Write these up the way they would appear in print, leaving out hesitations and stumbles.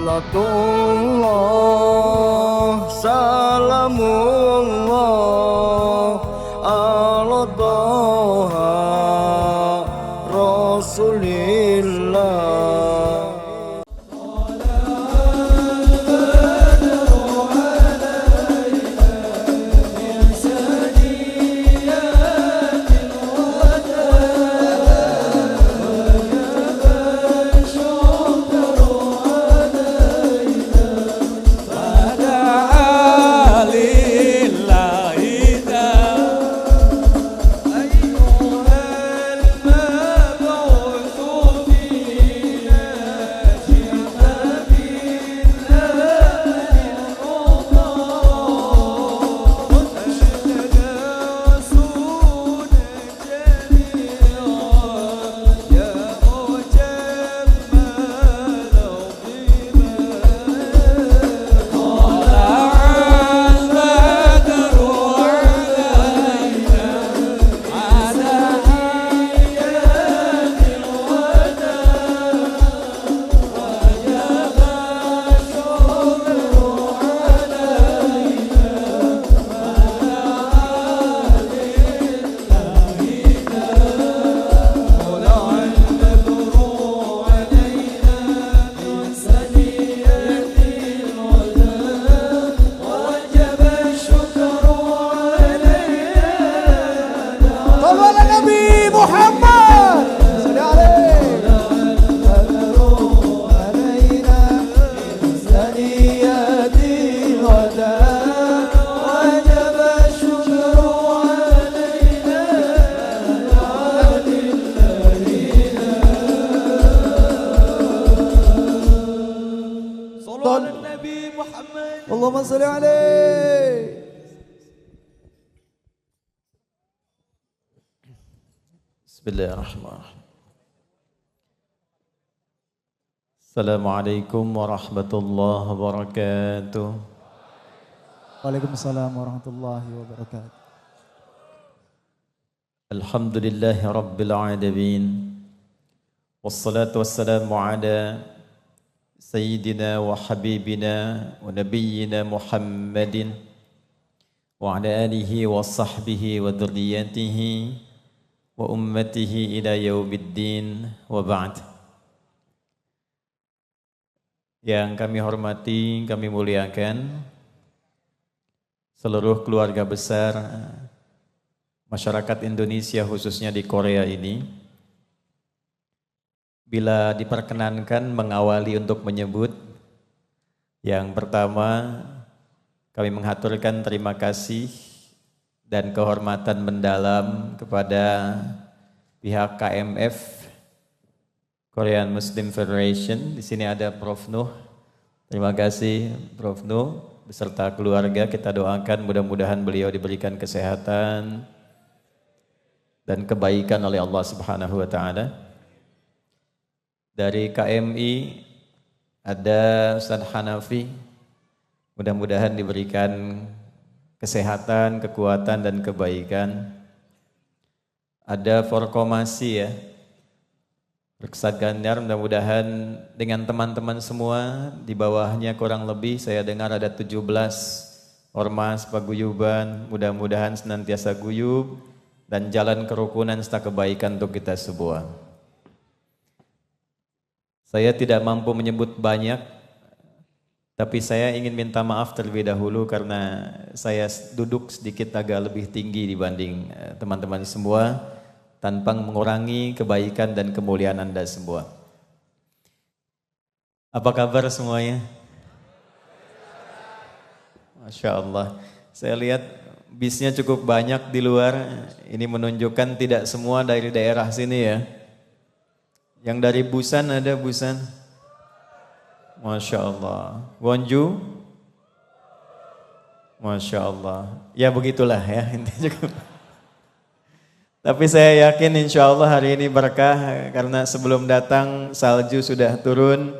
Salatullah salamullah ala Toha Rasulillah. Allahumma salli alaihi. Bismillahirrahmanirrahim. Assalamualaikum warahmatullahi wabarakatuh. Waalaikumsalam warahmatullahi wabarakatuh. Alhamdulillahi rabbil alamin. Wassalatu wassalamu ala Sayyidina wa habibina wa nabiyyina Muhammadin wa ala alihi wa sahbihi wa dhurriyyatihi wa ummatihi ila yaumiddin wa ba'd. Yang kami hormati, kami muliakan seluruh keluarga besar masyarakat Indonesia khususnya di Korea ini. Bila diperkenankan mengawali untuk menyebut, yang pertama kami menghaturkan terima kasih dan kehormatan mendalam kepada pihak KMF Korean Muslim Federation. Di sini ada Prof Nuh. Terima kasih Prof Nuh beserta keluarga. Kita doakan mudah-mudahan beliau diberikan kesehatan dan kebaikan oleh Allah Subhanahu wa taala. Dari KMI ada Ustaz Hanafi, mudah-mudahan diberikan kesehatan, kekuatan dan kebaikan. Ada Forkomasi ya, Ustaz Ganjar, mudah-mudahan dengan teman-teman semua di bawahnya kurang lebih saya dengar ada 17 ormas paguyuban, mudah-mudahan senantiasa guyub dan jalan kerukunan serta kebaikan untuk kita semua. Saya tidak mampu menyebut banyak, tapi saya ingin minta maaf terlebih dahulu karena saya duduk sedikit agak lebih tinggi dibanding teman-teman semua, tanpa mengurangi kebaikan dan kemuliaan Anda semua. Apa kabar semuanya? Masya Allah, saya lihat bisnya cukup banyak di luar, ini menunjukkan tidak semua dari daerah sini ya. Yang dari Busan ada Busan? Masya Allah. Wonju? Masya Allah. Ya begitulah ya. Tapi saya yakin insya Allah hari ini berkah karena sebelum datang salju sudah turun.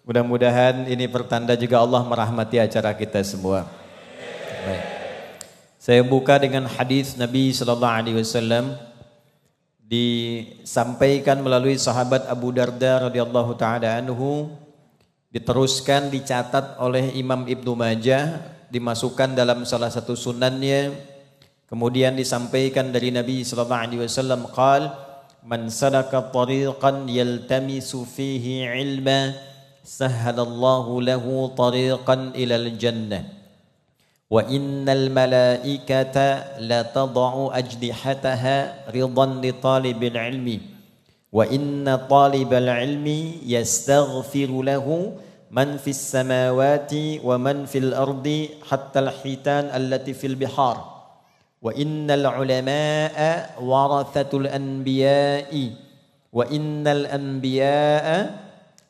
Mudah-mudahan ini pertanda juga Allah merahmati acara kita semua. Baik. Saya buka dengan hadis Nabi SAW. Disampaikan melalui sahabat Abu Darda radhiyallahu taala anhu, Diteruskan, dicatat oleh Imam Ibnu Majah, dimasukkan dalam salah satu sunannya. Kemudian disampaikan dari Nabi sallallahu alaihi wasallam, qala man salaka tariqan yaltamisu fihi ilma sahhalallahu lahu tariqan ilal jannah wa innal malaikata la tad'u ajnihataha ridan li talibil ilmi wa inna talibal ilmi yastaghfiru lahu man fis samawati wa man fil ardi hatta al hitan allati fil bihar wa innal ulama'a warathatul anbiya'i wa innal anbiya'a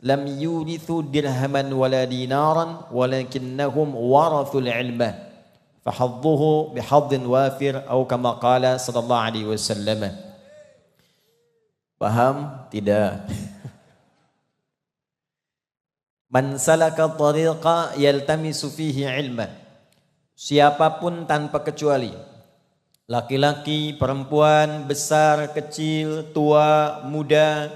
lam yurithu dirhaman wala dinaran walakinnahum warathul ilma fahadduhu bihaddin wafir atau kama qala sallallahu alaihi wasallam. Paham? Tidak. Man salaka tariqa yaltamisu fihi ilma. Siapapun tanpa kecuali, laki-laki, perempuan, besar, kecil, tua, muda,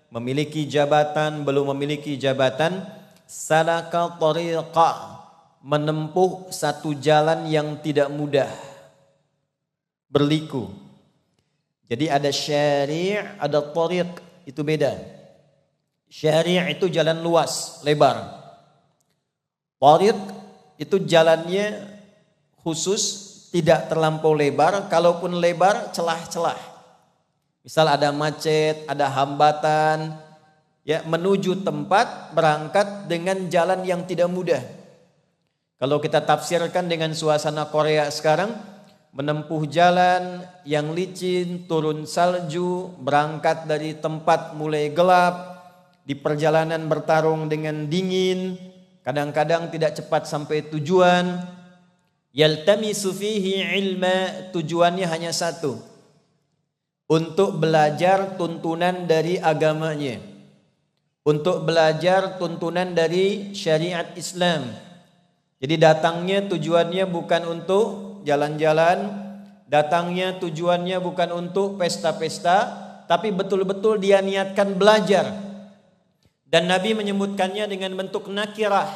memiliki jabatan, belum memiliki jabatan, salaka tariqa, menempuh satu jalan yang tidak mudah, berliku. Jadi ada syari', ada tariq, itu beda. Syari' itu jalan luas, lebar. Tariq itu jalannya khusus, tidak terlampau lebar, kalaupun lebar celah-celah. Misal ada macet, ada hambatan, ya menuju tempat berangkat dengan jalan yang tidak mudah. Kalau kita tafsirkan dengan suasana Korea sekarang, menempuh jalan yang licin, turun salju, berangkat dari tempat mulai gelap, di perjalanan bertarung dengan dingin, kadang-kadang tidak cepat sampai tujuan. Yaltamisu fihi ilma, tujuannya hanya satu, untuk belajar tuntunan dari agamanya, untuk belajar tuntunan dari syariat Islam. Jadi datangnya tujuannya bukan untuk jalan-jalan, datangnya tujuannya bukan untuk pesta-pesta, tapi betul-betul dia niatkan belajar. Dan Nabi menyebutkannya dengan bentuk nakirah,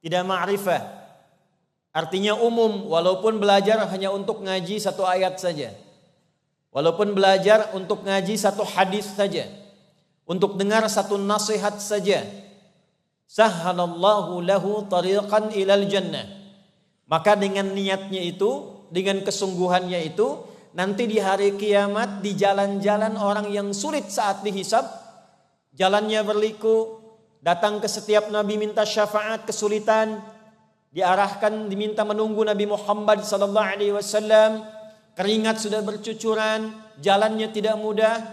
tidak ma'rifah. Artinya umum, walaupun belajar hanya untuk ngaji satu ayat saja, walaupun belajar untuk ngaji satu hadis saja, untuk dengar satu nasihat saja, sahhalallahu lahu tariqan ilal jannah. Maka dengan niatnya itu, dengan kesungguhannya itu, nanti di hari kiamat, di jalan-jalan orang yang sulit saat dihisab, jalannya berliku, datang ke setiap nabi minta syafaat, kesulitan, diarahkan diminta menunggu Nabi Muhammad sallallahu alaihi wasallam, keringat sudah bercucuran, jalannya tidak mudah.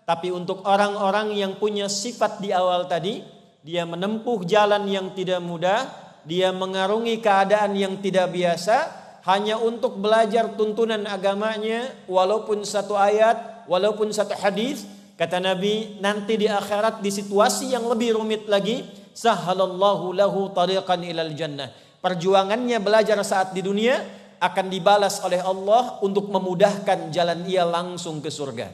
Tapi untuk orang-orang yang punya sifat di awal tadi, dia menempuh jalan yang tidak mudah, dia mengarungi keadaan yang tidak biasa, hanya untuk belajar tuntunan agamanya, walaupun satu ayat, walaupun satu hadis. Kata Nabi, nanti di akhirat di situasi yang lebih rumit lagi, sahhalallahu lahu tariqan ilal jannah. Perjuangannya belajar saat di dunia akan dibalas oleh Allah untuk memudahkan jalan ia langsung ke surga.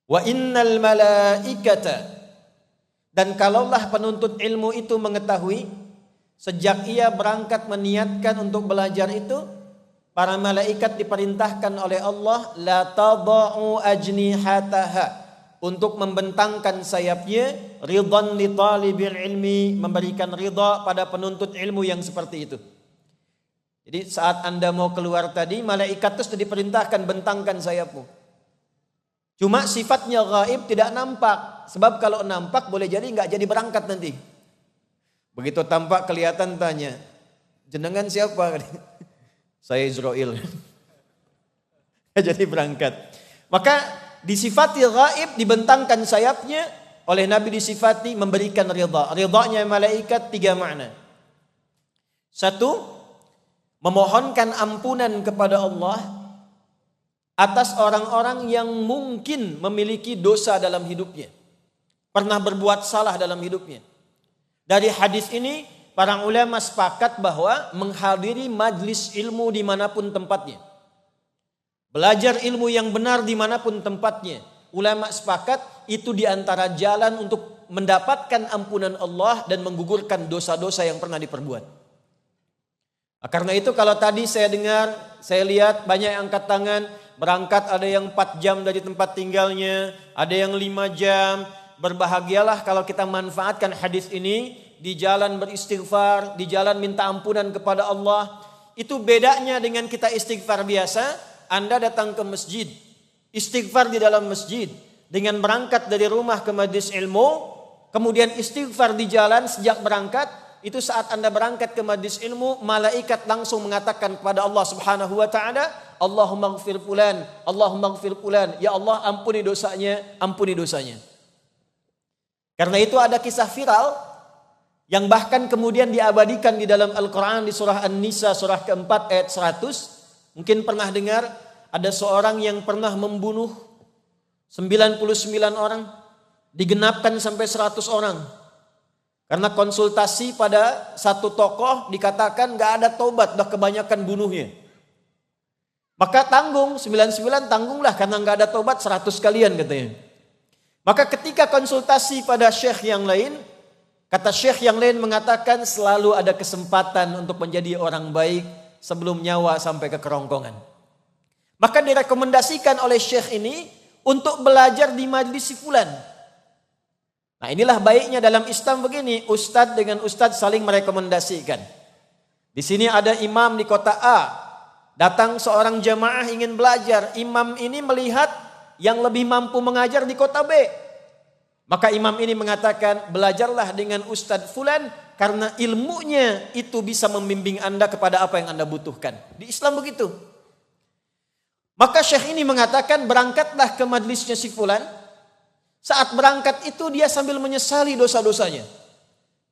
Wa innal malaikata, dan kalaulah penuntut ilmu itu mengetahui, sejak ia berangkat meniatkan untuk belajar itu, para malaikat diperintahkan oleh Allah la tada'u ajnihataha, untuk membentangkan sayapnya, ridhan li talibil ilmi, memberikan ridha pada penuntut ilmu yang seperti itu. Jadi saat Anda mau keluar tadi, malaikat itu sudah diperintahkan bentangkan sayapmu. Cuma sifatnya gaib, tidak nampak. Sebab kalau nampak boleh jadi nggak jadi berangkat nanti. Begitu tampak kelihatan tanya, jenengan siapa? Saya Israel. Jadi berangkat. Maka disifati gaib, dibentangkan sayapnya, oleh Nabi disifati memberikan ridha. Ridhanya malaikat 3 makna. 1, memohonkan ampunan kepada Allah atas orang-orang yang mungkin memiliki dosa dalam hidupnya, pernah berbuat salah dalam hidupnya. Dari hadis ini para ulama sepakat bahwa menghadiri majlis ilmu dimanapun tempatnya, belajar ilmu yang benar dimanapun tempatnya, ulama sepakat itu diantara jalan untuk mendapatkan ampunan Allah dan menggugurkan dosa-dosa yang pernah diperbuat. Karena itu kalau tadi saya dengar, saya lihat banyak yang angkat tangan, berangkat ada yang 4 jam dari tempat tinggalnya, ada yang 5 jam. Berbahagialah kalau kita manfaatkan hadis ini di jalan beristighfar, di jalan minta ampunan kepada Allah. Itu bedanya dengan kita istighfar biasa. Anda datang ke masjid, istighfar di dalam masjid, dengan berangkat dari rumah ke majelis ilmu, kemudian istighfar di jalan sejak berangkat. Itu saat Anda berangkat ke majelis ilmu, malaikat langsung mengatakan kepada Allah Subhanahu wa taala, Allahumma ighfir fulan, Allahumma ighfir fulan, ya Allah ampuni dosanya, ampuni dosanya. Karena itu ada kisah viral yang bahkan kemudian diabadikan di dalam Al-Qur'an di surah An-Nisa surah keempat ayat 100. Mungkin pernah dengar ada seorang yang pernah membunuh 99 orang, digenapkan sampai 100 orang. Karena konsultasi pada satu tokoh dikatakan gak ada tobat, udah kebanyakan bunuhnya. Maka tanggung, 99 tanggunglah karena gak ada tobat 100 kalian katanya. Maka ketika konsultasi pada syekh yang lain, kata syekh yang lain mengatakan selalu ada kesempatan untuk menjadi orang baik sebelum nyawa sampai ke kerongkongan. Maka direkomendasikan oleh syekh ini untuk belajar di majlis si fulan. Nah inilah baiknya dalam Islam begini, ustadz dengan ustadz saling merekomendasikan. Di sini ada imam di kota A, datang seorang jamaah ingin belajar, imam ini melihat yang lebih mampu mengajar di kota B. Maka imam ini mengatakan, belajarlah dengan ustadz fulan karena ilmunya itu bisa membimbing Anda kepada apa yang Anda butuhkan. Di Islam begitu. Maka syekh ini mengatakan, berangkatlah ke majlisnya si fulan. Saat berangkat itu dia sambil menyesali dosa-dosanya.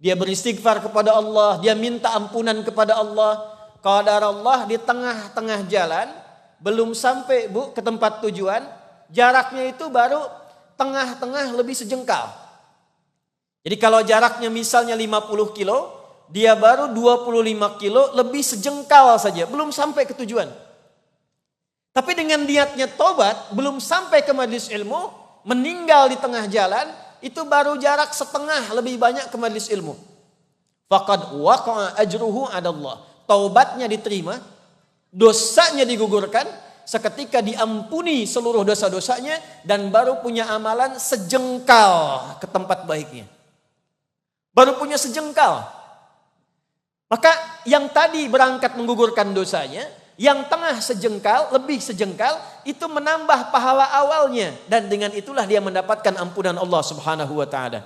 Dia beristighfar kepada Allah, dia minta ampunan kepada Allah. Qadarullah di tengah-tengah jalan, belum sampai ke tempat tujuan, jaraknya itu baru tengah-tengah lebih sejengkal. Jadi kalau jaraknya misalnya 50 kilo, dia baru 25 kilo lebih sejengkal saja, belum sampai ke tujuan. Tapi dengan niatnya tobat, belum sampai ke majelis ilmu, meninggal di tengah jalan, itu baru jarak setengah lebih banyak ke majelis ilmu. Faqad waqa'a ajruhu 'ala Allah. Taubatnya diterima, dosanya digugurkan, seketika diampuni seluruh dosa-dosanya dan baru punya amalan sejengkal ke tempat baiknya. Baru punya sejengkal. Maka yang tadi berangkat menggugurkan dosanya, yang tengah sejengkal, lebih sejengkal, itu menambah pahala awalnya. Dan dengan itulah dia mendapatkan ampunan Allah Subhanahu wa ta'ala.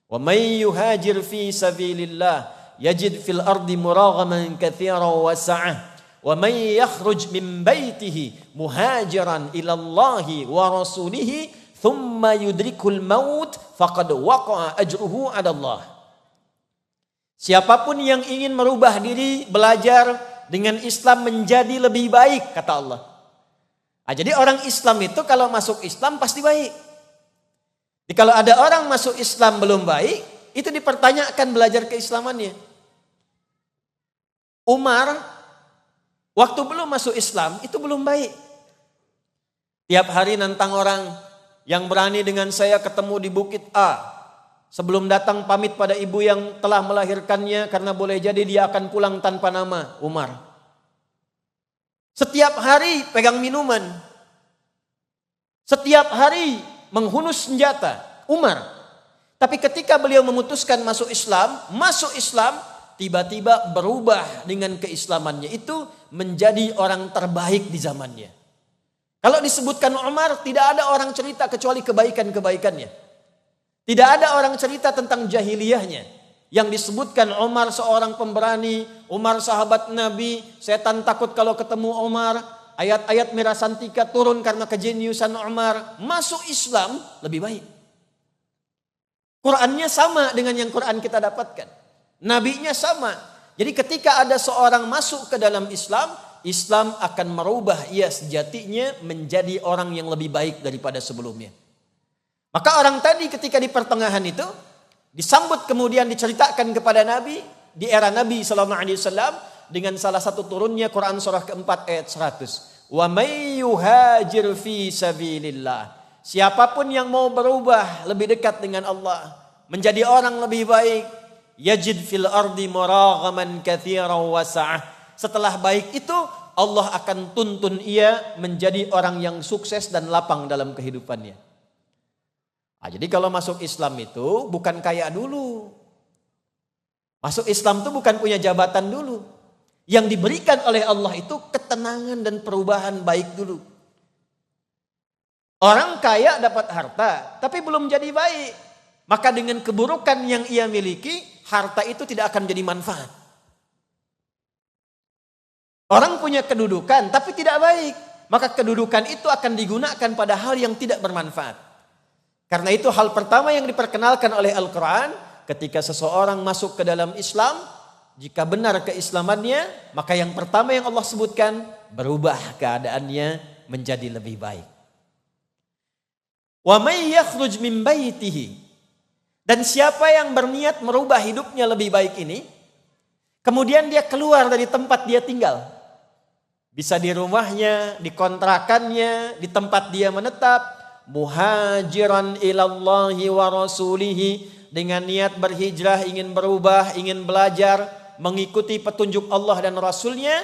Wa may yuhajir fi sabilillah yajid fil ardi muraghaman katsiran wa sa'ah. Wa may yakhruj min baitihi muhajiran ila Allah wa rasulih thumma yudrikul maut faqad waqa'a ajruhu 'ala Allah. Siapapun yang ingin merubah diri, belajar dengan Islam menjadi lebih baik, kata Allah. Nah, jadi orang Islam itu kalau masuk Islam pasti baik. Jadi kalau ada orang masuk Islam belum baik, itu dipertanyakan belajar keislamannya. Umar, waktu belum masuk Islam, itu belum baik. Tiap hari nantang orang, yang berani dengan saya ketemu di Bukit A. Sebelum datang pamit pada ibu yang telah melahirkannya karena boleh jadi dia akan pulang tanpa nama, Umar. Setiap hari pegang minuman. Setiap hari menghunus senjata, Umar. Tapi ketika beliau memutuskan masuk Islam, tiba-tiba berubah dengan keislamannya itu menjadi orang terbaik di zamannya. Kalau disebutkan Umar, tidak ada orang cerita kecuali kebaikan-kebaikannya. Tidak ada orang cerita tentang jahiliyahnya. Yang disebutkan Umar seorang pemberani, Umar sahabat Nabi, setan takut kalau ketemu Umar, ayat-ayat mirasantika turun karena kejeniusan Umar. Masuk Islam lebih baik. Qurannya sama dengan yang Quran kita dapatkan. Nabinya sama. Jadi ketika ada seorang masuk ke dalam Islam, Islam akan merubah ia sejatinya menjadi orang yang lebih baik daripada sebelumnya. Maka orang tadi ketika di pertengahan itu disambut kemudian diceritakan kepada Nabi di era Nabi SAW dengan salah satu turunnya Quran surah keempat ayat 100. Wa may yuhajir fi sabilillah. siapapun yang mau berubah lebih dekat dengan Allah, menjadi orang lebih baik, yajid fil ardi muraghaman katsiran wasa'ah. Setelah baik itu Allah akan tuntun ia menjadi orang yang sukses dan lapang dalam kehidupannya. Jadi kalau masuk Islam itu bukan kaya dulu. Masuk Islam itu bukan punya jabatan dulu. Yang diberikan oleh Allah itu ketenangan dan perubahan baik dulu. Orang kaya dapat harta, tapi belum jadi baik. Maka dengan keburukan yang ia miliki, harta itu tidak akan jadi manfaat. Orang punya kedudukan, tapi tidak baik. Maka kedudukan itu akan digunakan pada hal yang tidak bermanfaat. Karena itu hal pertama yang diperkenalkan oleh Al-Quran, ketika seseorang masuk ke dalam Islam, jika benar keislamannya, maka yang pertama yang Allah sebutkan, berubah keadaannya menjadi lebih baik. Wa may yakhruj min baitihi. Dan siapa yang berniat merubah hidupnya lebih baik ini, kemudian dia keluar dari tempat dia tinggal. Bisa di rumahnya, di kontrakannya, di tempat dia menetap, muhajiran ilallahi wa rasulihi, dengan niat berhijrah, ingin berubah, ingin belajar, mengikuti petunjuk Allah dan Rasulnya,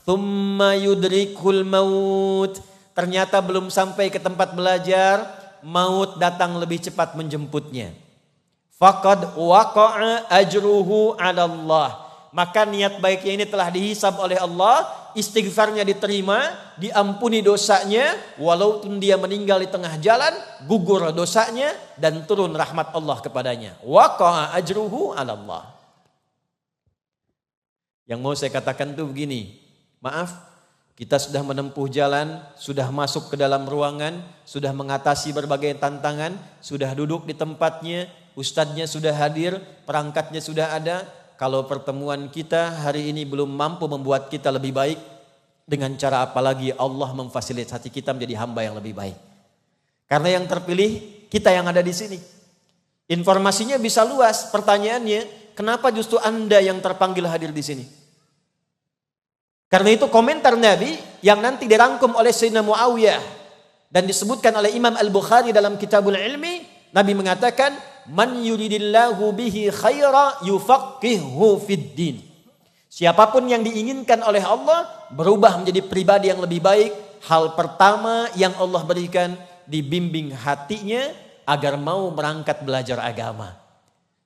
thumma yudrikul maut. Ternyata belum sampai ke tempat belajar, maut datang lebih cepat menjemputnya. Faqad waqa'a ajruhu 'ala Allah. Maka niat baiknya ini telah dihisab oleh Allah, istighfarnya diterima, diampuni dosanya, walaupun dia meninggal di tengah jalan, gugur dosanya dan turun rahmat Allah kepadanya. Waqa'a ajruhu 'ala Allah. Yang mau saya katakan tuh begini, maaf, kita sudah menempuh jalan, sudah masuk ke dalam ruangan, sudah mengatasi berbagai tantangan, sudah duduk di tempatnya, ustadznya sudah hadir, perangkatnya sudah ada. Kalau pertemuan kita hari ini belum mampu membuat kita lebih baik, dengan cara apa lagi Allah memfasilitasi kita menjadi hamba yang lebih baik. Karena yang terpilih kita yang ada di sini. Informasinya bisa luas. Pertanyaannya, kenapa justru Anda yang terpanggil hadir di sini? Karena itu komentar Nabi yang nanti dirangkum oleh Sayyidina Muawiyah dan disebutkan oleh Imam Al-Bukhari dalam Kitabul Ilmi, Nabi mengatakan, man yuridillahu bihi khaira yufaqihu fid din. Siapapun yang diinginkan oleh Allah berubah menjadi pribadi yang lebih baik, hal pertama yang Allah berikan, dibimbing hatinya agar mau berangkat belajar agama.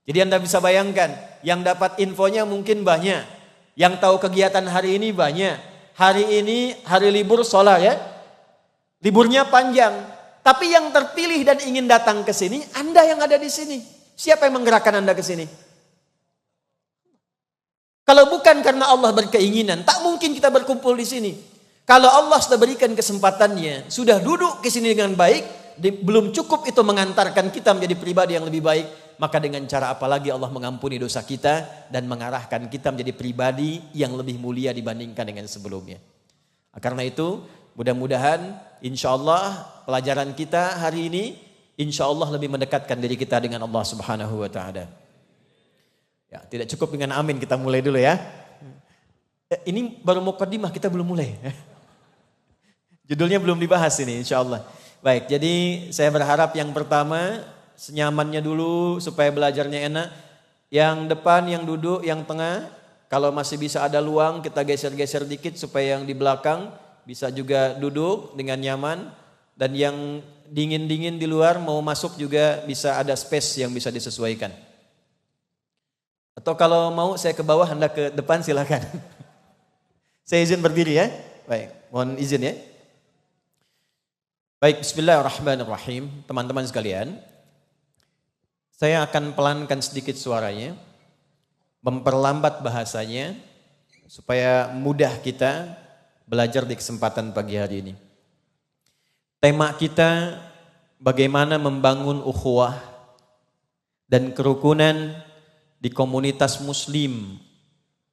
Jadi Anda bisa bayangkan, yang dapat infonya mungkin banyak, yang tahu kegiatan hari ini banyak. Hari ini hari libur sholat ya, liburnya panjang. Tapi yang terpilih dan ingin datang ke sini, Anda yang ada di sini. Siapa yang menggerakkan Anda ke sini? Kalau bukan karena Allah berkeinginan, tak mungkin kita berkumpul di sini. Kalau Allah sudah berikan kesempatannya, sudah duduk ke sini dengan baik, belum cukup itu mengantarkan kita menjadi pribadi yang lebih baik, maka dengan cara apa lagi Allah mengampuni dosa kita dan mengarahkan kita menjadi pribadi yang lebih mulia dibandingkan dengan sebelumnya. Karena itu, mudah-mudahan insya Allah pelajaran kita hari ini insya Allah lebih mendekatkan diri kita dengan Allah Subhanahu wa Ta'ala. Ya, tidak cukup dengan amin, kita mulai dulu ya. Ini baru mukadimah, kita belum mulai. Judulnya belum dibahas ini insya Allah. Baik, jadi saya berharap yang pertama senyamannya dulu supaya belajarnya enak. Yang depan, yang duduk, yang tengah, kalau masih bisa ada luang kita geser-geser dikit supaya yang di belakang bisa juga duduk dengan nyaman. Dan yang dingin-dingin di luar mau masuk juga bisa ada space yang bisa disesuaikan. Atau kalau mau saya ke bawah, Anda ke depan silakan. Saya izin berdiri ya. Baik, mohon izin ya. Baik, bismillahirrahmanirrahim. Teman-teman sekalian, saya akan pelankan sedikit suaranya, memperlambat bahasanya, supaya mudah kita belajar di kesempatan pagi hari ini. Tema kita, bagaimana membangun ukhuwah dan kerukunan di komunitas muslim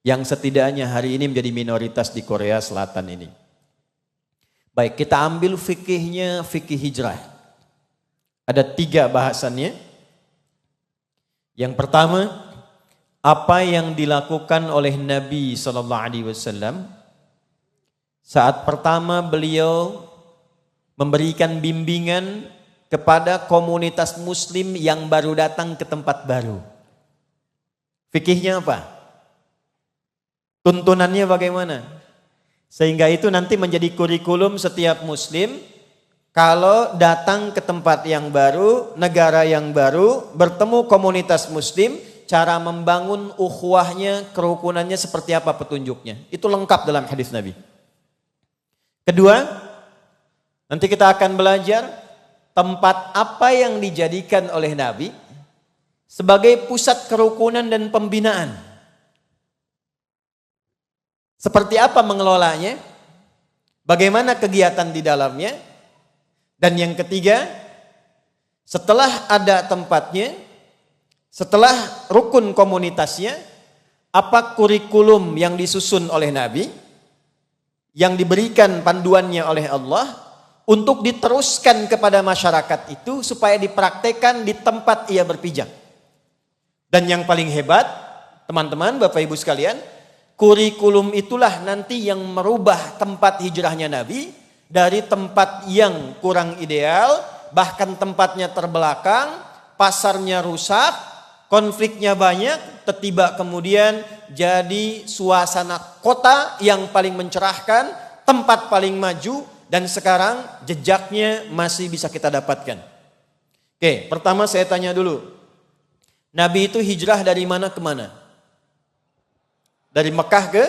yang setidaknya hari ini menjadi minoritas di Korea Selatan ini. Baik, kita ambil fikihnya, fikih hijrah. Ada 3 bahasannya. Yang pertama, apa yang dilakukan oleh Nabi SAW saat pertama beliau memberikan bimbingan kepada komunitas muslim yang baru datang ke tempat baru. Fikihnya apa? Tuntunannya bagaimana? Sehingga itu nanti menjadi kurikulum setiap muslim kalau datang ke tempat yang baru, negara yang baru, bertemu komunitas muslim, cara membangun ukhuwahnya, kerukunannya seperti apa petunjuknya. Itu lengkap dalam hadis Nabi. Kedua, nanti kita akan belajar tempat apa yang dijadikan oleh Nabi sebagai pusat kerukunan dan pembinaan. Seperti apa mengelolanya? Bagaimana kegiatan di dalamnya? Dan yang ketiga, setelah ada tempatnya, setelah rukun komunitasnya, apa kurikulum yang disusun oleh Nabi, yang diberikan panduannya oleh Allah, untuk diteruskan kepada masyarakat itu supaya dipraktekkan di tempat ia berpijak. Dan yang paling hebat, teman-teman, Bapak Ibu sekalian, kurikulum itulah nanti yang merubah tempat hijrahnya Nabi dari tempat yang kurang ideal, bahkan tempatnya terbelakang, pasarnya rusak, konfliknya banyak, tiba kemudian jadi suasana kota yang paling mencerahkan, tempat paling maju, dan sekarang jejaknya masih bisa kita dapatkan. Oke, pertama saya tanya dulu. Nabi itu hijrah dari mana ke mana? Dari Mekah ke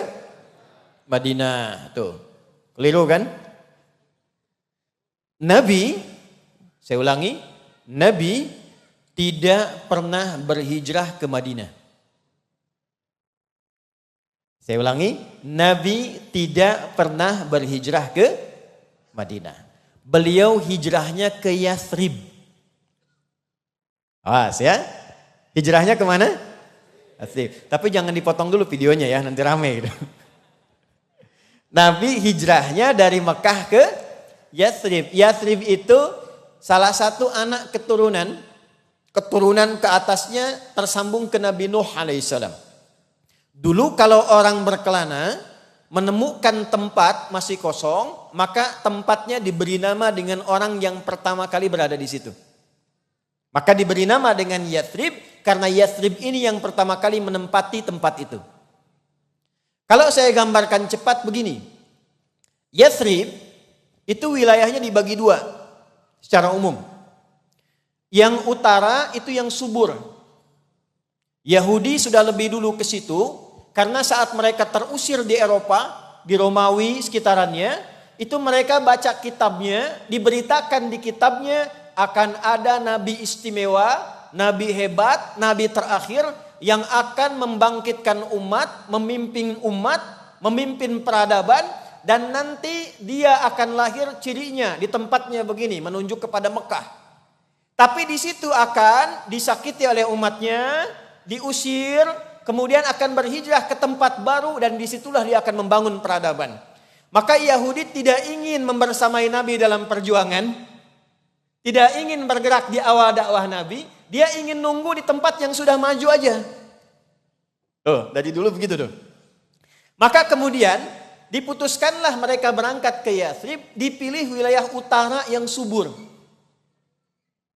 Madinah. Tuh, keliru kan? Nabi, saya ulangi, Nabi tidak pernah berhijrah ke Madinah. Saya ulangi, Nabi tidak pernah berhijrah ke Madinah. Beliau hijrahnya ke Yathrib. Awas ya. Hijrahnya kemana? Yathrib. Tapi jangan dipotong dulu videonya ya, nanti rame gitu. Nabi hijrahnya dari Mekah ke Yathrib. Yathrib itu salah satu anak keturunan ke atasnya tersambung ke Nabi Nuh alaihissalam. Dulu kalau orang berkelana menemukan tempat masih kosong, maka tempatnya diberi nama dengan orang yang pertama kali berada di situ. Maka diberi nama dengan Yathrib, karena Yathrib ini yang pertama kali menempati tempat itu. Kalau saya gambarkan cepat begini, Yathrib itu wilayahnya dibagi dua secara umum. Yang utara itu yang subur. Yahudi sudah lebih dulu ke situ, karena saat mereka terusir di Eropa, di Romawi sekitarannya, itu mereka baca kitabnya, diberitakan di kitabnya akan ada nabi istimewa, nabi hebat, nabi terakhir yang akan membangkitkan umat, memimpin peradaban, dan nanti dia akan lahir cirinya di tempatnya begini, menunjuk kepada Mekah. Tapi di situ akan disakiti oleh umatnya, diusir, kemudian akan berhijrah ke tempat baru, dan disitulah dia akan membangun peradaban. Maka Yahudi tidak ingin membersamai Nabi dalam perjuangan, tidak ingin bergerak di awal dakwah Nabi, dia ingin nunggu di tempat yang sudah maju aja. Tuh, dari dulu begitu tuh. Maka kemudian diputuskanlah mereka berangkat ke Yathrib, dipilih wilayah utara yang subur.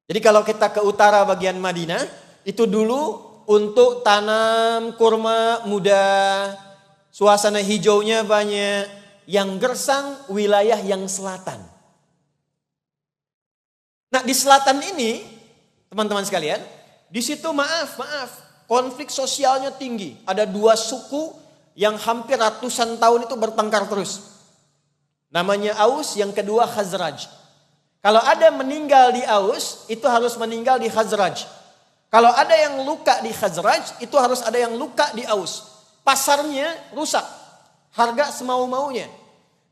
Jadi kalau kita ke utara bagian Madinah, itu dulu untuk tanam kurma muda, suasana hijaunya banyak, yang gersang wilayah yang selatan. Nah di selatan ini, teman-teman sekalian, di situ maaf, konflik sosialnya tinggi. Ada dua suku yang hampir ratusan tahun itu bertengkar terus. Namanya Aus, yang kedua Khazraj. Kalau ada meninggal di Aus, itu harus meninggal di Khazraj. Kalau ada yang luka di Khazraj, itu harus ada yang luka di Aus. Pasarnya rusak, harga semau-maunya.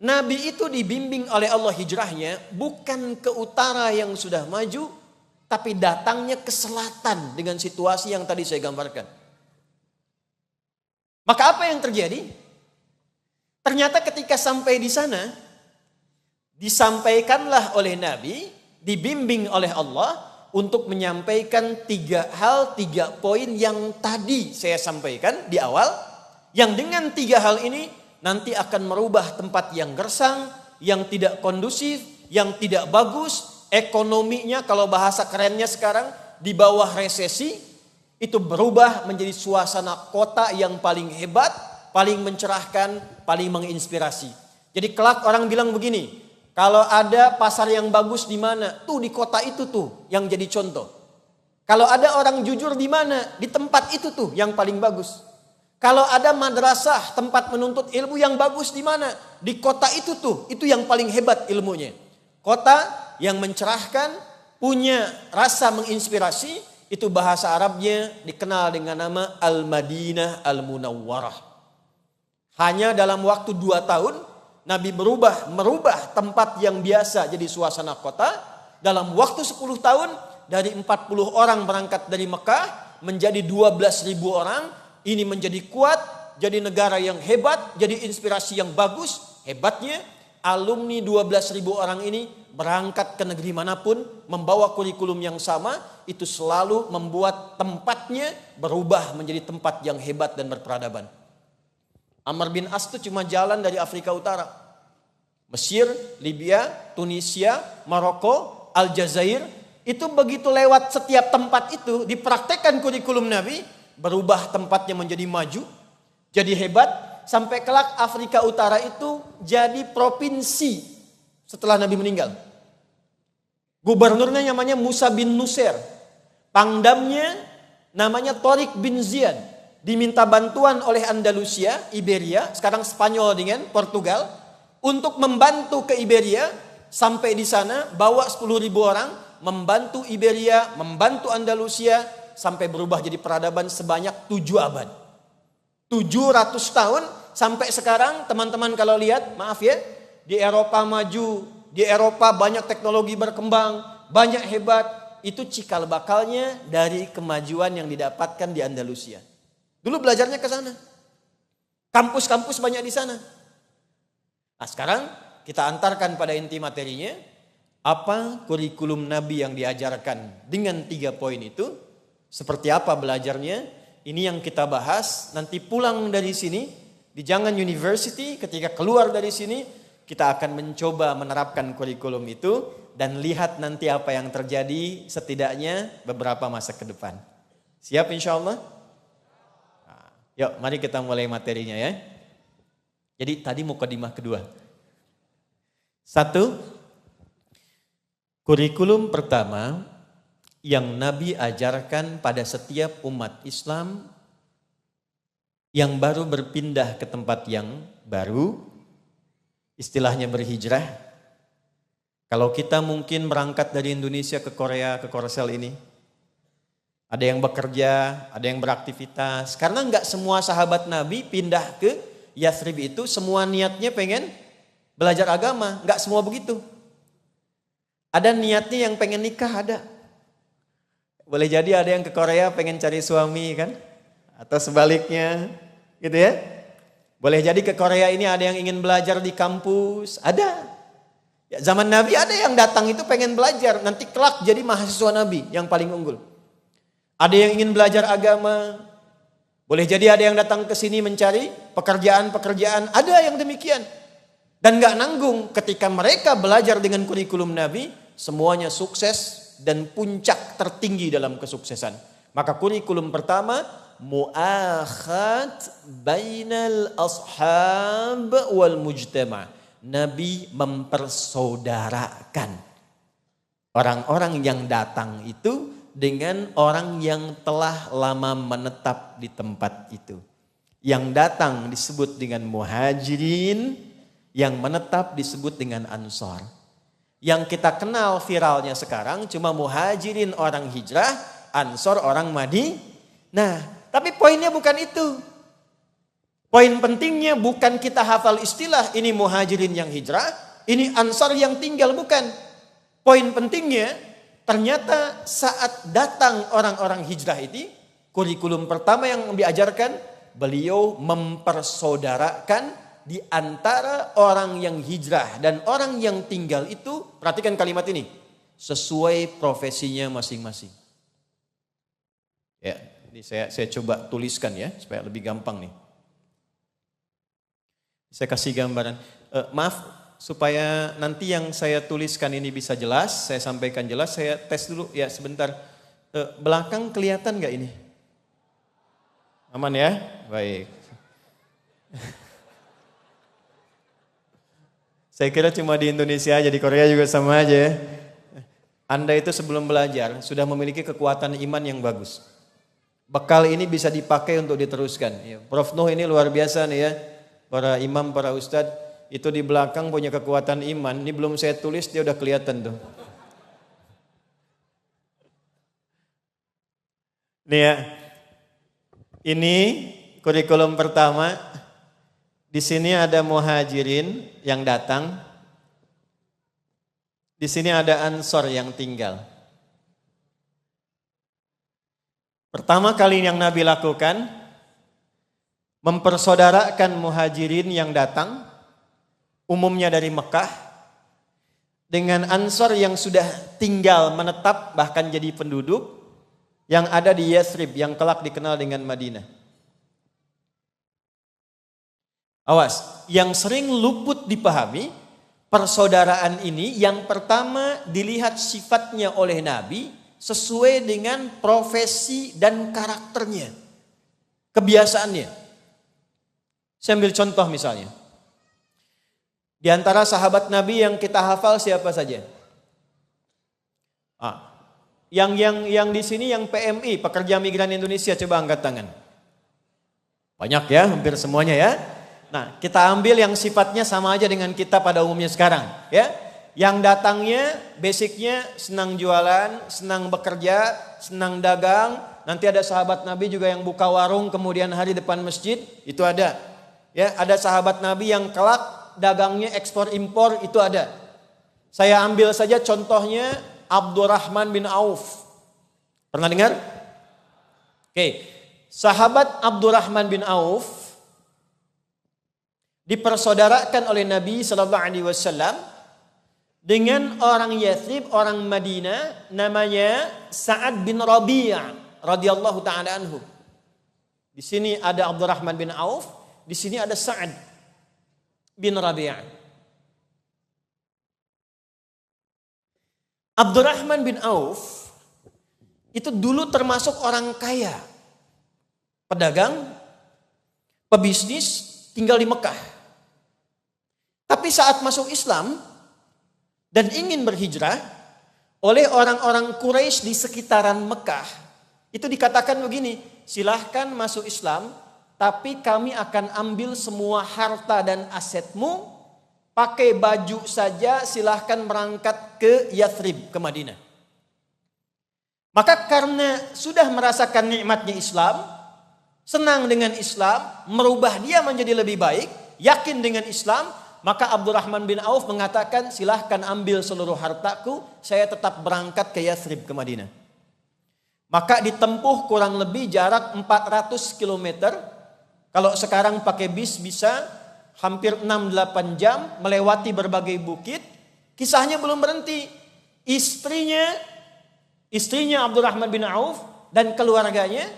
Nabi itu dibimbing oleh Allah hijrahnya bukan ke utara yang sudah maju, tapi datangnya ke selatan dengan situasi yang tadi saya gambarkan. Maka apa yang terjadi? Ternyata ketika sampai di sana, disampaikanlah oleh Nabi, dibimbing oleh Allah, untuk menyampaikan 3 hal, 3 poin yang tadi saya sampaikan di awal, yang dengan 3 hal ini nanti akan merubah tempat yang gersang, yang tidak kondusif, yang tidak bagus, ekonominya kalau bahasa kerennya sekarang di bawah resesi, itu berubah menjadi suasana kota yang paling hebat, paling mencerahkan, paling menginspirasi. Jadi kelak orang bilang begini, kalau ada pasar yang bagus di mana? Tuh di kota itu tuh yang jadi contoh. Kalau ada orang jujur di mana? Di tempat itu tuh yang paling bagus. Kalau ada madrasah, tempat menuntut ilmu yang bagus di mana? Di kota itu tuh, itu yang paling hebat ilmunya. Kota yang mencerahkan, punya rasa menginspirasi, itu bahasa Arabnya dikenal dengan nama Al-Madinah Al-Munawwarah. Hanya dalam waktu 2 tahun, Nabi merubah tempat yang biasa jadi suasana kota. Dalam waktu 10 tahun, dari 40 orang berangkat dari Mekah, menjadi 12.000 orang. Ini menjadi kuat, jadi negara yang hebat, jadi inspirasi yang bagus. Hebatnya, alumni 12.000 orang ini berangkat ke negeri manapun, membawa kurikulum yang sama, itu selalu membuat tempatnya berubah menjadi tempat yang hebat dan berperadaban. Amr bin As itu cuma jalan dari Afrika Utara. Mesir, Libya, Tunisia, Maroko, Aljazair. Itu begitu lewat setiap tempat itu, dipraktekkan kurikulum Nabi, berubah tempatnya menjadi maju, jadi hebat. Sampai kelak Afrika Utara itu jadi provinsi setelah Nabi meninggal. Gubernurnya namanya Musa bin Nusair. Pangdamnya namanya Tariq bin Ziyad. Diminta bantuan oleh Andalusia, Iberia, sekarang Spanyol dengan Portugal, untuk membantu ke Iberia. Sampai di sana bawa 10.000 orang, membantu Iberia, membantu Andalusia, sampai berubah jadi peradaban sebanyak 7 abad. 700 tahun sampai sekarang. Teman-teman kalau lihat, maaf ya, di Eropa maju, di Eropa banyak teknologi berkembang, banyak hebat. Itu cikal bakalnya dari kemajuan yang didapatkan di Andalusia. Dulu belajarnya ke sana. Kampus-kampus banyak di sana. Nah sekarang kita antarkan pada inti materinya. Apa kurikulum Nabi yang diajarkan dengan 3 poin itu. Seperti apa belajarnya. Ini yang kita bahas. Nanti pulang dari sini. Di Jangan University ketika keluar dari sini. Kita akan mencoba menerapkan kurikulum itu. Dan lihat nanti apa yang terjadi setidaknya beberapa masa ke depan. Siap insya Allah? Yuk mari kita mulai materinya ya. Jadi tadi mukadimah kedua. 1. Kurikulum pertama yang Nabi ajarkan pada setiap umat Islam yang baru berpindah ke tempat yang baru, istilahnya berhijrah. Kalau kita mungkin berangkat dari Indonesia ke Korea, ke Korsel ini, ada yang bekerja, ada yang beraktivitas. Karena enggak semua sahabat Nabi pindah ke Yathrib itu semua niatnya pengen belajar agama. Enggak semua begitu. Ada niatnya yang pengen nikah, ada. Boleh jadi ada yang ke Korea pengen cari suami kan. Atau sebaliknya gitu ya. Boleh jadi ke Korea ini ada yang ingin belajar di kampus, ada. Ya, zaman Nabi ada yang datang itu pengen belajar. Nanti kelak jadi mahasiswa Nabi yang paling unggul. Ada yang ingin belajar agama. Boleh jadi ada yang datang ke sini mencari pekerjaan-pekerjaan. Ada yang demikian. Dan gak nanggung ketika mereka belajar dengan kurikulum Nabi. Semuanya sukses dan puncak tertinggi dalam kesuksesan. Maka kurikulum pertama. Mu'akhat bainal ashab wal mujtama'. Nabi mempersaudarakan. Orang-orang yang datang itu dengan orang yang telah lama menetap di tempat itu. Yang datang disebut dengan muhajirin, yang menetap disebut dengan ansor. Yang kita kenal viralnya sekarang cuma muhajirin orang hijrah, ansor orang Madinah. Nah, tapi poinnya bukan itu. Poin pentingnya bukan kita hafal istilah ini muhajirin yang hijrah, ini ansor yang tinggal, bukan. Poin pentingnya ternyata saat datang orang-orang hijrah itu, kurikulum pertama yang diajarkan, beliau mempersaudarakan di antara orang yang hijrah dan orang yang tinggal itu, perhatikan kalimat ini, sesuai profesinya masing-masing. Ya, ini saya coba tuliskan ya, supaya lebih gampang nih. Saya kasih gambaran, maaf, supaya nanti yang saya tuliskan ini bisa jelas, saya sampaikan jelas, saya tes dulu ya sebentar. Belakang kelihatan nggak ini? Aman ya? Baik. Saya kira cuma di Indonesia aja, di Korea juga sama aja ya. Anda itu sebelum belajar sudah memiliki kekuatan iman yang bagus. Bekal ini bisa dipakai untuk diteruskan. Ya, Prof Nuh ini luar biasa nih ya. Para imam, para ustadz itu di belakang punya kekuatan iman. Ini belum saya tulis dia udah kelihatan tuh. Nih ya. Ini kurikulum pertama. Di sini ada muhajirin yang datang. Di sini ada ansor yang tinggal. Pertama kali yang Nabi lakukan, mempersaudarakan muhajirin yang datang, umumnya dari Mekah, dengan ansor yang sudah tinggal menetap bahkan jadi penduduk, yang ada di Yathrib, yang kelak dikenal dengan Madinah. Awas, yang sering luput dipahami, persaudaraan ini yang pertama dilihat sifatnya oleh Nabi, sesuai dengan profesi dan karakternya, kebiasaannya. Saya ambil contoh misalnya. Di antara sahabat Nabi yang kita hafal siapa saja? Yang di sini yang PMI, Pekerja Migran Indonesia, coba angkat tangan. Banyak ya, hampir semuanya ya. Nah, kita ambil yang sifatnya sama aja dengan kita pada umumnya sekarang, ya. Yang datangnya basicnya senang jualan, senang bekerja, senang dagang. Nanti ada sahabat Nabi juga yang buka warung kemudian hari depan masjid, itu ada. Ya, ada sahabat Nabi yang kelak dagangnya ekspor impor, itu ada. Saya ambil saja contohnya Abdurrahman bin Auf. Pernah dengar? Oke. Sahabat Abdurrahman bin Auf dipersaudarakan oleh Nabi sallallahu alaihi wasallam dengan orang Yathrib, orang Madinah, namanya Sa'ad bin Rabi'ah radhiyallahu taala anhu. Di sini ada Abdurrahman bin Auf, di sini ada Sa'ad bin Rabi'ah. Abdurrahman bin Auf itu dulu termasuk orang kaya, pedagang, pebisnis, tinggal di Mekah. Tapi saat masuk Islam dan ingin berhijrah oleh orang-orang Quraisy di sekitaran Mekah, itu dikatakan begini, silahkan masuk Islam, tapi kami akan ambil semua harta dan asetmu, pakai baju saja, silahkan berangkat ke Yathrib, ke Madinah. Maka karena sudah merasakan nikmatnya Islam, senang dengan Islam, merubah dia menjadi lebih baik, yakin dengan Islam, maka Abdurrahman bin Auf mengatakan, silahkan ambil seluruh hartaku, saya tetap berangkat ke Yathrib, ke Madinah. Maka ditempuh kurang lebih jarak 400 km. Kalau sekarang pakai bis bisa hampir 6-8 jam, melewati berbagai bukit. Kisahnya belum berhenti. Istrinya Abdurrahman bin Auf dan keluarganya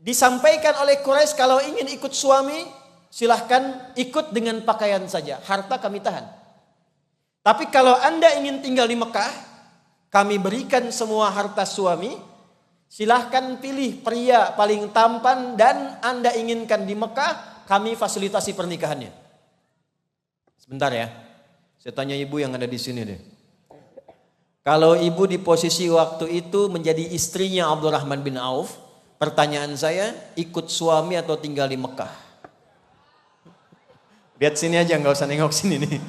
disampaikan oleh Quraisy, kalau ingin ikut suami, silahkan ikut dengan pakaian saja, harta kami tahan. Tapi kalau Anda ingin tinggal di Mekah, kami berikan semua harta suami, silahkan pilih pria paling tampan dan Anda inginkan di Mekah, kami fasilitasi pernikahannya. Sebentar ya, saya tanya ibu yang ada di sini deh. Kalau ibu di posisi waktu itu menjadi istrinya Abdurrahman bin Auf, pertanyaan saya, ikut suami atau tinggal di Mekah? Lihat sini aja, nggak usah nengok sini nih.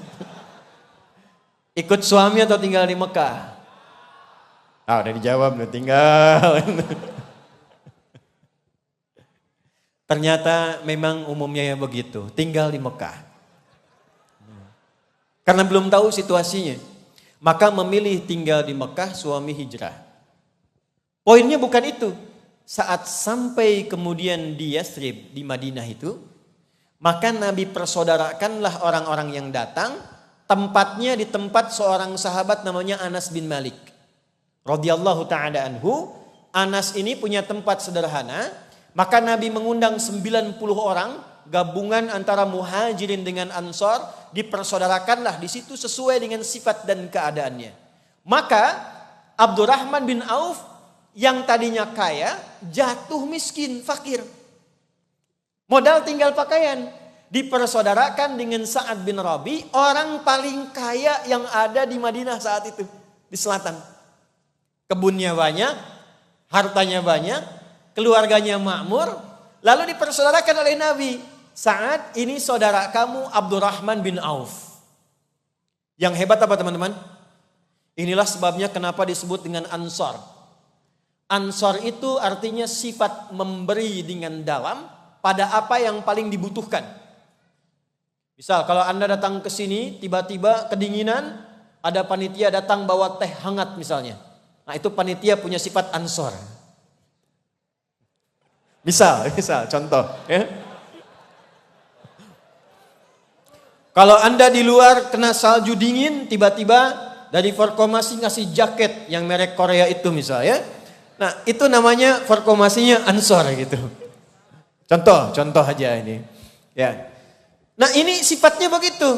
Ikut suami atau tinggal di Mekah? Udah dijawab, udah tinggal. Ternyata memang umumnya ya begitu, tinggal di Mekah. Karena belum tahu situasinya, maka memilih tinggal di Mekah, suami hijrah. Poinnya bukan itu. Saat sampai kemudian di Yathrib, di Madinah itu, maka Nabi persaudarakanlah orang-orang yang datang, tempatnya di tempat seorang sahabat namanya Anas bin Malik radhiyallahu taala anhu. Anas ini punya tempat sederhana, maka Nabi mengundang 90 orang gabungan antara muhajirin dengan ansor, dipersaudarakanlah di situ sesuai dengan sifat dan keadaannya. Maka Abdurrahman bin Auf yang tadinya kaya jatuh miskin, fakir. Modal tinggal pakaian. Dipersaudarakan dengan Sa'ad bin Rabi, orang paling kaya yang ada di Madinah saat itu, di selatan. Kebunnya banyak, hartanya banyak, keluarganya makmur, lalu dipersaudarakan oleh Nabi. Sa'ad, ini saudara kamu Abdurrahman bin Auf. Yang hebat apa teman-teman? Inilah sebabnya kenapa disebut dengan Ansor. Ansor itu artinya sifat memberi dengan dalam pada apa yang paling dibutuhkan. Misal kalau Anda datang ke sini tiba-tiba kedinginan, ada panitia datang bawa teh hangat misalnya. Nah itu panitia punya sifat ansor. Misal contoh. Ya. Kalau Anda di luar kena salju dingin, tiba-tiba dari Forkomasi ngasih jaket yang merek Korea itu misalnya. Nah itu namanya Forkomasinya ansor gitu. Contoh aja ini. Ya. Nah ini sifatnya begitu.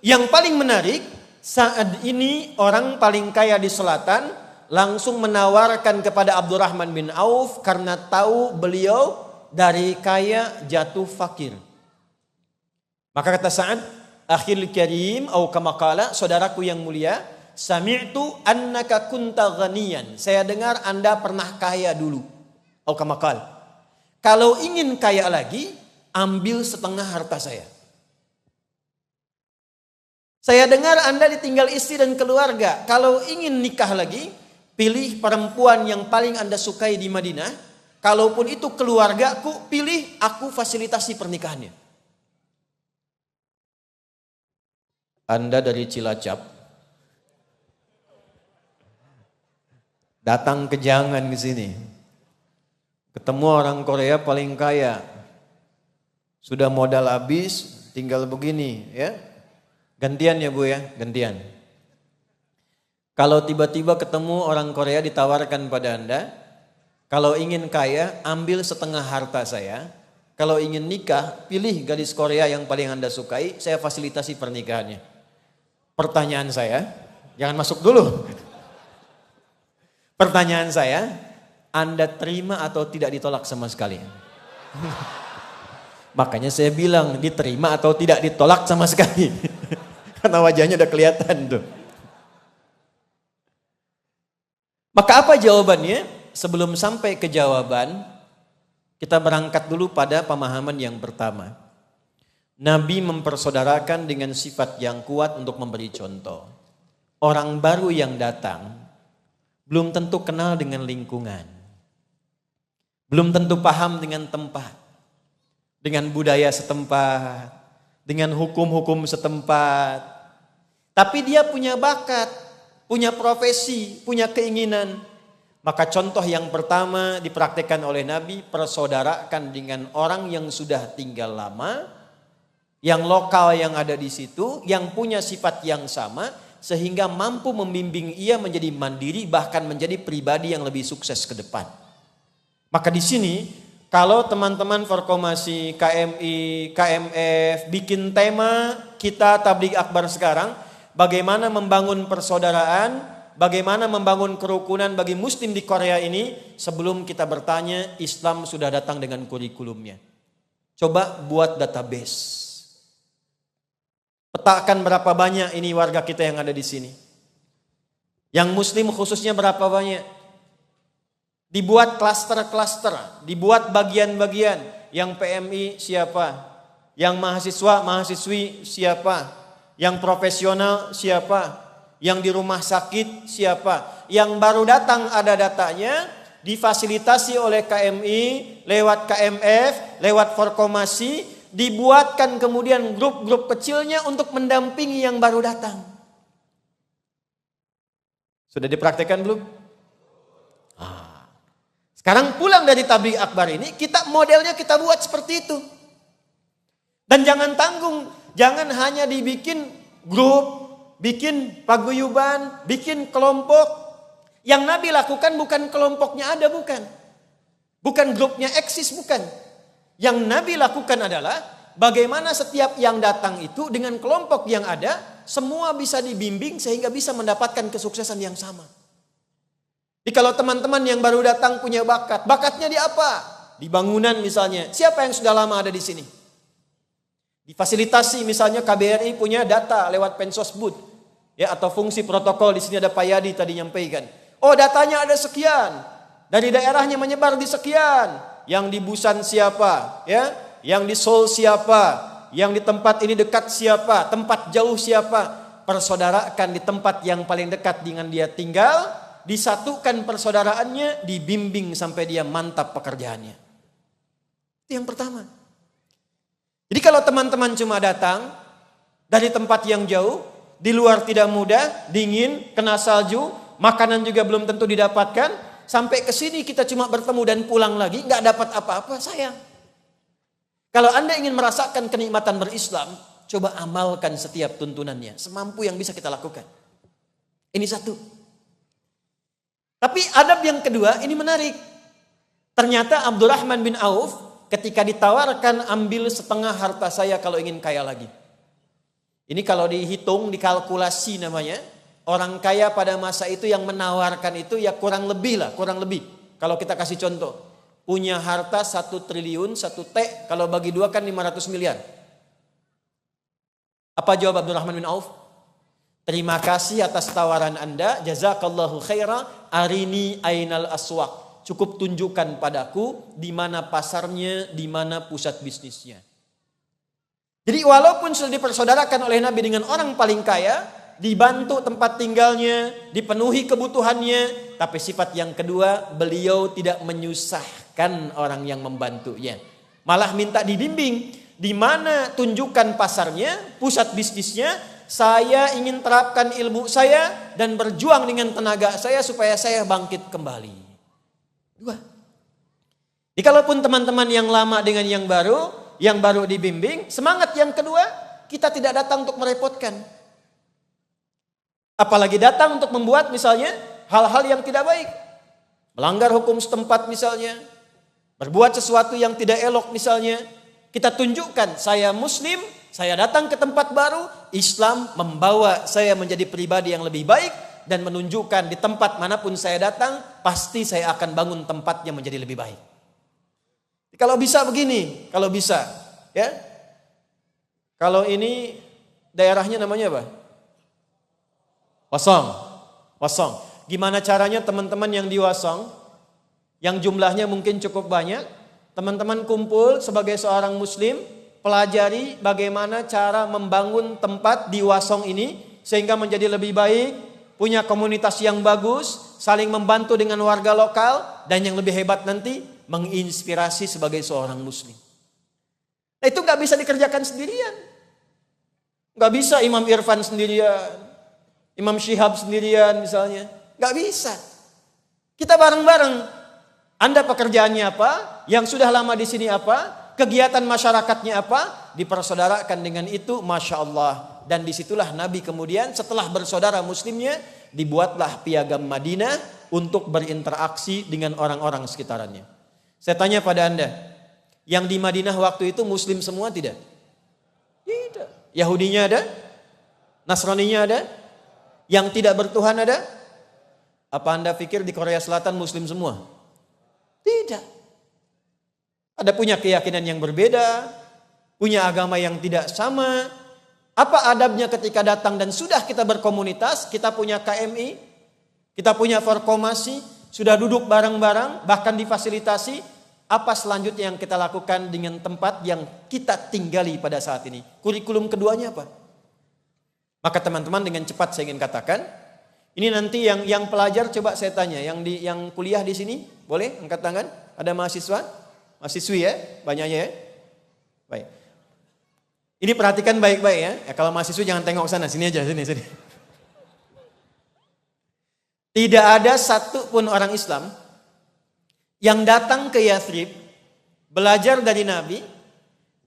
Yang paling menarik, saat ini orang paling kaya di selatan langsung menawarkan kepada Abdurrahman bin Auf karena tahu beliau dari kaya jatuh fakir. Maka kata Sa'ad, akhil karim au kama qala, saudaraku yang mulia, sami'tu annaka kunta ghaniyan. Saya dengar Anda pernah kaya dulu. Au kama qala. Kalau ingin kaya lagi, ambil setengah harta saya. Saya dengar Anda ditinggal istri dan keluarga. Kalau ingin nikah lagi, pilih perempuan yang paling Anda sukai di Madinah. Kalaupun itu keluargaku, pilih aku fasilitasi pernikahannya. Anda dari Cilacap, datang ke Jangan ke sini. Ketemu orang Korea paling kaya. Sudah modal habis, tinggal begini ya. Gantian ya Bu ya, gantian. Kalau tiba-tiba ketemu orang Korea ditawarkan pada Anda, kalau ingin kaya ambil setengah harta saya, kalau ingin nikah pilih gadis Korea yang paling Anda sukai, saya fasilitasi pernikahannya. Pertanyaan saya, jangan masuk dulu. Pertanyaan saya, Anda terima atau tidak ditolak sama sekali? Makanya saya bilang diterima atau tidak ditolak sama sekali. Karena wajahnya udah kelihatan tuh. Maka apa jawabannya? Sebelum sampai ke jawaban, kita berangkat dulu pada pemahaman yang pertama. Nabi mempersaudarakan dengan sifat yang kuat untuk memberi contoh. Orang baru yang datang belum tentu kenal dengan lingkungan. Belum tentu paham dengan tempat. Dengan budaya setempat. Dengan hukum-hukum setempat. Tapi dia punya bakat, punya profesi, punya keinginan. Maka contoh yang pertama dipraktikkan oleh Nabi, persaudarakan dengan orang yang sudah tinggal lama, yang lokal yang ada di situ, yang punya sifat yang sama, sehingga mampu membimbing ia menjadi mandiri, bahkan menjadi pribadi yang lebih sukses ke depan. Maka di sini, kalau teman-teman Forkomasi, KMI, KMF bikin tema kita Tabligh Akbar sekarang, bagaimana membangun persaudaraan, bagaimana membangun kerukunan bagi muslim di Korea ini, sebelum kita bertanya, Islam sudah datang dengan kurikulumnya. Coba buat database. Petakan berapa banyak ini warga kita yang ada di sini. Yang muslim khususnya berapa banyak. Dibuat klaster-klaster, dibuat bagian-bagian. Yang PMI siapa, yang mahasiswa-mahasiswi siapa, yang profesional siapa, yang di rumah sakit siapa, yang baru datang ada datanya, difasilitasi oleh KMI, lewat KMF, lewat Forkomasi, dibuatkan kemudian grup-grup kecilnya untuk mendampingi yang baru datang. Sudah dipraktekkan belum? Sekarang pulang dari Tabligh Akbar ini, modelnya kita buat seperti itu. Dan jangan tanggung, jangan hanya dibikin grup, bikin paguyuban, bikin kelompok. Yang Nabi lakukan bukan kelompoknya ada, bukan. Bukan grupnya eksis, bukan. Yang Nabi lakukan adalah bagaimana setiap yang datang itu dengan kelompok yang ada, semua bisa dibimbing sehingga bisa mendapatkan kesuksesan yang sama. Jadi kalau teman-teman yang baru datang punya bakat, bakatnya di apa? Di bangunan misalnya. Siapa yang sudah lama ada di sini? Difasilitasi misalnya KBRI punya data lewat Pensosbud, ya, atau fungsi protokol. Di sini ada Pak Yadi tadi nyampaikan. Oh, datanya ada sekian. Dari daerahnya menyebar di sekian. Yang di Busan siapa, ya? Yang di Seoul siapa? Yang di tempat ini dekat siapa? Tempat jauh siapa? Persaudarakan di tempat yang paling dekat dengan dia tinggal, disatukan persaudaraannya, dibimbing sampai dia mantap pekerjaannya. Itu yang pertama. Jadi kalau teman-teman cuma datang dari tempat yang jauh, di luar tidak mudah, dingin, kena salju, makanan juga belum tentu didapatkan, sampai ke sini kita cuma bertemu dan pulang lagi, nggak dapat apa-apa, sayang. Kalau Anda ingin merasakan kenikmatan berislam, coba amalkan setiap tuntunannya, semampu yang bisa kita lakukan. Ini satu. Tapi adab yang kedua, ini menarik. Ternyata Abdurrahman bin Auf ketika ditawarkan ambil setengah harta saya kalau ingin kaya lagi. Ini kalau dihitung, dikalkulasi namanya. Orang kaya pada masa itu yang menawarkan itu ya kurang lebih lah, kurang lebih. Kalau kita kasih contoh, punya harta 1 triliun, 1 T, kalau bagi 2 kan 500 miliar. Apa jawab Abdurrahman bin Auf? Terima kasih atas tawaran Anda, jazakallahu khaira, arini ainal aswaq. Cukup tunjukkan padaku di mana pasarnya, di mana pusat bisnisnya. Jadi walaupun sudah dipersaudarakan oleh Nabi dengan orang paling kaya, dibantu tempat tinggalnya, dipenuhi kebutuhannya, tapi sifat yang kedua, beliau tidak menyusahkan orang yang membantunya. Malah minta dibimbing, di mana tunjukkan pasarnya, pusat bisnisnya, saya ingin terapkan ilmu saya dan berjuang dengan tenaga saya supaya saya bangkit kembali. 2. Jadi kalaupun teman-teman yang lama dengan yang baru dibimbing, semangat yang kedua, kita tidak datang untuk merepotkan. Apalagi datang untuk membuat misalnya hal-hal yang tidak baik. Melanggar hukum setempat misalnya. Berbuat sesuatu yang tidak elok misalnya. Kita tunjukkan saya muslim, saya datang ke tempat baru. Islam membawa saya menjadi pribadi yang lebih baik. Dan menunjukkan di tempat manapun saya datang, pasti saya akan bangun tempatnya menjadi lebih baik. Kalau bisa begini, kalau bisa. Ya. Kalau ini daerahnya namanya apa? Wasong. Gimana caranya teman-teman yang di Wasong, yang jumlahnya mungkin cukup banyak, teman-teman kumpul sebagai seorang muslim, pelajari bagaimana cara membangun tempat di Wasong ini, sehingga menjadi lebih baik, punya komunitas yang bagus, saling membantu dengan warga lokal, dan yang lebih hebat nanti, menginspirasi sebagai seorang muslim. Nah, itu gak bisa dikerjakan sendirian. Gak bisa Imam Irfan sendirian, Imam Syihab sendirian misalnya. Gak bisa. Kita bareng-bareng. Anda pekerjaannya apa? Yang sudah lama di sini apa? Kegiatan masyarakatnya apa? Dipersaudarakan dengan itu, Masya Allah. Dan disitulah Nabi kemudian setelah bersaudara muslimnya, dibuatlah piagam Madinah untuk berinteraksi dengan orang-orang sekitarannya. Saya tanya pada Anda, yang di Madinah waktu itu muslim semua tidak? Tidak. Yahudinya ada? Nasraninya ada? Yang tidak bertuhan ada? Apa Anda pikir di Korea Selatan muslim semua? Tidak. Ada punya keyakinan yang berbeda, punya agama yang tidak sama. Apa adabnya ketika datang dan sudah kita berkomunitas, kita punya KMI, kita punya formasi, sudah duduk bareng-bareng, bahkan difasilitasi, apa selanjutnya yang kita lakukan dengan tempat yang kita tinggali pada saat ini? Kurikulum keduanya apa? Maka teman-teman dengan cepat saya ingin katakan, ini nanti yang pelajar coba saya tanya, yang kuliah di sini, boleh angkat tangan? Ada mahasiswa? Mahasiswi ya, banyaknya ya. Baik. Ini perhatikan baik-baik ya. Kalau mahasiswa jangan tengok sana, sini aja, sini. Tidak ada satu pun orang Islam yang datang ke Yathrib, belajar dari Nabi,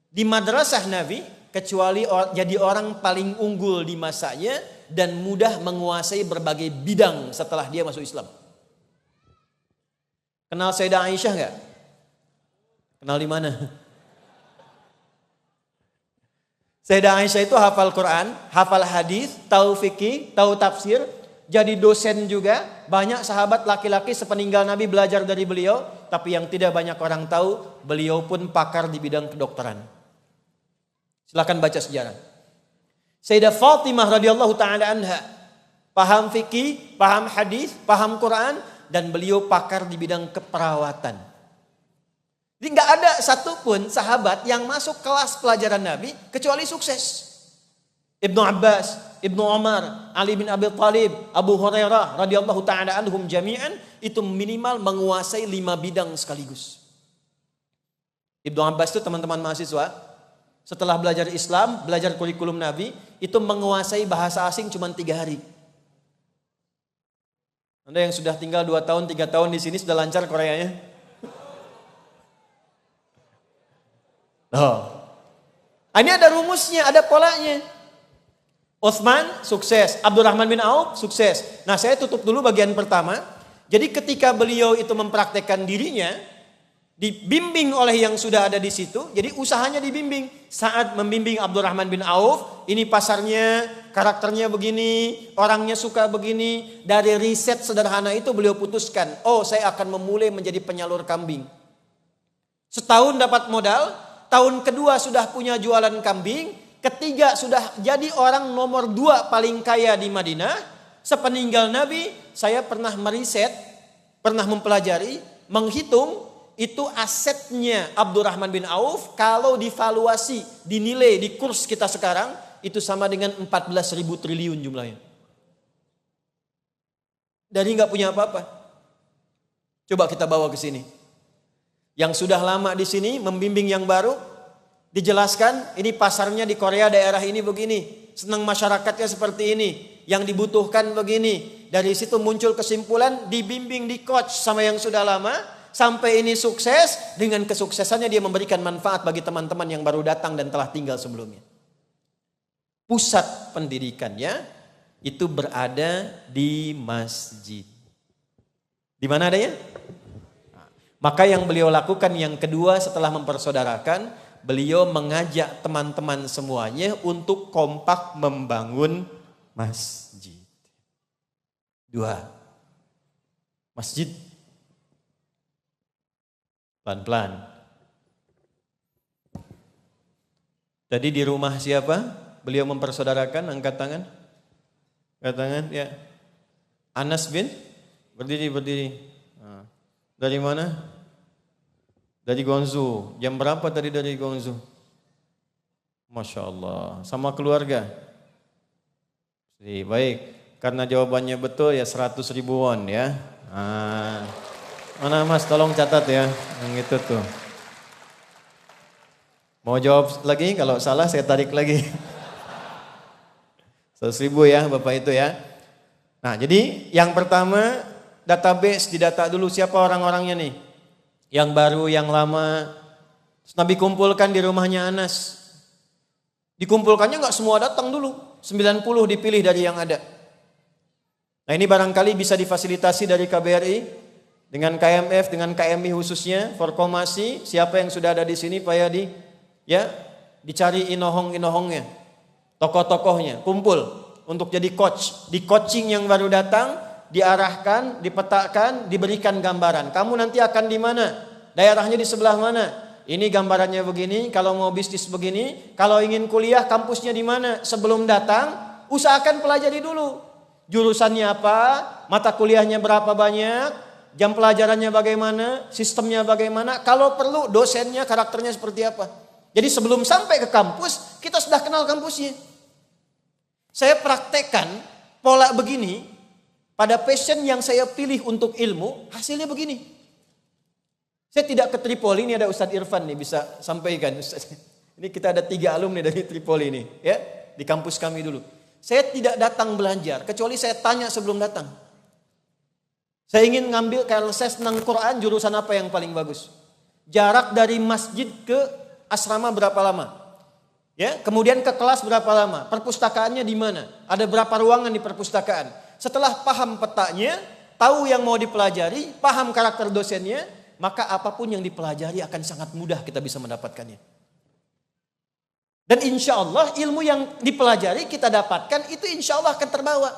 di madrasah Nabi, kecuali jadi orang paling unggul di masanya dan mudah menguasai berbagai bidang setelah dia masuk Islam. Kenal Sayyidah Aisyah enggak? Kenal di mana? Sayyidah Aisyah itu hafal Quran, hafal hadis, tahu fikih, tahu tafsir, jadi dosen juga. Banyak sahabat laki-laki sepeninggal Nabi belajar dari beliau, tapi yang tidak banyak orang tahu, beliau pun pakar di bidang kedokteran. Silakan baca sejarah. Sayyidah Fatimah radhiyallahu taala anha, paham fikih, paham hadis, paham Quran, dan beliau pakar di bidang keperawatan. Jadi nggak ada satupun sahabat yang masuk kelas pelajaran Nabi kecuali sukses. Ibnu Abbas, Ibnu Umar, Ali bin Abi Thalib, Abu Hurairah radhiyallahu taala anhum jami'an itu minimal menguasai 5 bidang sekaligus. Ibnu Abbas itu teman-teman mahasiswa, setelah belajar Islam, belajar kurikulum Nabi, itu menguasai bahasa asing cuma 3 hari. Anda yang sudah tinggal 2 tahun, 3 tahun di sini sudah lancar Koreanya? Oh. Ini ada rumusnya, ada polanya. Utsman sukses, Abdurrahman bin Auf sukses. Nah, saya tutup dulu bagian pertama. Jadi ketika beliau itu mempraktekkan dirinya, dibimbing oleh yang sudah ada di situ, jadi usahanya dibimbing. Saat membimbing Abdurrahman bin Auf, ini pasarnya, karakternya begini, orangnya suka begini. Dari riset sederhana itu beliau putuskan, oh saya akan memulai menjadi penyalur kambing. Setahun dapat modal, tahun kedua sudah punya jualan kambing, ketiga sudah jadi orang nomor 2 paling kaya di Madinah. Sepeninggal Nabi, saya pernah meriset, pernah mempelajari, menghitung itu asetnya Abdurrahman bin Auf kalau divaluasi, dinilai di kurs kita sekarang itu sama dengan 14.000 triliun jumlahnya. Dari nggak punya apa-apa. Coba kita bawa ke sini. Yang sudah lama di sini membimbing yang baru, dijelaskan ini pasarnya di Korea daerah ini begini, senang masyarakatnya seperti ini, yang dibutuhkan begini. Dari situ muncul kesimpulan, dibimbing, di coach sama yang sudah lama, sampai ini sukses. Dengan kesuksesannya dia memberikan manfaat bagi teman-teman yang baru datang dan telah tinggal sebelumnya. Pusat pendidikannya itu berada di masjid. Di mana adanya? Maka yang beliau lakukan yang kedua setelah mempersaudarakan, beliau mengajak teman-teman semuanya untuk kompak membangun masjid. 2. Masjid. Pelan-pelan. Tadi di rumah siapa? Beliau mempersaudarakan, angkat tangan. Angkat tangan, ya. Anas bin? Berdiri. Dari mana? Dari Guangzhou. Jam berapa tadi dari Guangzhou? Masya Allah. Sama keluarga? Baik. Karena jawabannya betul ya 100.000 won ya. Mana Mas? Tolong catat ya. Yang itu tuh. Mau jawab lagi? Kalau salah saya tarik lagi. 100.000 ya Bapak itu ya. Nah jadi yang pertama, database, didata dulu siapa orang-orangnya nih. Yang baru, yang lama. Terus Nabi kumpulkan di rumahnya Anas. Dikumpulkannya gak semua datang dulu. 90 dipilih dari yang ada. Nah ini barangkali bisa difasilitasi dari KBRI. Dengan KMF, dengan KMI khususnya. Formasi, siapa yang sudah ada di sini Pak Yadi. Ya, dicari inohong-inohongnya. Tokoh-tokohnya, kumpul. Untuk jadi coach. Di coaching yang baru datang, diarahkan, dipetakan, diberikan gambaran. Kamu nanti akan di mana? Daerahnya di sebelah mana? Ini gambarannya begini, kalau mau bisnis begini, kalau ingin kuliah kampusnya di mana? Sebelum datang, usahakan pelajari dulu. Jurusannya apa? Mata kuliahnya berapa banyak? Jam pelajarannya bagaimana? Sistemnya bagaimana? Kalau perlu dosennya karakternya seperti apa? Jadi sebelum sampai ke kampus, kita sudah kenal kampusnya. Saya praktekkan pola begini pada passion yang saya pilih untuk ilmu, hasilnya begini. Saya tidak ke Tripoli, ini ada Ustadz Irfan nih bisa sampaikan. Ustadz. Ini kita ada 3 alumni dari Tripoli ini, ya, di kampus kami dulu. Saya tidak datang belajar, kecuali saya tanya sebelum datang. Saya ingin ngambil, kalau saya senang Quran, jurusan apa yang paling bagus? Jarak dari masjid ke asrama berapa lama? Ya, kemudian ke kelas berapa lama? Perpustakaannya di mana? Ada berapa ruangan di perpustakaan? Setelah paham petanya, tahu yang mau dipelajari, paham karakter dosennya, maka apapun yang dipelajari akan sangat mudah kita bisa mendapatkannya. Dan insya Allah ilmu yang dipelajari kita dapatkan itu insya Allah akan terbawa.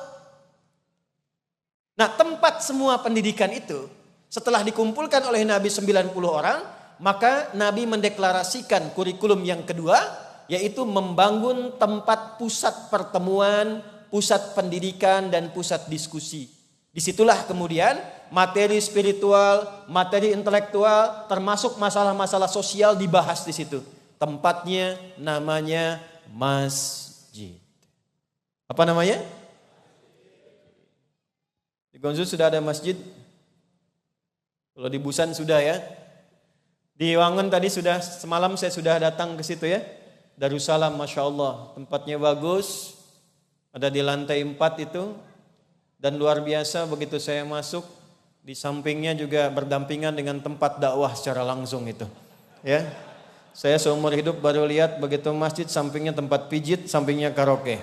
Nah, tempat semua pendidikan itu setelah dikumpulkan oleh Nabi 90 orang, maka Nabi mendeklarasikan kurikulum yang kedua, yaitu membangun tempat pusat pertemuan, pusat pendidikan, dan pusat diskusi. Disitulah kemudian materi spiritual, materi intelektual, termasuk masalah-masalah sosial dibahas di situ. Tempatnya namanya masjid. Apa namanya? Di Gonzu sudah ada masjid? Kalau di Busan sudah ya. Di Wangun tadi semalam saya sudah datang ke situ ya. Darussalam, Masya Allah, tempatnya bagus. Ada di lantai 4 itu. Dan luar biasa begitu saya masuk, di sampingnya juga berdampingan dengan tempat dakwah secara langsung itu. Ya. Saya seumur hidup baru lihat begitu masjid, sampingnya tempat pijit, sampingnya karaoke.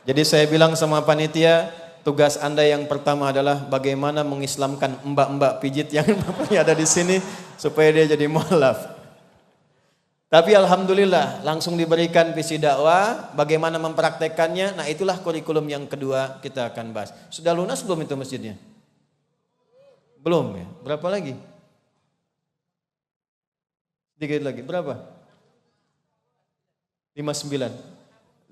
Jadi saya bilang sama panitia, tugas Anda yang pertama adalah bagaimana mengislamkan mbak-mbak pijit yang ada di sini supaya dia jadi mualaf. Tapi alhamdulillah langsung diberikan visi dakwah, bagaimana mempraktekannya. Nah, itulah kurikulum yang kedua kita akan bahas. Sudah lunas belum itu masjidnya? Belum ya? Berapa lagi? Sedikit lagi. Berapa? 59.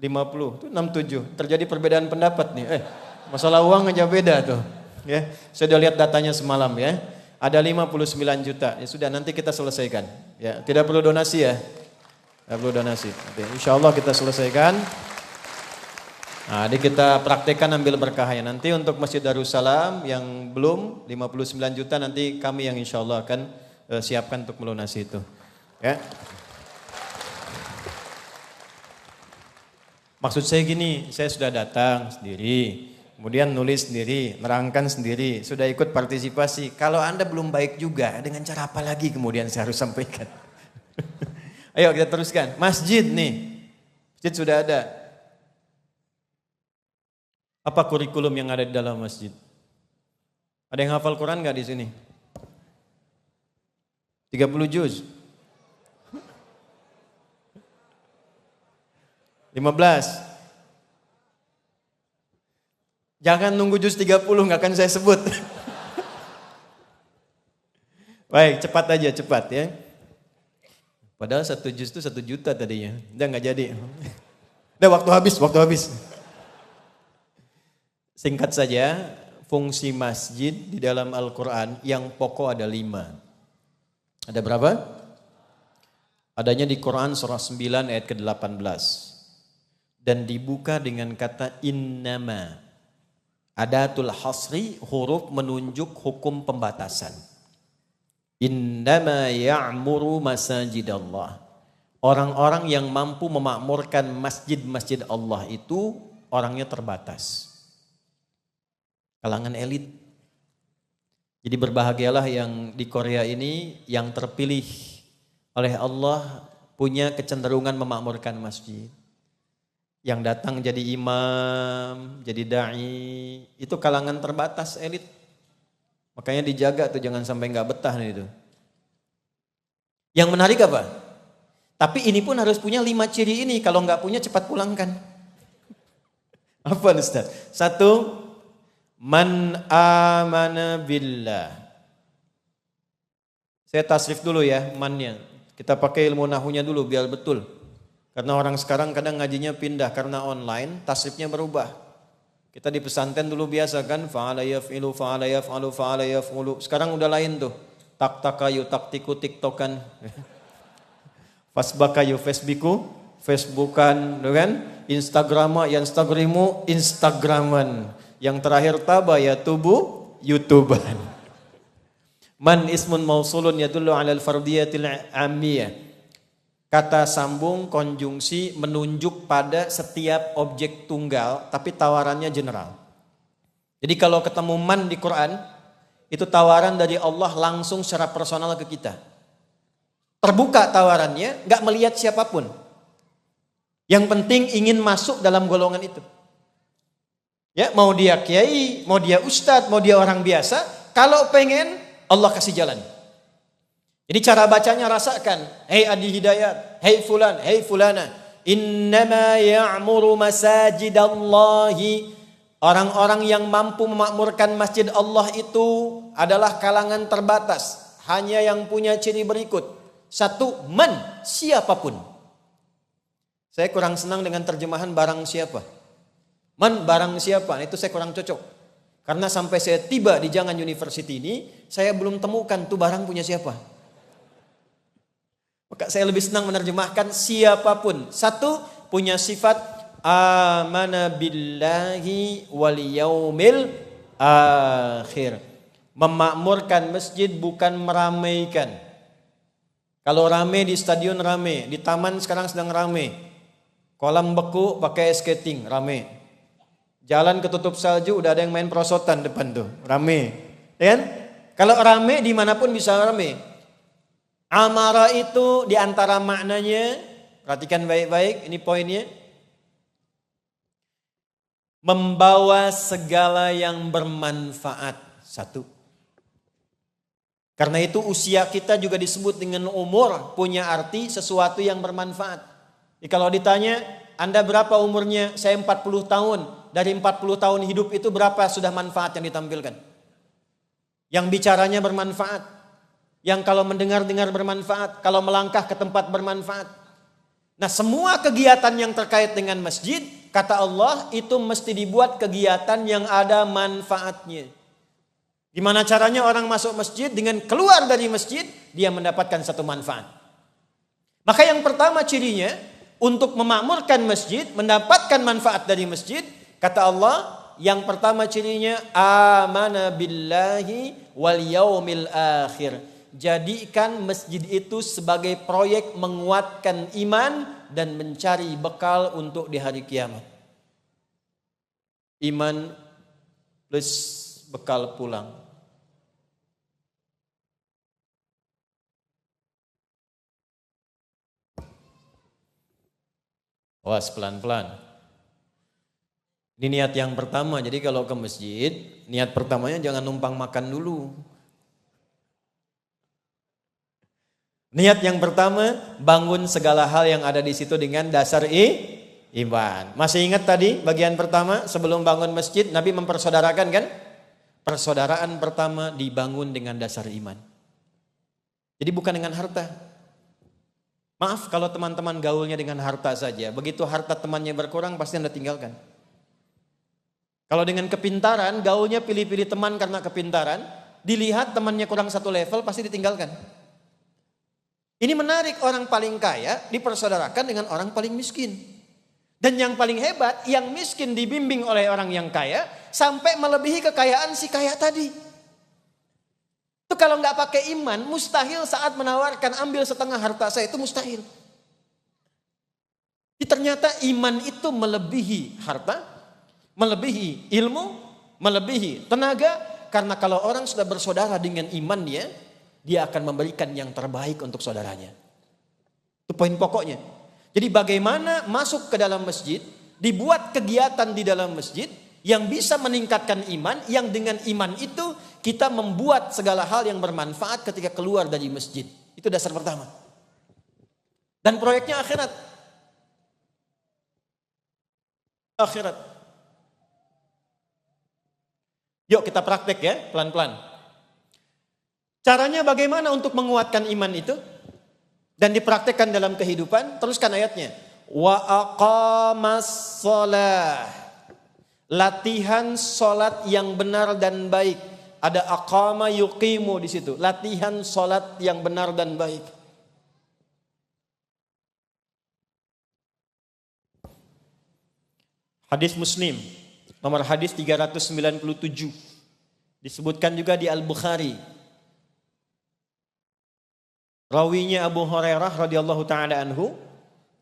50, itu 67. Terjadi perbedaan pendapat nih. Masalah uang aja beda tuh. Ya, saya udah lihat datanya semalam ya. Ada 59 juta. Ya sudah, nanti kita selesaikan. Ya, tidak perlu donasi ya. Tidak perlu donasi. Nanti insya Allah kita selesaikan. Nah, jadi kita praktekkan ambil berkahnya. Nanti untuk Masjid Darussalam yang belum 59 juta nanti kami yang insya Allah akan siapkan untuk melunasi itu. Ya. Maksud saya gini, saya sudah datang sendiri, kemudian nulis sendiri, nerangkan sendiri, sudah ikut partisipasi. Kalau Anda belum baik juga, dengan cara apa lagi kemudian saya harus sampaikan? Ayo kita teruskan. Masjid nih, masjid sudah ada. Apa kurikulum yang ada di dalam masjid? Ada yang hafal Quran nggak di sini? 30 juz. 15. Jangan nunggu juz 30, nggak akan saya sebut. Baik, cepat aja, cepat ya. Padahal 1 juz itu 1 juta tadinya. Udah nggak jadi. Udah waktu habis. Singkat saja, fungsi masjid di dalam Al-Quran yang pokok ada 5. Ada berapa? Adanya di Quran surah 9 ayat ke-18. Dan dibuka dengan kata innama. Adatul hasri, huruf menunjuk hukum pembatasan. Innama ya'muru masajidallah. Orang-orang yang mampu memakmurkan masjid-masjid Allah itu orangnya terbatas. Kalangan elit. Jadi berbahagialah yang di Korea ini yang terpilih oleh Allah punya kecenderungan memakmurkan masjid. Yang datang jadi imam, jadi da'i, itu kalangan terbatas elit. Makanya dijaga tuh jangan sampai nggak betah nih itu. Yang menarik apa? Tapi ini pun harus punya 5 ciri ini, kalau nggak punya cepat pulangkan. Apa Ustaz? 1, man amana billah. Saya tasrif dulu ya mannya. Kita pakai ilmu nahunya dulu biar betul. Karena orang sekarang kadang ngajinya pindah karena online, tasrifnya berubah. Kita di pesantren dulu biasa kan, fa'ala yaf'ilu, fa'ala yaf'alu, fa'ala yaf'ulu. Sekarang udah lain tuh. Tak-takayu, taktiku, tiktokan. Fasbakayu, facebooku, facebookan, kan? Instagrama, instagrimu, instagraman. Yang terakhir taba ya tubu, youtuban. Man ismun mausulun yadullu alal fardiyatil amiyah. Kata sambung konjungsi menunjuk pada setiap objek tunggal tapi tawarannya general. Jadi kalau ketemu man di Quran itu tawaran dari Allah langsung secara personal ke kita. Terbuka tawarannya, gak melihat siapapun. Yang penting ingin masuk dalam golongan itu. Ya, mau dia kiai, mau dia ustadz, mau dia orang biasa, kalau pengen Allah kasih jalan. Jadi cara bacanya rasakan. Hei Adi Hidayat, hei fulan, hei fulana. Innama ya'muru masajidallahi. Orang-orang yang mampu memakmurkan masjid Allah itu adalah kalangan terbatas. Hanya yang punya ciri berikut. 1, man, siapapun. Saya kurang senang dengan terjemahan barang siapa. Man, barang siapa, itu saya kurang cocok. Karena sampai saya tiba di Jangan University ini, saya belum temukan tuh barang punya siapa. Maka saya lebih senang menerjemahkan siapapun. 1, punya sifat amana billahi wal yaumil akhir. Memakmurkan masjid bukan meramaikan. Kalau rame di stadion rame, di taman sekarang sedang rame. Kolam beku pakai skating rame. Jalan ketutup salju udah ada yang main prosotan depan tuh, rame. Ya kan? Kalau rame dimanapun bisa rame. Amara itu diantara maknanya, perhatikan baik-baik, ini poinnya. Membawa segala yang bermanfaat. 1. Karena itu usia kita juga disebut dengan umur, punya arti sesuatu yang bermanfaat. Jadi kalau ditanya, Anda berapa umurnya? Saya 40 tahun. Dari 40 tahun hidup itu berapa sudah manfaat yang ditampilkan? Yang bicaranya bermanfaat. Yang kalau mendengar-dengar bermanfaat. Kalau melangkah ke tempat bermanfaat. Nah, semua kegiatan yang terkait dengan masjid, kata Allah, itu mesti dibuat kegiatan yang ada manfaatnya. Gimana caranya orang masuk masjid dengan keluar dari masjid, dia mendapatkan satu manfaat. Maka yang pertama cirinya, untuk memakmurkan masjid, mendapatkan manfaat dari masjid, kata Allah, yang pertama cirinya, amana billahi wal yaumil akhir. Jadikan masjid itu sebagai proyek menguatkan iman dan mencari bekal untuk di hari kiamat. Iman plus bekal pulang. Awas pelan-pelan. Ini niat yang pertama. Jadi kalau ke masjid, niat pertamanya jangan numpang makan dulu. Niat yang pertama, bangun segala hal yang ada di situ dengan dasar iman. Masih ingat tadi bagian pertama sebelum bangun masjid, Nabi mempersaudarakan kan? Persaudaraan pertama dibangun dengan dasar iman. Jadi bukan dengan harta. Maaf kalau teman-teman gaulnya dengan harta saja. Begitu harta temannya berkurang pasti Anda tinggalkan. Kalau dengan kepintaran, gaulnya pilih-pilih teman karena kepintaran. Dilihat temannya kurang satu level pasti ditinggalkan. Ini menarik, orang paling kaya dipersaudarakan dengan orang paling miskin. Dan yang paling hebat, yang miskin dibimbing oleh orang yang kaya sampai melebihi kekayaan si kaya tadi. Itu kalau nggak pakai iman, mustahil saat menawarkan ambil setengah harta saya, itu mustahil. Jadi ternyata iman itu melebihi harta, melebihi ilmu, melebihi tenaga. Karena kalau orang sudah bersaudara dengan imannya, dia akan memberikan yang terbaik untuk saudaranya. Itu poin pokoknya. Jadi bagaimana masuk ke dalam masjid, dibuat kegiatan di dalam masjid, yang bisa meningkatkan iman, yang dengan iman itu kita membuat segala hal yang bermanfaat ketika keluar dari masjid. Itu dasar pertama. Dan proyeknya akhirat. Akhirat. Yuk kita praktek ya, pelan-pelan. Caranya bagaimana untuk menguatkan iman itu? Dan dipraktekkan dalam kehidupan, teruskan ayatnya. Wa aqamas shalah. Latihan solat yang benar dan baik. Ada aqama yuqimu di situ. Latihan solat yang benar dan baik. Hadis Muslim, nomor hadis 397. Disebutkan juga di Al-Bukhari. Rawinya Abu Hurairah radhiyallahu taala anhu.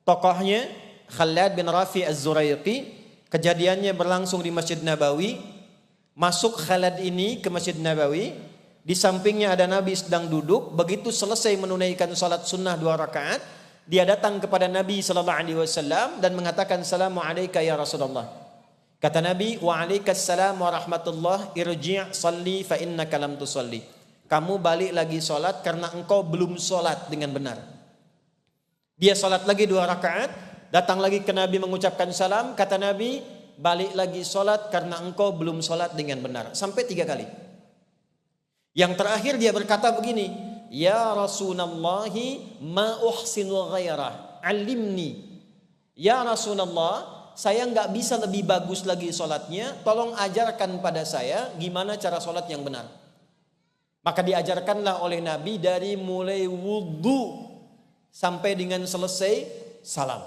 Tokohnya Khalad bin Rafi Az-Zuraiqi. Kejadiannya berlangsung di Masjid Nabawi. Masuk Khalad ini ke Masjid Nabawi. Di sampingnya ada Nabi sedang duduk. Begitu selesai menunaikan salat sunnah 2 rakaat, dia datang kepada Nabi SAW dan mengatakan, Assalamualaikum ya Rasulullah. Kata Nabi, Waalaikumsalam wa rahmatullah, irji' salli fa innaka lam tusalli. kamu balik lagi sholat karena engkau belum sholat dengan benar. Dia sholat lagi 2 rakaat, datang lagi ke Nabi mengucapkan salam, kata Nabi, balik lagi sholat karena engkau belum sholat dengan benar. Sampai 3 kali. Yang terakhir dia berkata begini, ya Rasulullahi ma uhsinu ghairah, alimni. Ya Rasulullah, saya nggak bisa lebih bagus lagi sholatnya, tolong ajarkan pada saya gimana cara sholat yang benar. Maka diajarkanlah oleh Nabi dari mulai wudhu sampai dengan selesai salam.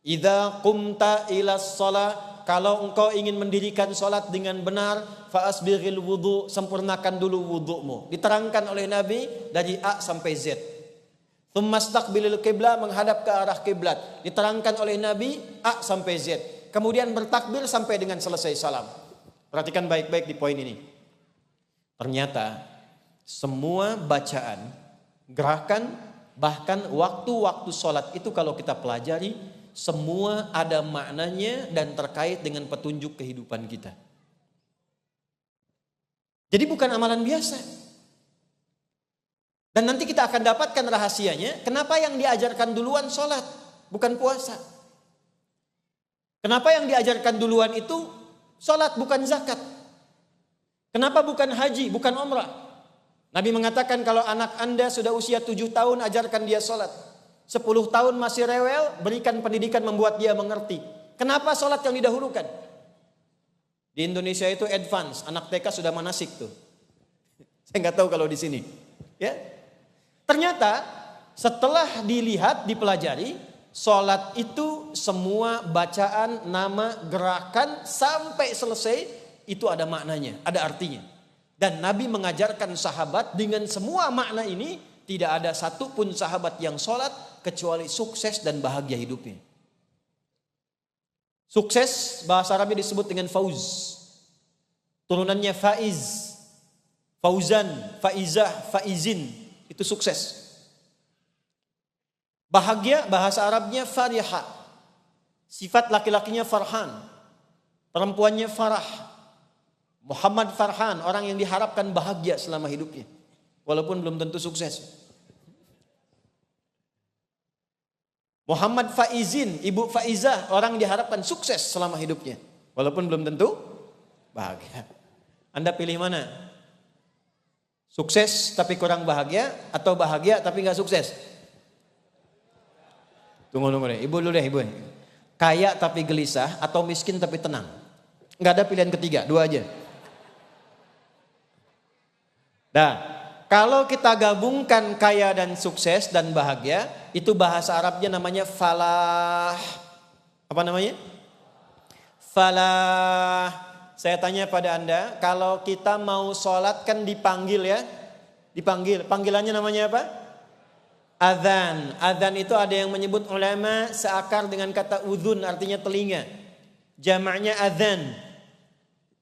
Idza qumta ila shalah, kalau engkau ingin mendirikan sholat dengan benar, fa asbighil wudhu, sempurnakan dulu wudhumu. Diterangkan oleh Nabi dari A sampai Z. Tsumma istaqbilil qiblah, menghadap ke arah kiblat. Diterangkan oleh Nabi A sampai Z. Kemudian bertakbir sampai dengan selesai salam. Perhatikan baik-baik di poin ini. Ternyata semua bacaan, gerakan, bahkan waktu-waktu sholat itu kalau kita pelajari, semua ada maknanya dan terkait dengan petunjuk kehidupan kita. Jadi bukan amalan biasa. Dan nanti kita akan dapatkan rahasianya, kenapa yang diajarkan duluan sholat, bukan puasa. Kenapa yang diajarkan duluan itu sholat, bukan zakat. Kenapa bukan haji, bukan umrah. Nabi mengatakan kalau anak anda sudah usia 7 tahun, ajarkan dia sholat. 10 tahun masih rewel, berikan pendidikan membuat dia mengerti. Kenapa sholat yang didahulukan? Di Indonesia itu advance, anak TK sudah manasik tuh. Saya nggak tahu kalau di sini. Ya, ternyata setelah dilihat, dipelajari, sholat itu semua bacaan, nama, gerakan sampai selesai itu ada maknanya, ada artinya. Dan Nabi mengajarkan sahabat dengan semua makna ini, tidak ada satupun sahabat yang sholat kecuali sukses dan bahagia hidupnya. Sukses bahasa Arabnya disebut dengan fauz. Turunannya faiz, fauzan, faizah, faizin. Itu sukses. Bahagia bahasa Arabnya fariha. Sifat laki-lakinya farhan. Perempuannya farah. Muhammad Farhan, orang yang diharapkan bahagia selama hidupnya. Walaupun belum tentu sukses. Muhammad Faizin, Ibu Faizah, orang yang diharapkan sukses selama hidupnya. Walaupun belum tentu bahagia. Anda pilih mana? Sukses tapi kurang bahagia, atau bahagia tapi gak sukses? Tunggu deh, ibu dulu deh, ibu. Kaya tapi gelisah, atau miskin tapi tenang? Gak ada pilihan ketiga, 2 aja. Nah, kalau kita gabungkan kaya dan sukses dan bahagia, itu bahasa Arabnya namanya falah. Apa namanya? Falah. Saya tanya pada Anda, kalau kita mau sholat kan dipanggil ya? Dipanggil. Panggilannya namanya apa? Adzan. Adzan itu ada yang menyebut ulama seakar dengan kata udhun, artinya telinga. Jamaknya adzan.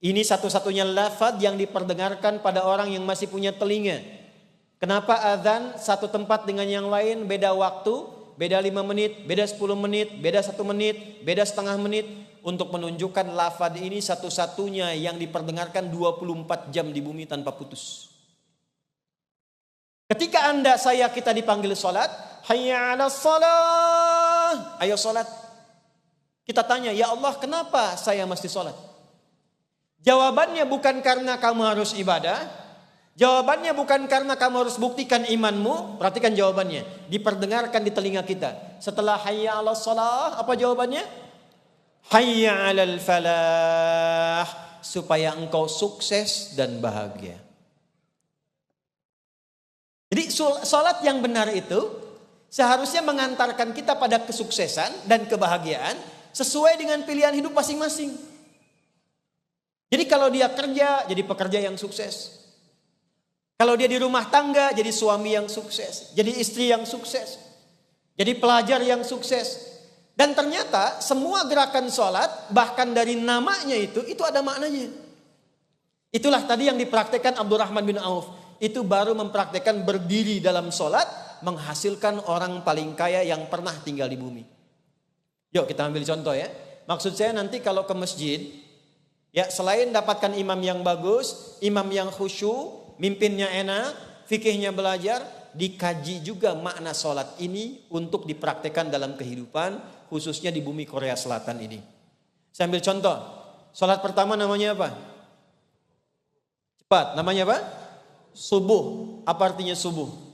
Ini satu-satunya lafaz yang diperdengarkan pada orang yang masih punya telinga. Kenapa adzan satu tempat dengan yang lain beda waktu, beda 5 menit, beda 10 menit, beda 1 menit, beda setengah menit, untuk menunjukkan lafaz ini satu-satunya yang diperdengarkan 24 jam di bumi tanpa putus. Ketika Anda, saya, kita dipanggil sholat, hayya 'alas shalah, ayo sholat. Kita tanya, ya Allah, kenapa saya mesti sholat? Jawabannya bukan karena kamu harus ibadah. Jawabannya bukan karena kamu harus buktikan imanmu. Perhatikan jawabannya. Diperdengarkan di telinga kita. Setelah hayya 'alas shalah, apa jawabannya? Hayya 'alal falah. Supaya engkau sukses dan bahagia. Jadi sholat yang benar itu seharusnya mengantarkan kita pada kesuksesan dan kebahagiaan sesuai dengan pilihan hidup masing-masing. Jadi kalau dia kerja, jadi pekerja yang sukses. Kalau dia di rumah tangga, jadi suami yang sukses. Jadi istri yang sukses. Jadi pelajar yang sukses. Dan ternyata semua gerakan sholat, bahkan dari namanya itu ada maknanya. Itulah tadi yang dipraktekkan Abdurrahman bin Auf. Itu baru mempraktekkan berdiri dalam sholat, menghasilkan orang paling kaya yang pernah tinggal di bumi. Yuk kita ambil contoh ya. Maksud saya nanti kalau ke masjid, ya selain dapatkan imam yang bagus, imam yang khusyuk, mimpinnya enak, fikihnya belajar, dikaji juga makna sholat ini untuk dipraktekkan dalam kehidupan, khususnya di bumi Korea Selatan ini. Saya ambil contoh, sholat pertama namanya apa? Cepat, namanya apa? Subuh. Apa artinya subuh?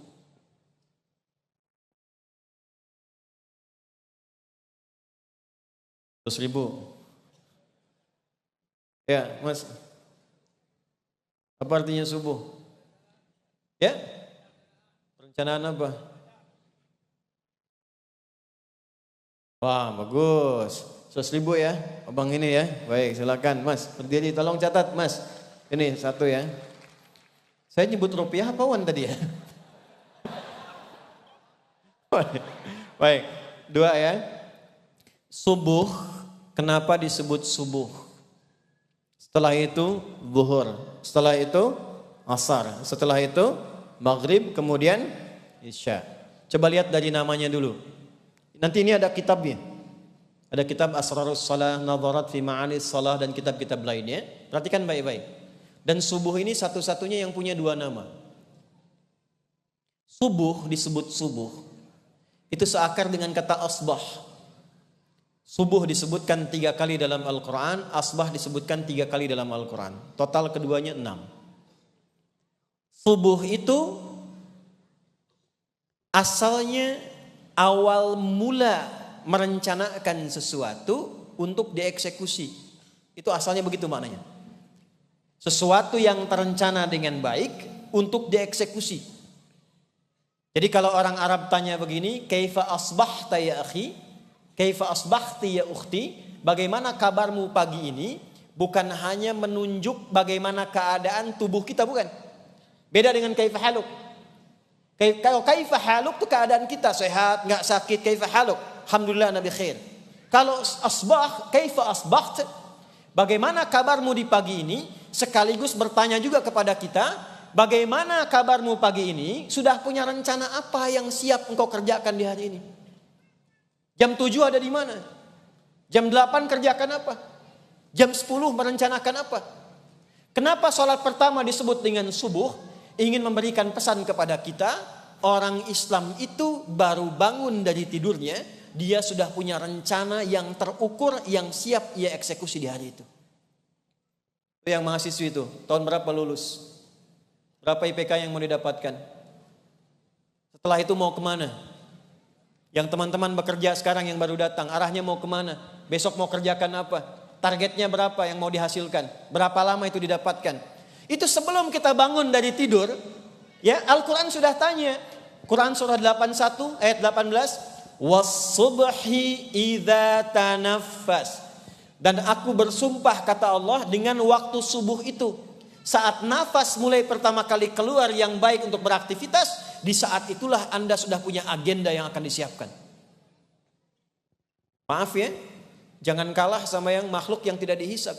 Ribu. Ya, Mas. Apa artinya subuh? Ya? Perencanaan apa? Wah, bagus. 100.000 ya, abang ini ya. Baik, silakan, Mas. Berdiri, tolong catat, Mas. Ini satu ya. Saya nyebut rupiah apa wan tadi ya? Baik, 2 ya. Subuh, kenapa disebut subuh? Setelah itu zuhur, setelah itu asar, setelah itu maghrib, kemudian isya. Coba lihat dari namanya dulu. Nanti ini ada kitabnya. Ada kitab Asrarus Salah, Nadharat fi Ma'anis Salah, dan kitab-kitab lainnya. Perhatikan baik-baik. Dan subuh ini satu-satunya yang punya 2 nama. Subuh disebut subuh. Itu seakar dengan kata asbah. Subuh disebutkan 3 kali dalam Al-Quran, asbah disebutkan 3 kali dalam Al-Quran. Total keduanya 6. Subuh itu asalnya awal mula merencanakan sesuatu untuk dieksekusi. Itu asalnya begitu maknanya. Sesuatu yang terencana dengan baik untuk dieksekusi. Jadi kalau orang Arab tanya begini, kaifa asbahta ya akhi? Kaifa asbahti ya ukhti? Bagaimana kabarmu pagi ini? Bukan hanya menunjuk bagaimana keadaan tubuh kita, bukan. Beda dengan kaifa haluk. Kalau kaifa haluk itu keadaan kita sehat, enggak sakit, kaifa haluk. Alhamdulillah nabi khair. Kalau asbah, kaifa asbaht? Bagaimana kabarmu di pagi ini? Sekaligus bertanya juga kepada kita, bagaimana kabarmu pagi ini? Sudah punya rencana apa yang siap engkau kerjakan di hari ini? Jam 7 ada di mana? Jam 8 kerjakan apa? Jam 10 merencanakan apa? Kenapa sholat pertama disebut dengan subuh? Ingin memberikan pesan kepada kita, orang Islam itu baru bangun dari tidurnya, dia sudah punya rencana yang terukur, yang siap ia eksekusi di hari itu. Yang mahasiswi itu, tahun berapa lulus? Berapa IPK yang mau didapatkan? Setelah itu mau kemana? Yang teman-teman bekerja sekarang yang baru datang, arahnya mau kemana? Besok mau kerjakan apa? Targetnya berapa yang mau dihasilkan? Berapa lama itu didapatkan? Itu sebelum kita bangun dari tidur, ya Al-Quran sudah tanya. Quran surah 81 ayat 18, was-subhi idza tanaffas. Dan aku bersumpah, kata Allah, dengan waktu subuh itu. Saat nafas mulai pertama kali keluar yang baik untuk beraktivitas, di saat itulah Anda sudah punya agenda yang akan disiapkan. Maaf ya, jangan kalah sama yang makhluk yang tidak dihisab.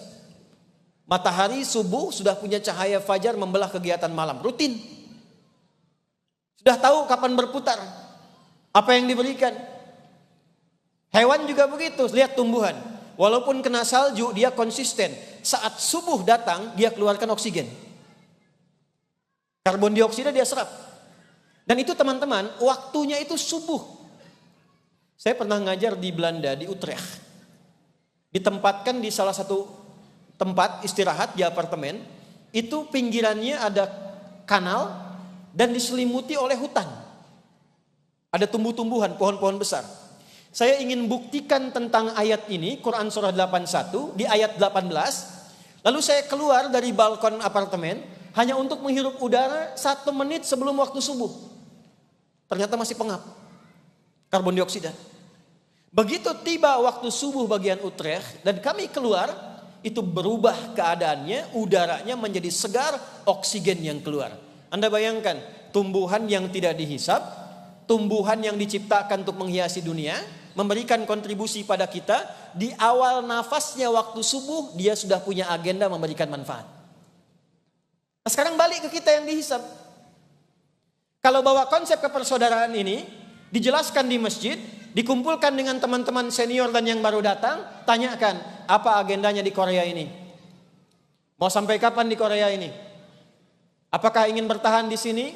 Matahari subuh sudah punya cahaya fajar membelah kegiatan malam, rutin. Sudah tahu kapan berputar, apa yang diberikan. Hewan juga begitu, lihat tumbuhan. Walaupun kena salju, dia konsisten. Saat subuh datang, dia keluarkan oksigen. Karbon dioksida dia serap. Dan itu teman-teman, waktunya itu subuh. Saya pernah ngajar di Belanda, di Utrecht. Ditempatkan di salah satu tempat istirahat di apartemen. Itu pinggirannya ada kanal dan diselimuti oleh hutan. Ada tumbuh-tumbuhan, pohon-pohon besar. Saya ingin buktikan tentang ayat ini, Quran surah 81 di ayat 18. Lalu saya keluar dari balkon apartemen hanya untuk menghirup udara 1 menit sebelum waktu subuh. Ternyata masih pengap, karbon dioksida. Begitu tiba waktu subuh bagian Utrecht dan kami keluar, itu berubah keadaannya, udaranya menjadi segar, oksigen yang keluar. Anda bayangkan, tumbuhan yang tidak dihisap, tumbuhan yang diciptakan untuk menghiasi dunia, memberikan kontribusi pada kita, di awal nafasnya waktu subuh, dia sudah punya agenda memberikan manfaat. Nah, sekarang balik ke kita yang dihisap. Kalau bawa konsep kepersaudaraan ini, dijelaskan di masjid, dikumpulkan dengan teman-teman senior dan yang baru datang, tanyakan, apa agendanya di Korea ini? Mau sampai kapan di Korea ini? Apakah ingin bertahan di sini?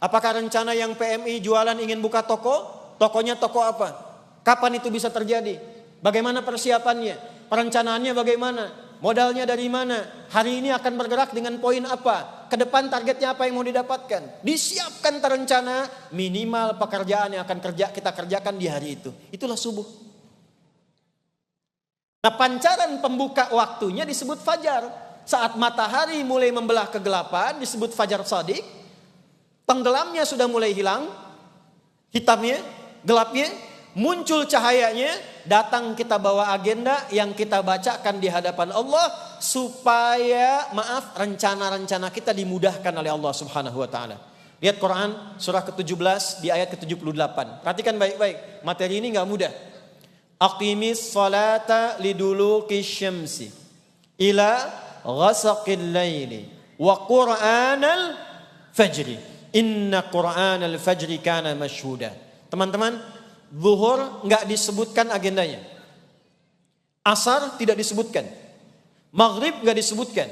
Apakah rencana yang PMI jualan ingin buka toko? Tokonya toko apa? Kapan itu bisa terjadi? Bagaimana persiapannya? Perencanaannya bagaimana? Modalnya dari mana? Hari ini akan bergerak dengan poin apa? Ke depan targetnya apa yang mau didapatkan? Disiapkan terencana, minimal pekerjaan yang akan kita kerjakan di hari itu. Itulah subuh. Nah, pancaran pembuka waktunya disebut fajar. Saat matahari mulai membelah kegelapan disebut fajar shadiq. Tenggelamnya sudah mulai hilang, hitamnya, gelapnya, muncul cahayanya, datang kita bawa agenda yang kita bacakan di hadapan Allah supaya rencana-rencana kita dimudahkan oleh Allah Subhanahu wa taala. Lihat Quran surah ke-17 di ayat ke-78. Perhatikan baik-baik, materi ini enggak mudah. Aqimis salata liduluki syamsi ila ghasaqil laili wa qur'anal fajri. Inna qur'anal fajri kana mashhuda. Teman-teman, zuhur enggak disebutkan agendanya. Asar tidak disebutkan. Maghrib enggak disebutkan.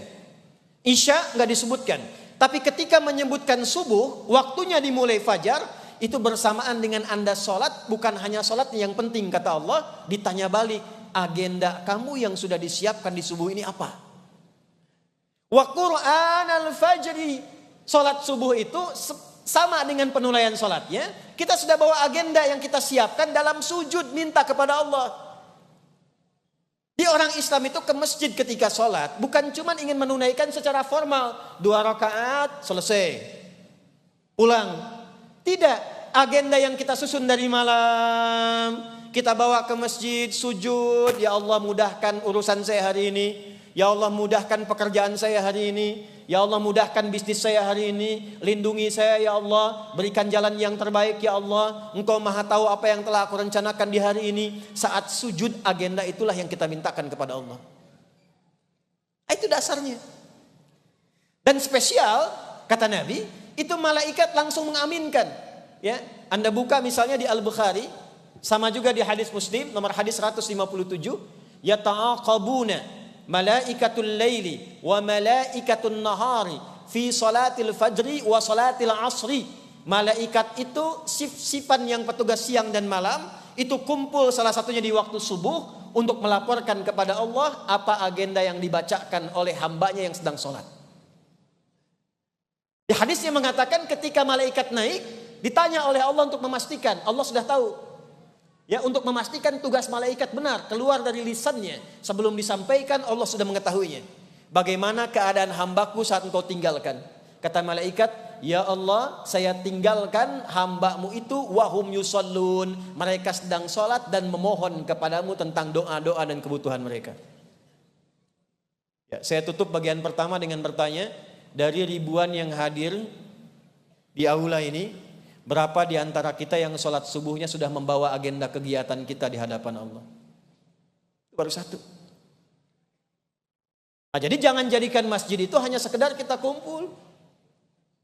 Isya enggak disebutkan. Tapi ketika menyebutkan subuh, waktunya dimulai fajar, itu bersamaan dengan Anda sholat, bukan hanya sholatnya yang penting kata Allah, ditanya balik, agenda kamu yang sudah disiapkan di subuh ini apa? Wa qur'anal fajri. Sholat subuh itu sama dengan penulaian sholatnya. Kita sudah bawa agenda yang kita siapkan dalam sujud minta kepada Allah. Di orang Islam itu ke masjid ketika sholat bukan cuma ingin menunaikan secara formal 2 rakaat selesai pulang. Tidak, agenda yang kita susun dari malam kita bawa ke masjid sujud. Ya Allah mudahkan urusan saya hari ini. Ya Allah mudahkan pekerjaan saya hari ini. Ya Allah mudahkan bisnis saya hari ini. Lindungi saya ya Allah. Berikan jalan yang terbaik ya Allah. Engkau maha tahu apa yang telah aku rencanakan di hari ini. Saat sujud agenda itulah yang kita mintakan kepada Allah. Itu dasarnya. Dan spesial kata Nabi, itu malaikat langsung mengaminkan. Ya, Anda buka misalnya di Al-Bukhari, sama juga di hadis Muslim nomor hadis 157, yata'aqabuna malaikatul laili wa malaikatun nahari fi salatil fajri wa salatil asri. Malaikat itu sif-sifan yang petugas siang dan malam itu kumpul salah satunya di waktu subuh untuk melaporkan kepada Allah apa agenda yang dibacakan oleh hambanya yang sedang sholat. Di hadisnya mengatakan ketika malaikat naik ditanya oleh Allah untuk memastikan, Allah sudah tahu. Ya, untuk memastikan tugas malaikat benar keluar dari lisannya sebelum disampaikan Allah sudah mengetahuinya. Bagaimana keadaan hambaku saat engkau tinggalkan? Kata malaikat, ya Allah, saya tinggalkan hambamu itu wahum yusallun. Mereka sedang sholat dan memohon kepadamu tentang doa-doa dan kebutuhan mereka. Ya, saya tutup bagian pertama dengan bertanya, dari ribuan yang hadir di aula ini, berapa di antara kita yang sholat subuhnya sudah membawa agenda kegiatan kita di hadapan Allah? Baru satu. Nah, jadi jangan jadikan masjid itu hanya sekedar kita kumpul.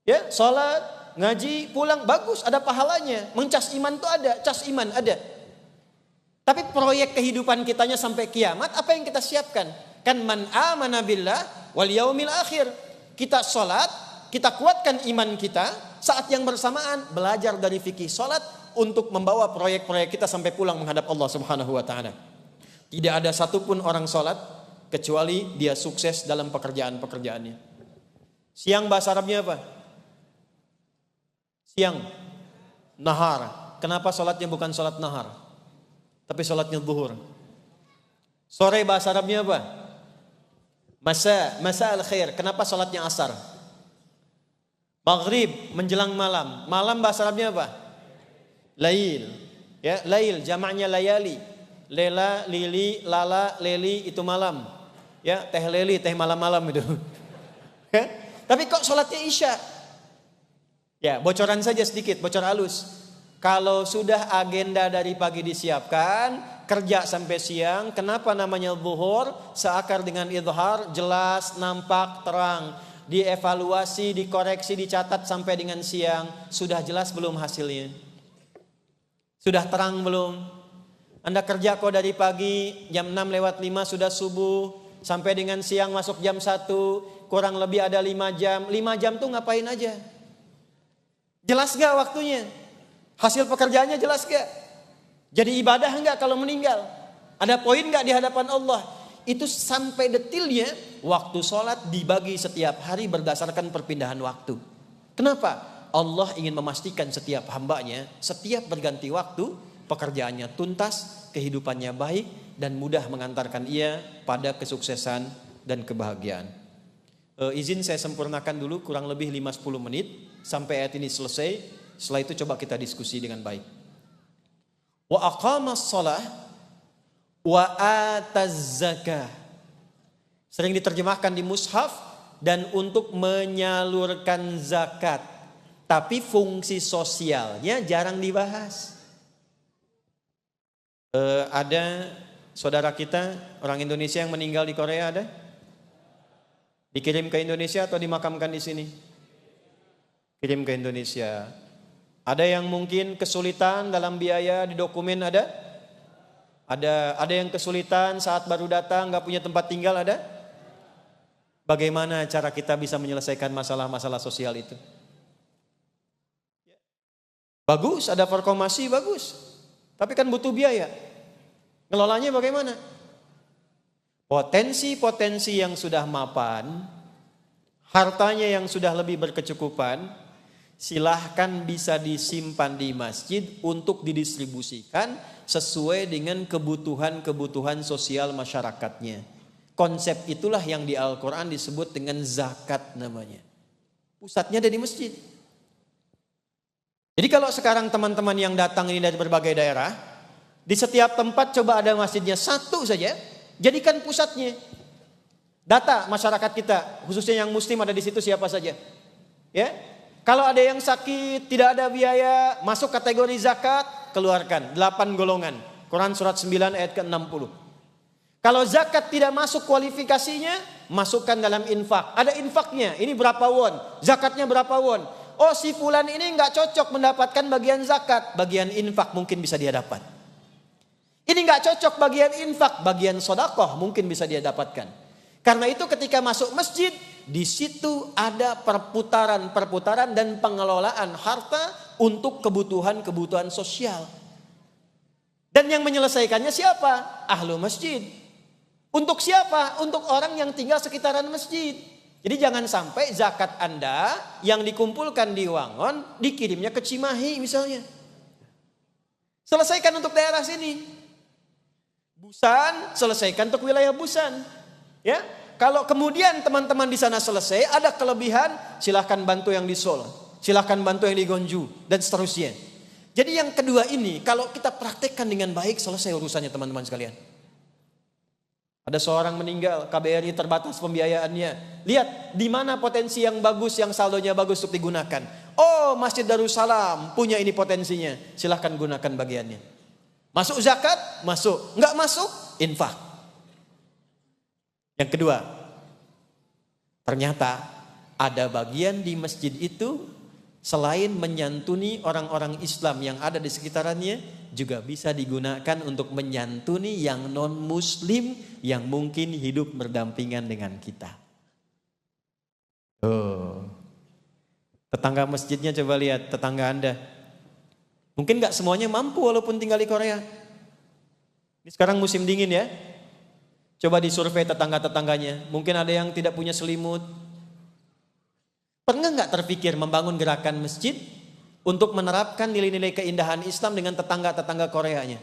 Ya, sholat, ngaji, pulang, bagus, ada pahalanya. Mencas iman itu ada, cas iman ada. Tapi proyek kehidupan kitanya sampai kiamat, apa yang kita siapkan? Kan man amana billah wal yaumil akhir. Kita sholat, kita kuatkan iman kita. Saat yang bersamaan belajar dari fikih sholat untuk membawa proyek-proyek kita sampai pulang menghadap Allah Subhanahu wa taala. Tidak ada satupun orang sholat kecuali dia sukses dalam pekerjaan-pekerjaannya. Siang bahasa Arabnya apa? Siang. Nahar. Kenapa sholatnya bukan sholat nahar? Tapi sholatnya zuhur. Sore bahasa Arabnya apa? Masa al-khair. Kenapa sholatnya asar? Maghrib menjelang malam. Malam bahasa Arabnya apa? Lail. Ya, lail jamaknya layali. Lela, lili, lala, leli itu malam. Ya, teh leli, teh malam-malam itu. Ya? Tapi kok sholatnya isya? Ya, bocoran saja sedikit, bocor halus. Kalau sudah agenda dari pagi disiapkan, kerja sampai siang, kenapa namanya zuhur? Seakar dengan idhar, jelas, nampak, terang. Dievaluasi, dikoreksi, dicatat sampai dengan siang. Sudah jelas belum hasilnya? Sudah terang belum? Anda kerja kok dari pagi, jam 6 lewat 5 sudah subuh. sampai dengan siang masuk jam 1, kurang lebih ada 5 jam. 5 jam tuh ngapain aja? Jelas gak waktunya? Hasil pekerjaannya jelas gak? Jadi ibadah enggak kalau meninggal? Ada poin enggak di hadapan Allah? Itu sampai detilnya waktu sholat dibagi setiap hari berdasarkan perpindahan waktu. Kenapa? Allah ingin memastikan setiap hambanya, setiap berganti waktu, pekerjaannya tuntas, kehidupannya baik, dan mudah mengantarkan ia pada kesuksesan dan kebahagiaan. Izin saya sempurnakan dulu kurang lebih 5-10 menit sampai ayat ini selesai. Setelah itu coba kita diskusi dengan baik. Wa aqamas shalah wa ataz zakah. Sering diterjemahkan di mushaf dan untuk menyalurkan zakat. Tapi fungsi sosialnya jarang dibahas. Ada saudara kita orang Indonesia yang meninggal di Korea, ada? Dikirim ke Indonesia atau dimakamkan di sini? Kirim ke Indonesia. Ada yang mungkin kesulitan dalam biaya di dokumen, ada? Ada yang kesulitan saat baru datang nggak punya tempat tinggal, ada? Bagaimana cara kita bisa menyelesaikan masalah-masalah sosial itu? Bagus, ada formasi bagus. Tapi kan butuh biaya. Ngelolanya bagaimana? Potensi-potensi yang sudah mapan, hartanya yang sudah lebih berkecukupan, silahkan bisa disimpan di masjid untuk didistribusikan sesuai dengan kebutuhan-kebutuhan sosial masyarakatnya. Konsep itulah yang di Al-Quran disebut dengan zakat namanya. Pusatnya ada di masjid. Jadi kalau sekarang teman-teman yang datang ini dari berbagai daerah, di setiap tempat coba ada masjidnya satu saja, jadikan pusatnya. Data masyarakat kita, khususnya yang muslim ada di situ siapa saja. Ya, kalau ada yang sakit, tidak ada biaya, masuk kategori zakat, keluarkan 8 golongan. Quran surat 9 ayat ke-60. Kalau zakat tidak masuk kualifikasinya, masukkan dalam infak. Ada infaknya, ini berapa won, zakatnya berapa won. Oh si fulan ini nggak cocok mendapatkan bagian zakat, bagian infak mungkin bisa dia dapat. Ini nggak cocok bagian infak, bagian sodakoh mungkin bisa dia dapatkan. Karena itu ketika masuk masjid, di situ ada perputaran dan pengelolaan harta untuk kebutuhan-kebutuhan sosial. Dan yang menyelesaikannya siapa? Ahlu masjid. Untuk siapa? Untuk orang yang tinggal sekitaran masjid. Jadi jangan sampai zakat Anda yang dikumpulkan di Wangon dikirimnya ke Cimahi misalnya. Selesaikan untuk daerah sini. Busan, selesaikan untuk wilayah Busan. Ya, kalau kemudian teman-teman di sana selesai, ada kelebihan, silahkan bantu yang di Seoul, silahkan bantu yang di Gwangju dan seterusnya. Jadi yang kedua ini, kalau kita praktekkan dengan baik, selesai urusannya teman-teman sekalian. Ada seorang meninggal, KBRI terbatas pembiayaannya. Lihat di mana potensi yang bagus, yang saldonya bagus untuk digunakan. Oh, Masjid Darussalam punya ini potensinya. Silahkan gunakan bagiannya. Masuk zakat, masuk. Enggak masuk, infak. Yang kedua, ternyata ada bagian di masjid itu selain menyantuni orang-orang Islam yang ada di sekitarannya, juga bisa digunakan untuk menyantuni yang non-muslim yang mungkin hidup berdampingan dengan kita. Tetangga masjidnya coba lihat, tetangga Anda. Mungkin gak semuanya mampu walaupun tinggal di Korea. Ini sekarang musim dingin ya. Coba disurvei tetangga-tetangganya. Mungkin ada yang tidak punya selimut. Pernah gak terpikir membangun gerakan masjid untuk menerapkan nilai-nilai keindahan Islam dengan tetangga-tetangga Koreanya?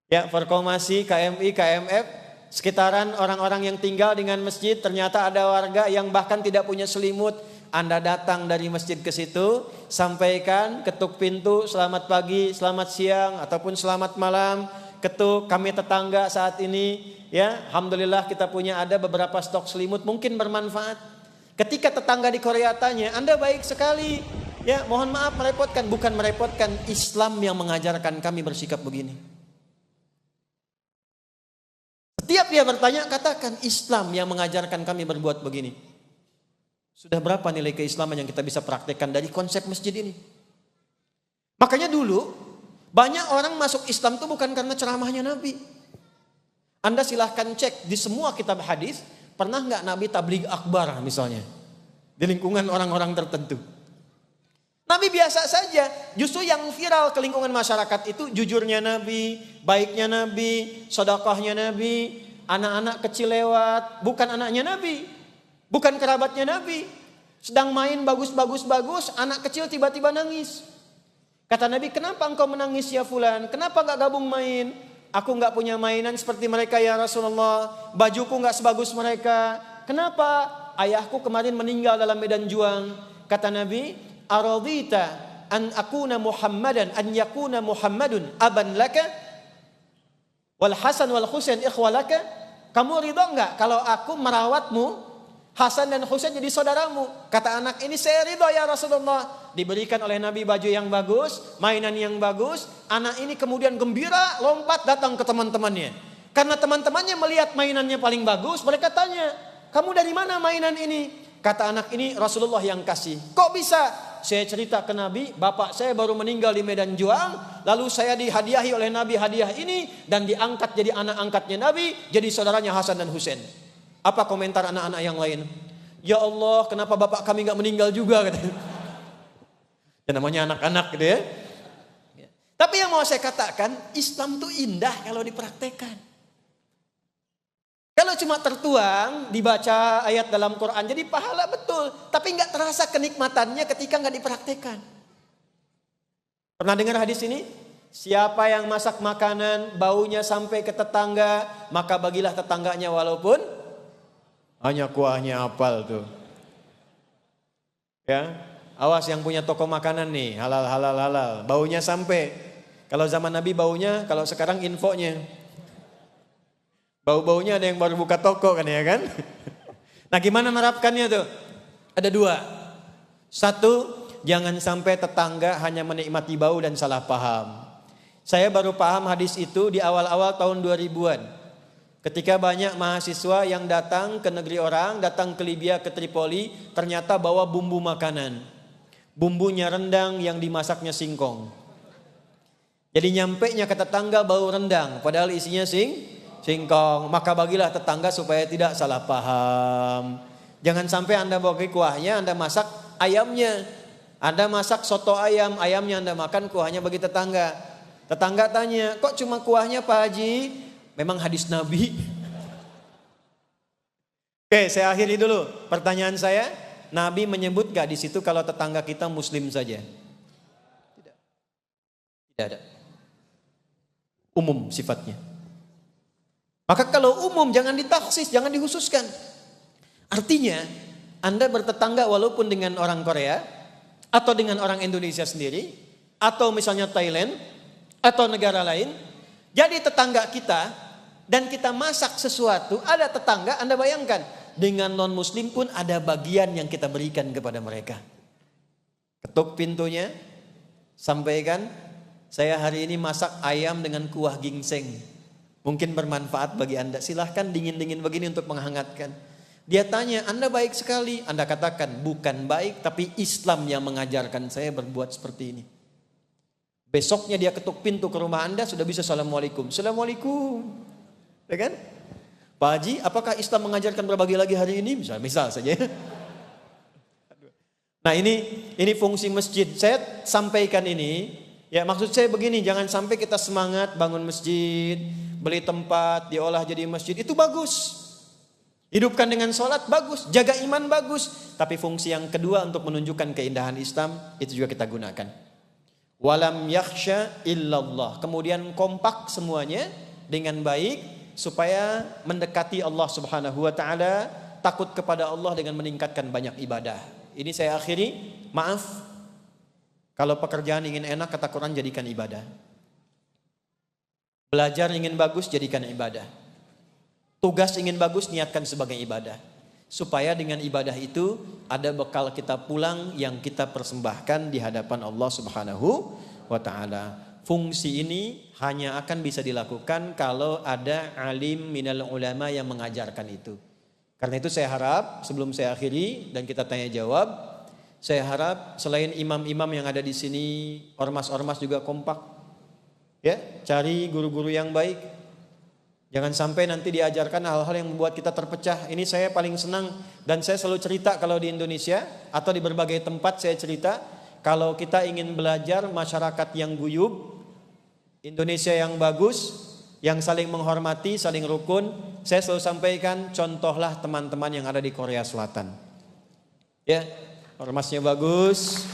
Ya, Formasi, KMI, KMF, sekitaran orang-orang yang tinggal dengan masjid, ternyata ada warga yang bahkan tidak punya selimut. Anda datang dari masjid ke situ, sampaikan, ketuk pintu, selamat pagi, selamat siang, ataupun selamat malam, ketuk, kami tetangga saat ini, ya, alhamdulillah kita punya ada beberapa stok selimut, mungkin bermanfaat. Ketika tetangga di Korea tanya, Anda baik sekali, ya, mohon maaf merepotkan, bukan merepotkan, Islam yang mengajarkan kami bersikap begini. Setiap dia bertanya, katakan Islam yang mengajarkan kami berbuat begini. Sudah berapa nilai keislaman yang kita bisa praktekkan dari konsep masjid ini? Makanya dulu banyak orang masuk Islam itu bukan karena ceramahnya Nabi. Anda silahkan cek di semua kitab hadis, pernah nggak Nabi tabligh akbar misalnya di lingkungan orang-orang tertentu. Nabi biasa saja. Justru yang viral ke lingkungan masyarakat itu jujurnya Nabi, baiknya Nabi, sedekahnya Nabi, anak-anak kecil lewat, bukan anaknya Nabi, bukan kerabatnya Nabi. Sedang main bagus, anak kecil tiba-tiba nangis. Kata Nabi, kenapa engkau menangis ya fulan? Kenapa gak gabung main? Aku gak punya mainan seperti mereka ya Rasulullah. Bajuku gak sebagus mereka. Kenapa? Ayahku kemarin meninggal dalam medan juang. Kata Nabi, aradita an akuna Muhammadan an yakuna Muhammadun aban laka wal Hasan wal Husain ikhwalaka. Kamu ridho enggak kalau aku merawatmu, Hasan dan Husain jadi saudaramu? Kata anak ini, saya ridho ya Rasulullah. Diberikan oleh Nabi baju yang bagus, mainan yang bagus. Anak ini kemudian gembira, lompat datang ke teman-temannya. Karena teman-temannya melihat mainannya paling bagus, mereka tanya, kamu dari mana mainan ini? Kata anak ini, Rasulullah yang kasih. Kok bisa? Saya cerita ke Nabi, bapak saya baru meninggal di medan juang, lalu saya dihadiahi oleh Nabi hadiah ini, dan diangkat jadi anak angkatnya Nabi, jadi saudaranya Hasan dan Husain. Apa komentar anak-anak yang lain? Ya Allah, kenapa bapak kami gak meninggal juga? Katanya. Ya namanya anak-anak gitu ya. Tapi yang mau saya katakan, Islam itu indah kalau dipraktekkan. Kalau cuma tertuang, dibaca ayat dalam Quran, jadi pahala betul. Tapi gak terasa kenikmatannya ketika gak dipraktekkan. Pernah dengar hadis ini? Siapa yang masak makanan, baunya sampai ke tetangga, maka bagilah tetangganya walaupun hanya kuahnya apal tuh. Ya, awas yang punya toko makanan nih, halal. Baunya sampai. Kalau zaman Nabi baunya, kalau sekarang infonya. Bau-baunya ada yang baru buka toko kan ya kan? Nah gimana nerapkannya tuh? Ada dua. Satu, jangan sampai tetangga hanya menikmati bau dan salah paham. Saya baru paham hadis itu di awal-awal tahun 2000-an. Ketika banyak mahasiswa yang datang ke negeri orang, datang ke Libya, ke Tripoli, ternyata bawa bumbu makanan. Bumbunya rendang yang dimasaknya singkong. Jadi nyampenya ke tetangga bau rendang, padahal isinya singkong. Maka bagilah tetangga supaya tidak salah paham. Jangan sampai Anda bagi kuahnya, Anda masak ayamnya. Anda masak soto ayam, ayamnya Anda makan, kuahnya bagi tetangga. Tetangga tanya, kok cuma kuahnya Pak Haji? Memang hadis Nabi. Oke, saya akhiri dulu. Pertanyaan saya, Nabi menyebut gak di situ kalau tetangga kita Muslim saja? Tidak. Tidak ada. Umum sifatnya. Maka kalau umum jangan ditaksis, jangan dikhususkan. Artinya, Anda bertetangga walaupun dengan orang Korea, atau dengan orang Indonesia sendiri, atau misalnya Thailand, atau negara lain. Jadi tetangga kita, dan kita masak sesuatu, ada tetangga, Anda bayangkan, dengan non-muslim pun ada bagian yang kita berikan kepada mereka. Ketuk pintunya, sampaikan, saya hari ini masak ayam dengan kuah ginseng. Mungkin bermanfaat bagi Anda, silahkan dingin-dingin begini untuk menghangatkan. Dia tanya, Anda baik sekali. Anda katakan, bukan baik, tapi Islam yang mengajarkan saya berbuat seperti ini. Besoknya dia ketuk pintu ke rumah Anda, sudah bisa Assalamualaikum. Assalamualaikum. Ya kan? Pak Haji, apakah Islam mengajarkan berbagi lagi hari ini? Misal saja. Nah ini fungsi masjid. Saya sampaikan ini, ya maksud saya begini, jangan sampai kita semangat bangun masjid, beli tempat, diolah jadi masjid, itu bagus. Hidupkan dengan sholat, bagus. Jaga iman, bagus. Tapi fungsi yang kedua untuk menunjukkan keindahan Islam, itu juga kita gunakan. Walam yakhsha illallah. Kemudian kompak semuanya dengan baik, supaya mendekati Allah Subhanahu wa taala, takut kepada Allah dengan meningkatkan banyak ibadah. Ini saya akhiri, maaf. Kalau pekerjaan ingin enak, kata Quran, jadikan ibadah. Belajar ingin bagus, jadikan ibadah. Tugas ingin bagus, niatkan sebagai ibadah. Supaya dengan ibadah itu ada bekal kita pulang yang kita persembahkan di hadapan Allah Subhanahu wa taala. Fungsi ini hanya akan bisa dilakukan kalau ada alim minal ulama yang mengajarkan itu. Karena itu saya harap sebelum saya akhiri dan kita tanya jawab, saya harap selain imam-imam yang ada di sini, ormas-ormas juga kompak. Ya, cari guru-guru yang baik. Jangan sampai nanti diajarkan hal-hal yang membuat kita terpecah. Ini saya paling senang dan saya selalu cerita kalau di Indonesia atau di berbagai tempat saya cerita, kalau kita ingin belajar masyarakat yang guyub, Indonesia yang bagus, yang saling menghormati, saling rukun, saya selalu sampaikan contohlah teman-teman yang ada di Korea Selatan. Ya, ormasnya bagus,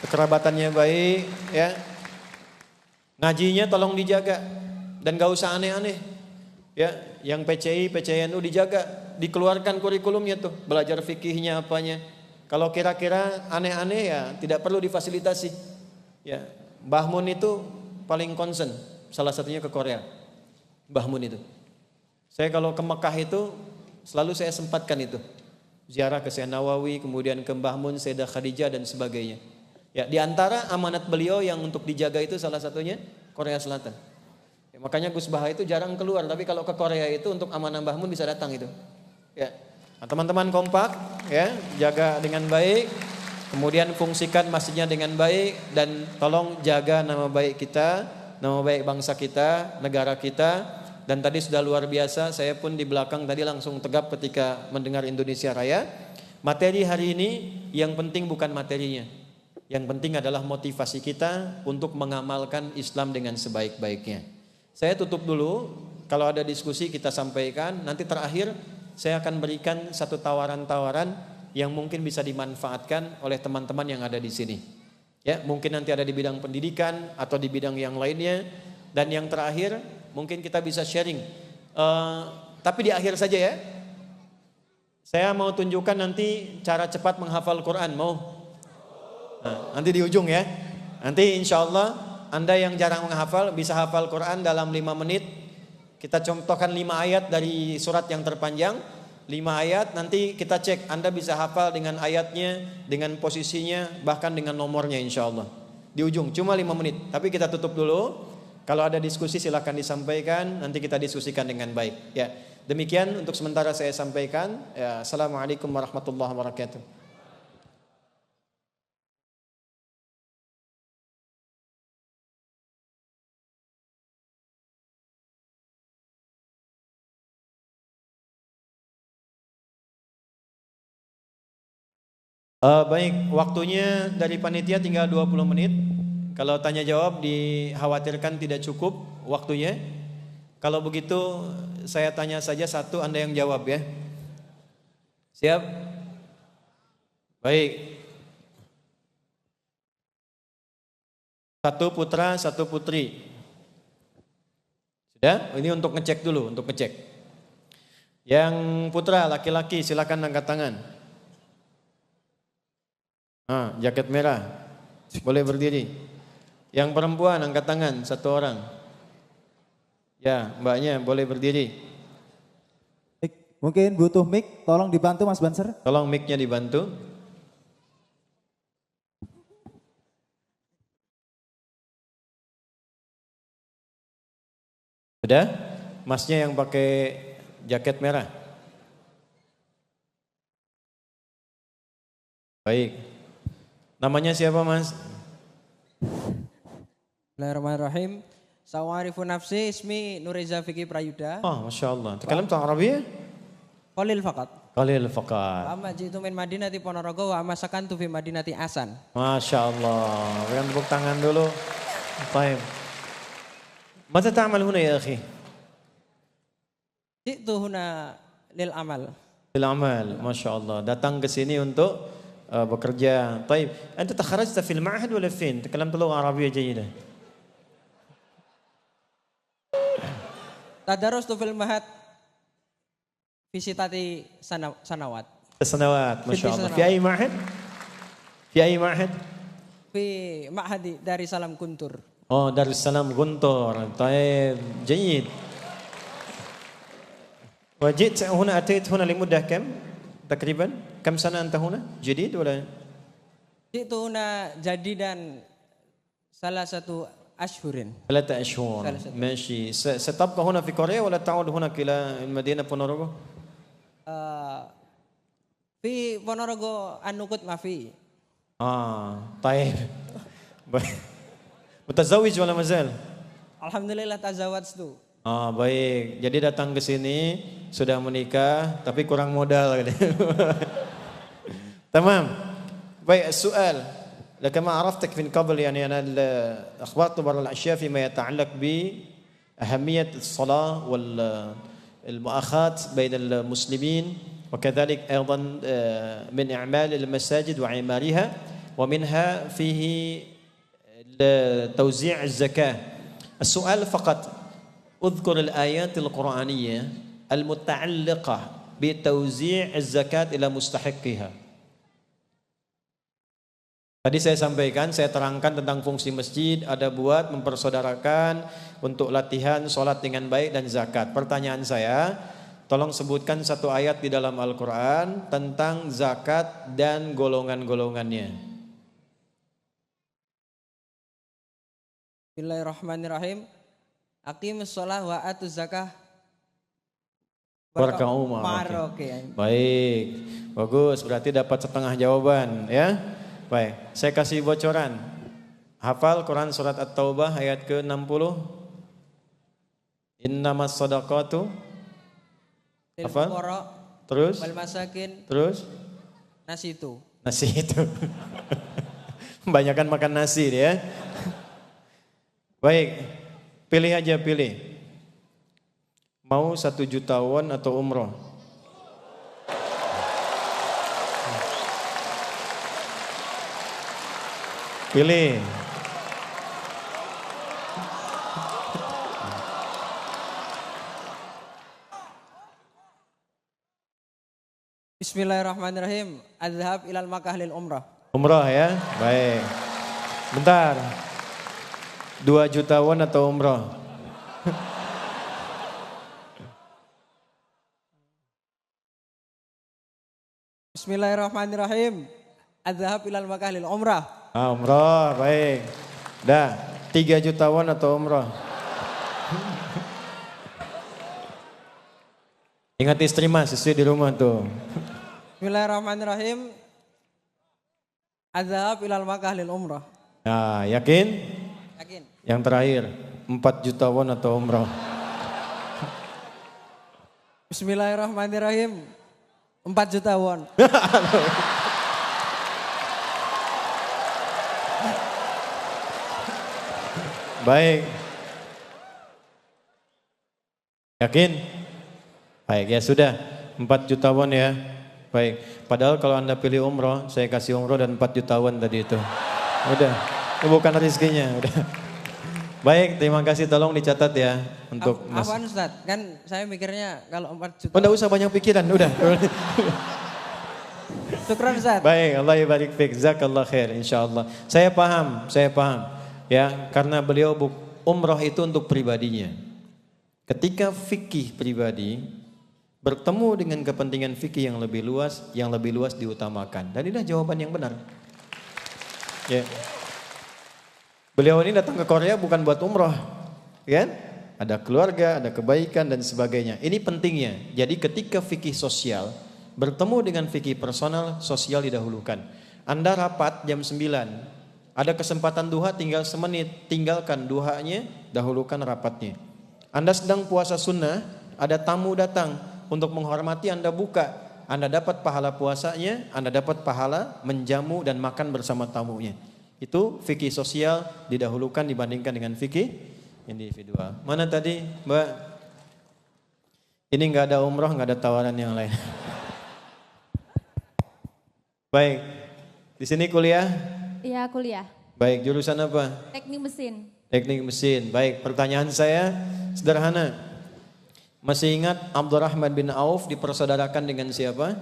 kekerabatannya baik, ya. Ngajinya tolong dijaga dan gak usah aneh-aneh. Ya, yang PCI, PCNU dijaga, dikeluarkan kurikulumnya tuh, belajar fikihnya apanya. Kalau kira-kira aneh-aneh ya tidak perlu difasilitasi. Ya, Mbah Mun itu paling concern, salah satunya ke Korea. Mbah Mun itu. Saya kalau ke Mekah itu selalu saya sempatkan itu. Ziarah ke Syekh Nawawi, kemudian ke Mbah Mun, Sayyidah Khadijah dan sebagainya. Ya, di antara amanat beliau yang untuk dijaga itu salah satunya Korea Selatan. Ya, makanya Gus Baha itu jarang keluar, tapi kalau ke Korea itu untuk amanah Mbah Mun bisa datang itu. Ya. Nah, teman-teman kompak ya, jaga dengan baik, kemudian fungsikan masjidnya dengan baik dan tolong jaga nama baik kita, nama baik bangsa kita, negara kita. Dan tadi sudah luar biasa, saya pun di belakang tadi langsung tegap ketika mendengar Indonesia Raya. Materi hari ini yang penting bukan materinya. Yang penting adalah motivasi kita untuk mengamalkan Islam dengan sebaik-baiknya. Saya tutup dulu, kalau ada diskusi kita sampaikan, nanti terakhir saya akan berikan satu tawaran-tawaran yang mungkin bisa dimanfaatkan oleh teman-teman yang ada di sini. Ya, mungkin nanti ada di bidang pendidikan atau di bidang yang lainnya. Dan yang terakhir, mungkin kita bisa sharing. Tapi di akhir saja ya. Saya mau tunjukkan nanti cara cepat menghafal Quran, mau? Nah, nanti di ujung ya. Nanti insya Allah Anda yang jarang menghafal bisa hafal Quran dalam 5 menit. Kita contohkan 5 ayat dari surat yang terpanjang. 5 ayat nanti kita cek Anda bisa hafal dengan ayatnya, dengan posisinya, bahkan dengan nomornya insya Allah. Di ujung cuma 5 menit. Tapi kita tutup dulu. Kalau ada diskusi silakan disampaikan. Nanti kita diskusikan dengan baik. Ya, demikian untuk sementara saya sampaikan. Ya, Assalamualaikum warahmatullahi wabarakatuh. Baik, waktunya dari panitia tinggal 20 menit. Kalau tanya jawab dikhawatirkan tidak cukup waktunya. Kalau begitu saya tanya saja satu, Anda yang jawab ya. Siap? Baik. Satu putra, satu putri. Sudah? Ini untuk ngecek dulu, untuk ngecek. Yang putra laki-laki silakan angkat tangan. Jaket merah, boleh berdiri. Yang perempuan angkat tangan, 1 orang. Ya, mbaknya boleh berdiri. Mungkin butuh mic, tolong dibantu Mas Banser. Tolong mic-nya dibantu. Sudah? Masnya yang pakai jaket merah. Baik. Namanya siapa Mas? Bismillahirrahmanirrahim. Sawarifu nafsi ismi Nuriza Fikri Prayuda. Oh, Masya Allah. Takalam tu Arabia? Qalil faqat. Qalil faqat. Amma jitu min Madinati Ponorogo wa amma sakantu fi Madinati Asan. Masya Allah. Berikan tepuk tangan dulu. Baik. Mata ta'amal huna ya akhi? Jitu huna lil amal. Lil amal. Masya Allah. Datang ke sini untuk bekerja. Baik. Anta takharajta fil ma'had wala fin? Takalamta lugha Arabiyya jayidah. Tadarustu fil mahad fi sitati sanawat. Sanawat, Masya Allah. Fi ay ma'had? Fi ay ma'had? Fi ma'hadi dari Salam Guntur. Oh, Darussalam Guntur. Baik, jayyid. وجئت هنا أتيت هنا لمدة كم تقريبا كم سنة أنت هنا جديد ولا جئت هنا جديدا salah satu أشهر 3 أشهر ماشي ستبقى هنا في كوريا ولا تعود هنا إلى المدينة بونورغو في Ponorogo An-Nukut ما في طيب متزوج ولا مازال Alhamdulillah tazawwajtu Oh, baik. Jadi datang ke sini sudah menikah tapi kurang modal. Tamam. Baik, soal. كما عرفتك من قبل يعني أنا أخبرت بعض الأشياء فيما يتعلق بأهمية الصلاة والمؤاخاة بين المسلمين وكذلك أيضا من إعمال المساجد وعمارها ومنها فيه توزيع الزكاة. السؤال فقط اذكر الآيات القرآنية المتعلقة بتوزيع الزكاة إلى مستحقها. Tadi saya sampaikan, saya terangkan tentang fungsi masjid, ada buat mempersaudarakan untuk latihan sholat dengan baik dan zakat. Pertanyaan saya, tolong sebutkan satu ayat di dalam Al-Quran tentang zakat dan golongan-golongannya. Bismillahirrahmanirrahim. Aqimus shalah wa atuz zakah. Warka'u Baik, bagus, berarti dapat setengah jawaban ya. Baik, saya kasih bocoran. Hafal Quran surat At-Taubah ayat ke-60. Innamas shadaqatu. Hafal? Terus? Wal masakin. Terus? Nasi itu. Nasi itu. Banyakan makan nasi dia. Baik, pilih aja pilih. Mau 1 juta won atau umroh? Pilih. Bismillahirrahmanirrahim. Adhab ilal Makkah lil umrah. Umrah ya, baik. Bentar. 2 juta won atau umrah? Bismillahirrahmanirrahim. Adhab ilal Makkah lil umrah. Umrah, baik. Dah, 3 juta won atau umrah? Ingat istri mas, istri di rumah tuh. Bismillahirrahmanirrahim. Adhab ilal Makkah lil umrah. Nah, yakin? Yakin. Yang terakhir, 4 juta won atau umrah? Bismillahirrahmanirrahim. 4 juta won. Baik. Yakin? Baik, ya sudah. 4 juta won ya. Baik. Padahal kalau Anda pilih umroh, saya kasih umroh dan 4 juta won tadi itu. Udah. Itu bukan rezekinya, udah. Baik, terima kasih, tolong dicatat ya untuk Mas. Apaan Ustaz? Kan saya mikirnya kalau 4 juta. Oh, enggak usah banyak pikiran, udah. Syukran Ustaz. Baik, Allah yabarik fik, jazakallah khair insyaallah. Saya paham. Ya, karena beliau umroh itu untuk pribadinya. Ketika fikih pribadi bertemu dengan kepentingan fikih yang lebih luas diutamakan. Dan inilah jawaban yang benar. Ya. Beliau ini datang ke Korea bukan buat umroh, kan? Ada keluarga, ada kebaikan dan sebagainya. Ini pentingnya. Jadi ketika fikih sosial bertemu dengan fikih personal, sosial didahulukan. Anda rapat jam 9. Ada kesempatan duha tinggal semenit, tinggalkan duhanya, dahulukan rapatnya. Anda sedang puasa sunnah, ada tamu datang untuk menghormati Anda buka. Anda dapat pahala puasanya, Anda dapat pahala menjamu dan makan bersama tamunya. Itu fikih sosial didahulukan dibandingkan dengan fikih individual. Mana tadi Mbak? Ini nggak ada umroh, nggak ada tawaran yang lain. Baik, di sini kuliah? Iya, kuliah. Baik, jurusan apa? Teknik mesin. Teknik mesin. Baik, pertanyaan saya sederhana. Masih ingat Abdurrahman bin Auf dipersaudarakan dengan siapa?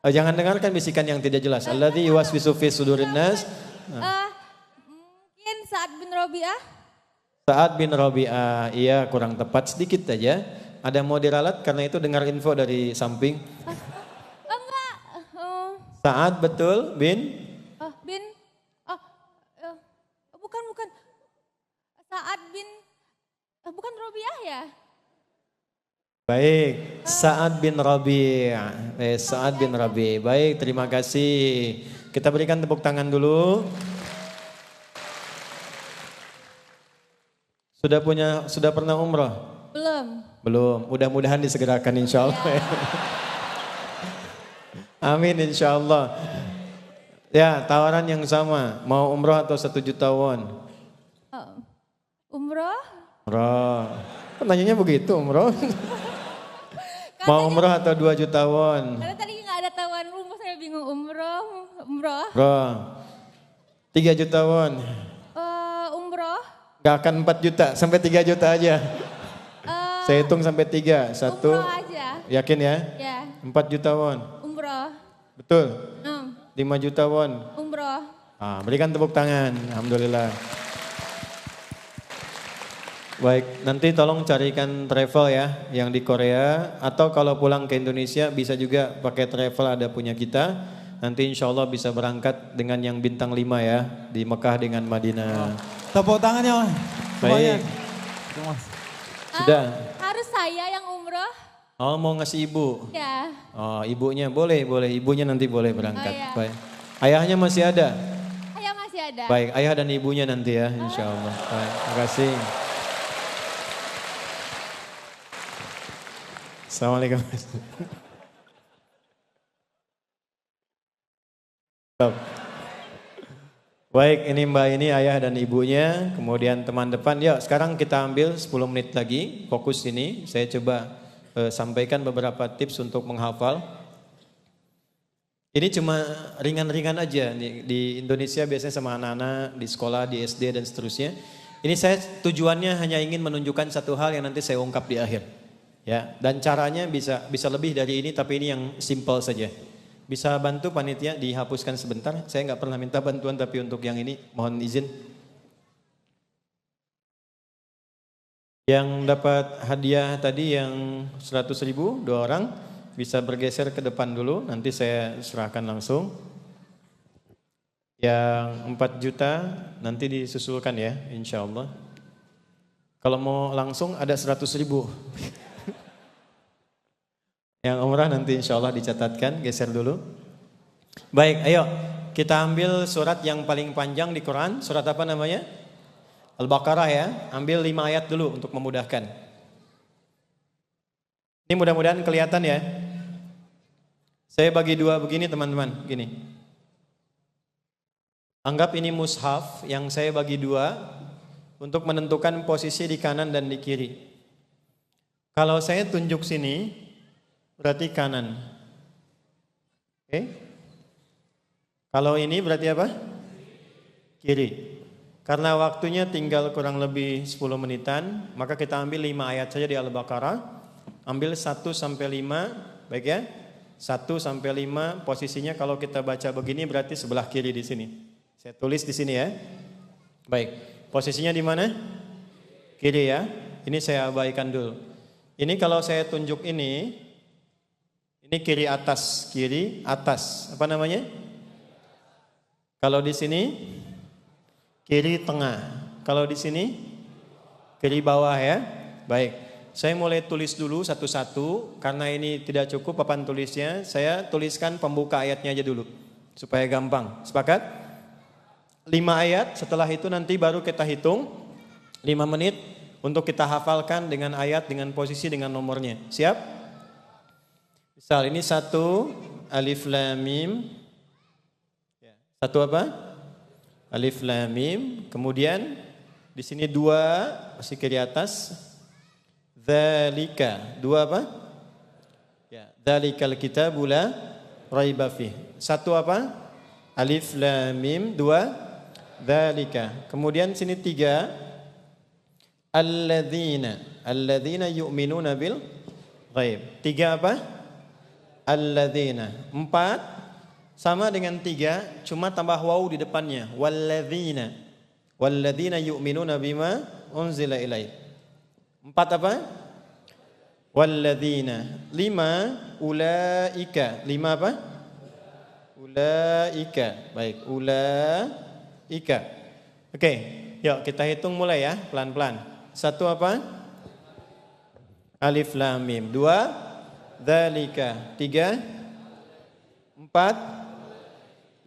Jangan dengarkan bisikan yang tidak jelas. Alladzi yuwaswisu fi sudurin nas. Mungkin Sa'ad bin Rabi'ah. Sa'ad bin Rabi'ah. Iya, kurang tepat sedikit saja. Ada mau diralat karena itu dengar info dari samping. Enggak. Sa'ad betul bin? Bukan. Sa'ad bin, bukan Rabi'ah ya? Baik, Sa'ad bin Rabi'. Sa'ad bin Rabi'. Baik, terima kasih. Kita berikan tepuk tangan dulu. Sudah pernah umroh? Belum. Belum. Mudah-mudahan disegerakan insya Allah. Amin insya Allah. Ya, tawaran yang sama. Mau umroh atau 1 juta won? Oh. Umroh? Umroh. Kok nanyanya begitu umroh? Mau umroh atau 2 juta won? Karena tadi nggak ada tawaran umroh, saya bingung umroh. Umroh. 3 juta won. Umroh? Gak akan 4 juta, sampai 3 juta aja. Saya hitung sampai 3. 1. Umroh aja. Yakin ya? Ya. 4 juta won. Umroh. Betul? 6. 5 juta won. Umroh. Berikan tepuk tangan. Alhamdulillah. Baik, nanti tolong carikan travel ya yang di Korea. Atau kalau pulang ke Indonesia bisa juga pakai travel ada punya kita. Nanti insya Allah bisa berangkat dengan yang bintang 5 ya. Di Mekah dengan Madinah. Tepuk tangannya. Baik. Sudah. Harus saya yang umroh? Oh mau ngasih ibu? Ya. Oh ibunya boleh. Ibunya nanti boleh berangkat. Oh, iya. Baik. Ayahnya masih ada? Ayah masih ada. Baik, ayah dan ibunya nanti ya insya Allah. Baik, terima kasih. Assalamualaikum. Stop. Baik, ini Mbak ini ayah dan ibunya, kemudian teman depan. Yuk, sekarang kita ambil 10 menit lagi, fokus ini. Saya coba sampaikan beberapa tips untuk menghafal. Ini cuma ringan-ringan aja. Di Indonesia biasanya sama anak-anak, di sekolah, di SD dan seterusnya. Ini saya tujuannya hanya ingin menunjukkan satu hal yang nanti saya ungkap di akhir. Ya, dan caranya bisa lebih dari ini, tapi ini yang simple saja. Bisa bantu panitia dihapuskan sebentar. Saya nggak pernah minta bantuan, tapi untuk yang ini mohon izin. Yang dapat hadiah tadi yang 100.000, 2 orang bisa bergeser ke depan dulu. Nanti saya serahkan langsung. Yang 4 juta nanti disusulkan ya, insya Allah. Kalau mau langsung ada 100.000. Yang umrah nanti insya Allah dicatatkan, geser dulu. Baik, ayo kita ambil surat yang paling panjang di Quran. Surat apa namanya? Al-Baqarah ya. Ambil 5 ayat dulu untuk memudahkan. Ini mudah-mudahan kelihatan ya. Saya bagi 2 begini teman-teman, gini. Anggap ini mushaf yang saya bagi 2 untuk menentukan posisi di kanan dan di kiri. Kalau saya tunjuk sini, berarti kanan. Oke. Kalau ini berarti apa? Kiri. Karena waktunya tinggal kurang lebih 10 menitan, maka kita ambil 5 ayat saja di Al-Baqarah. Ambil 1 sampai 5, baik ya? 1 sampai 5 posisinya kalau kita baca begini berarti sebelah kiri di sini. Saya tulis di sini ya. Baik. Posisinya di mana? Kiri ya. Ini saya abaikan dulu. Ini kalau saya tunjuk ini kiri atas, apa namanya? Kalau di sini kiri tengah. Kalau di sini kiri bawah ya. Baik. Saya mulai tulis dulu satu-satu karena ini tidak cukup papan tulisnya. Saya tuliskan pembuka ayatnya aja dulu supaya gampang. Sepakat? 5 ayat, setelah itu nanti baru kita hitung 5 menit untuk kita hafalkan dengan ayat, dengan posisi, dengan nomornya. Siap? Misal ini 1 alif lam mim. 1 apa? Alif lam mim. Kemudian di sini 2 masih kiri atas. Dzalika. 2 apa? Ya, dzalikal kitabu la raiba fih. 1 apa? Alif lam mim. 2 dzalika. Kemudian sini 3 alladzina yu'minuna bil ghaib. 3 apa? Alladzina. 4 sama dengan 3 cuma tambah waw di depannya. Walladzina yu'minuna bima unzila ilaik. 4 apa? Walladzina. 5 ulaika. 5 apa? Ulaika. Baik, ulaika. Oke, yuk kita hitung mulai ya, pelan-pelan. 1 apa? Alif lam mim. 2 dzalika. 3 4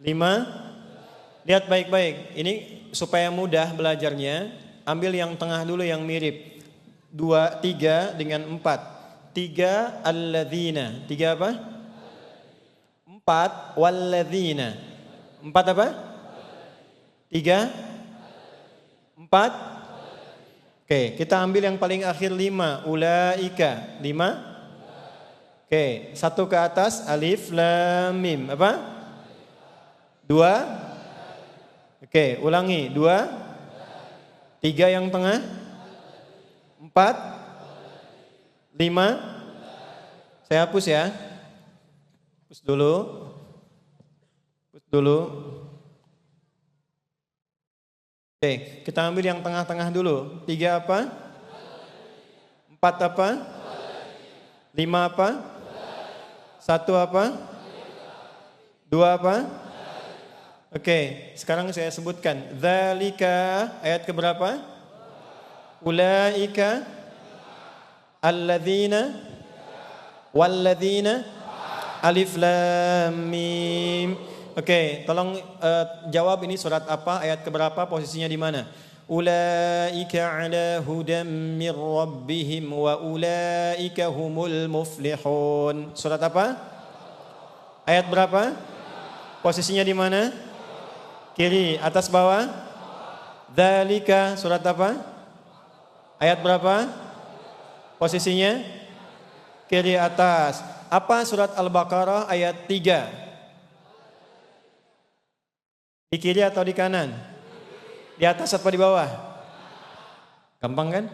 5 5. Lihat baik-baik. Ini supaya mudah belajarnya. Ambil yang tengah dulu yang mirip. 2, 3 dengan 4. 3 alladzina. 3 apa? 4 walladzina. 4 apa? 3 4. Oke, kita ambil yang paling akhir 5. Ulaika. 5. Oke, 1 ke atas. Alif, lam, mim. Apa? 2. Oke, ulangi. 2. 3 yang tengah. 4. 5. Saya hapus ya. Hapus dulu. Hapus dulu. Oke, kita ambil yang tengah-tengah dulu. 3 apa? 4 apa? 5 apa? 1 apa? 2 apa? Oke, sekarang saya sebutkan. Dzalika, ayat keberapa? Ulaika, alladzina, walladzina, alif lam mim. Oke, tolong jawab ini surat apa, ayat keberapa, posisinya di mana? Ulaika ala hudam mir rabbihim wa ulaika humul muflihun. Surat apa? Ayat berapa? Posisinya di mana? Kiri, atas, bawah? Dzalika, surat apa? Ayat berapa? Posisinya? Kiri, atas. Apa surat Al-Baqarah ayat 3? Di kiri atau di kanan? Di atas atau di bawah? Gampang kan?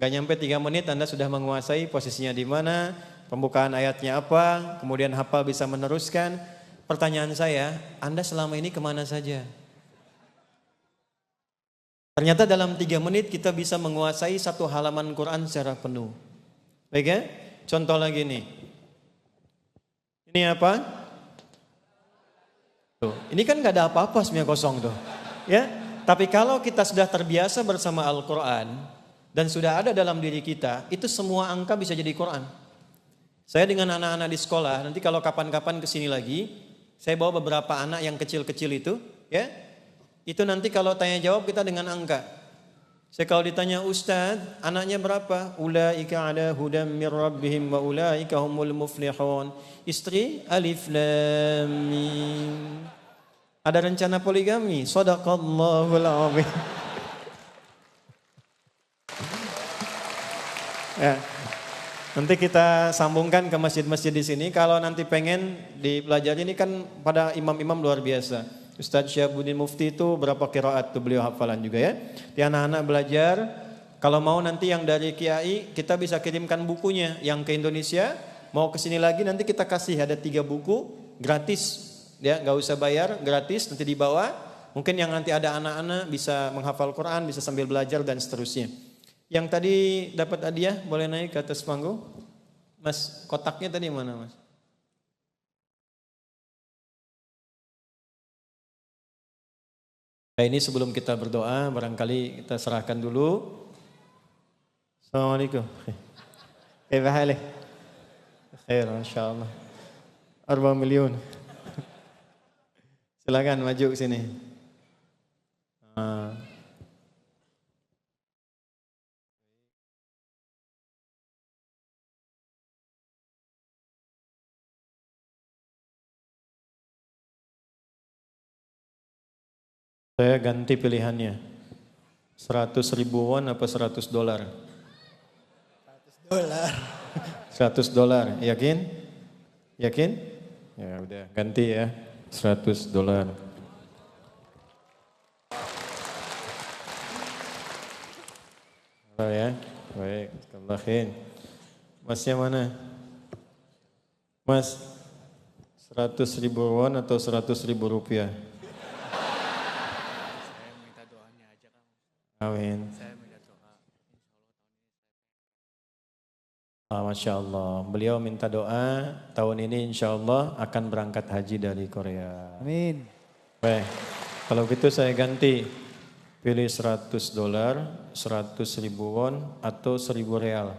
Gak nyampe 3 menit Anda sudah menguasai posisinya di mana, pembukaan ayatnya apa, kemudian hafal bisa meneruskan. Pertanyaan saya, Anda selama ini kemana saja? Ternyata dalam 3 menit kita bisa menguasai 1 halaman Quran secara penuh. Baik ya? Contoh lagi nih. Ini apa? Tuh, ini kan gak ada apa-apa semuanya kosong tuh. Ya, tapi kalau kita sudah terbiasa bersama Al-Quran dan sudah ada dalam diri kita, itu semua angka bisa jadi Quran. Saya dengan anak-anak di sekolah, nanti kalau kapan-kapan kesini lagi, saya bawa beberapa anak yang kecil-kecil itu, ya, itu nanti kalau tanya jawab kita dengan angka. Saya kalau ditanya Ustaz, anaknya berapa? Ulaika ala hudam mir rabbihim wa ulaika humul muflihun. Istri alif lam mim. Ada rencana poligami? Shadaqallahul azim. Ya. Nanti kita sambungkan ke masjid-masjid di sini. Kalau nanti pengen dipelajari, ini kan pada imam-imam luar biasa. Ustadz Syahabuddin Mufti itu berapa qiraat tuh beliau hafalan juga ya. Di anak-anak belajar. Kalau mau nanti yang dari Kiai kita bisa kirimkan bukunya. Yang ke Indonesia mau kesini lagi nanti kita kasih ada 3 buku gratis. Ya, nggak usah bayar, gratis nanti dibawa. Mungkin yang nanti ada anak-anak bisa menghafal Quran, bisa sambil belajar dan seterusnya. Yang tadi dapat hadiah boleh naik ke atas panggung. Mas, kotaknya tadi mana Mas? Nah, ini sebelum kita berdoa, barangkali kita serahkan dulu. Assalamualaikum. Kaifa halih? Khair, insyaallah. 4 miliun. Silakan maju ke sini. Saya ganti pilihannya. 100 ribu won apa 100 dolar? 100 dolar. 100 dolar, yakin? Yakin? Ya udah, ganti ya. 100 dolar. Ya, baik. Tambahin. Masnya mana? Mas, 100 ribu won atau 100 ribu rupiah? Amin. Masya Allah. Beliau minta doa tahun ini insya Allah akan berangkat haji dari Korea. Amin. Baik. Kalau gitu saya ganti. Pilih 100 dolar, 100 ribu won atau 1000 real.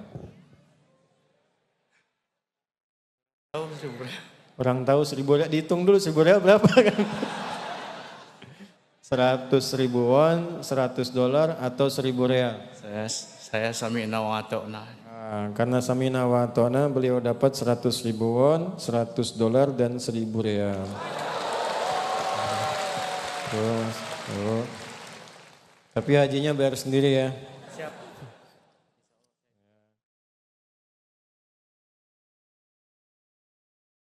Orang tahu 1.000 real, dihitung dulu 1.000 real berapa kan? 100.000 won, $100 atau 1.000 real? Saya sami'na wa ata'na. Karena samina wa ata'na beliau dapat 100.000 won, $100 dan 1.000 real. Tuh. Tapi hajinya bayar sendiri ya. Siap.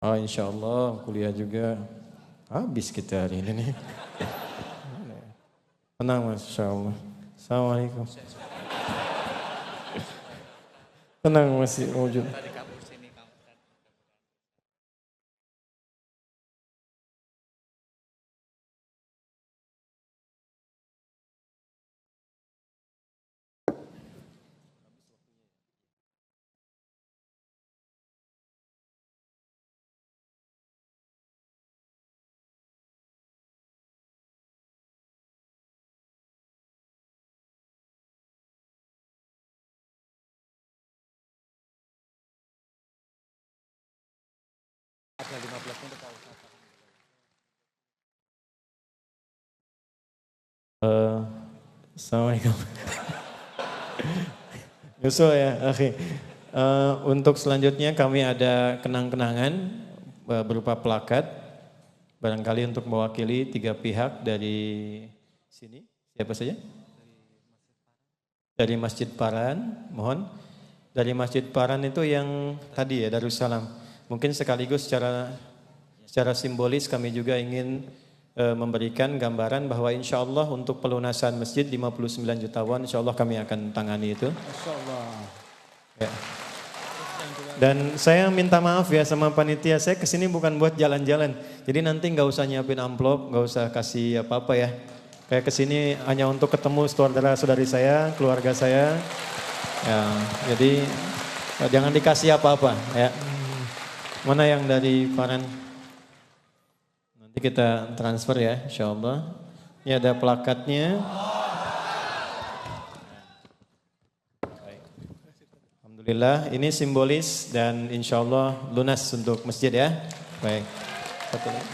Oh insya Allah kuliah juga. Habis kita hari ini nih. Tenang Mas, insya Allah. Assalamualaikum. Tenang masih wujud. Assalamualaikum. Yusuf ya, oke. Untuk selanjutnya kami ada kenang-kenangan berupa plakat. Barangkali untuk mewakili 3 pihak dari sini. Siapa saja? Dari Masjid Paran, mohon. Dari Masjid Paran itu yang tadi ya, Darussalam. Mungkin sekaligus secara simbolis kami juga ingin memberikan gambaran bahwa insya Allah untuk pelunasan masjid 59 juta won, insya Allah kami akan tangani itu. Masya Allah. Ya. Dan saya minta maaf ya sama panitia, saya kesini bukan buat jalan-jalan. Jadi nanti nggak usah nyiapin amplop, nggak usah kasih apa-apa ya. Kayak kesini hanya untuk ketemu saudara-saudari saya, keluarga saya. Ya, jadi jangan dikasih apa-apa ya. Mana yang dari Farhan? Nanti kita transfer ya, insya Allah. Ini ada plakatnya. Alhamdulillah, ini simbolis dan insya Allah lunas untuk masjid ya. Baik. Satu lagi.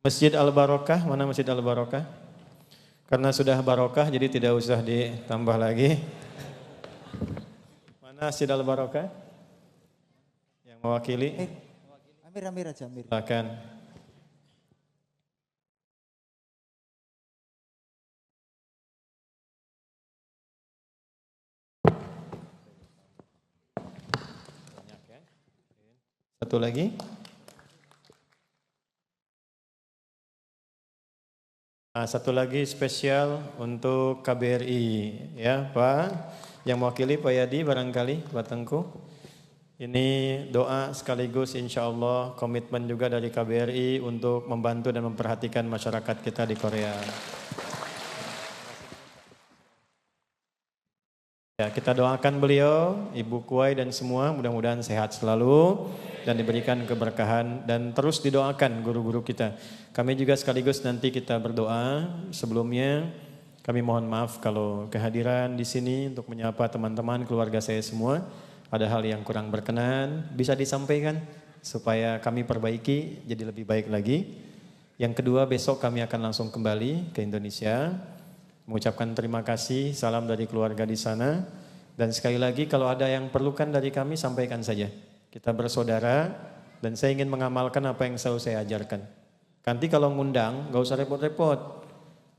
Masjid Al-Barokah, mana Masjid Al-Barokah? Karena sudah barokah jadi tidak usah ditambah lagi. Mana Masjid Al-Barokah? Yang mewakili? Amir aja, Amir. Silakan. Satu lagi. Nah, satu lagi spesial untuk KBRI ya Pak, yang mewakili Pak Yadi barangkali Pak Tengku. Ini doa sekaligus insya Allah komitmen juga dari KBRI untuk membantu dan memperhatikan masyarakat kita di Korea. Ya, kita doakan beliau, Ibu Kuai dan semua mudah-mudahan sehat selalu dan diberikan keberkahan dan terus didoakan guru-guru kita. Kami juga sekaligus nanti kita berdoa. Sebelumnya kami mohon maaf kalau kehadiran di sini untuk menyapa teman-teman keluarga saya semua. Ada hal yang kurang berkenan bisa disampaikan supaya kami perbaiki jadi lebih baik lagi. Yang kedua, besok kami akan langsung kembali ke Indonesia. Mengucapkan terima kasih, salam dari keluarga di sana. Dan sekali lagi kalau ada yang perlukan dari kami sampaikan saja. Kita bersaudara dan saya ingin mengamalkan apa yang selalu saya ajarkan. Nanti kalau ngundang gak usah repot-repot.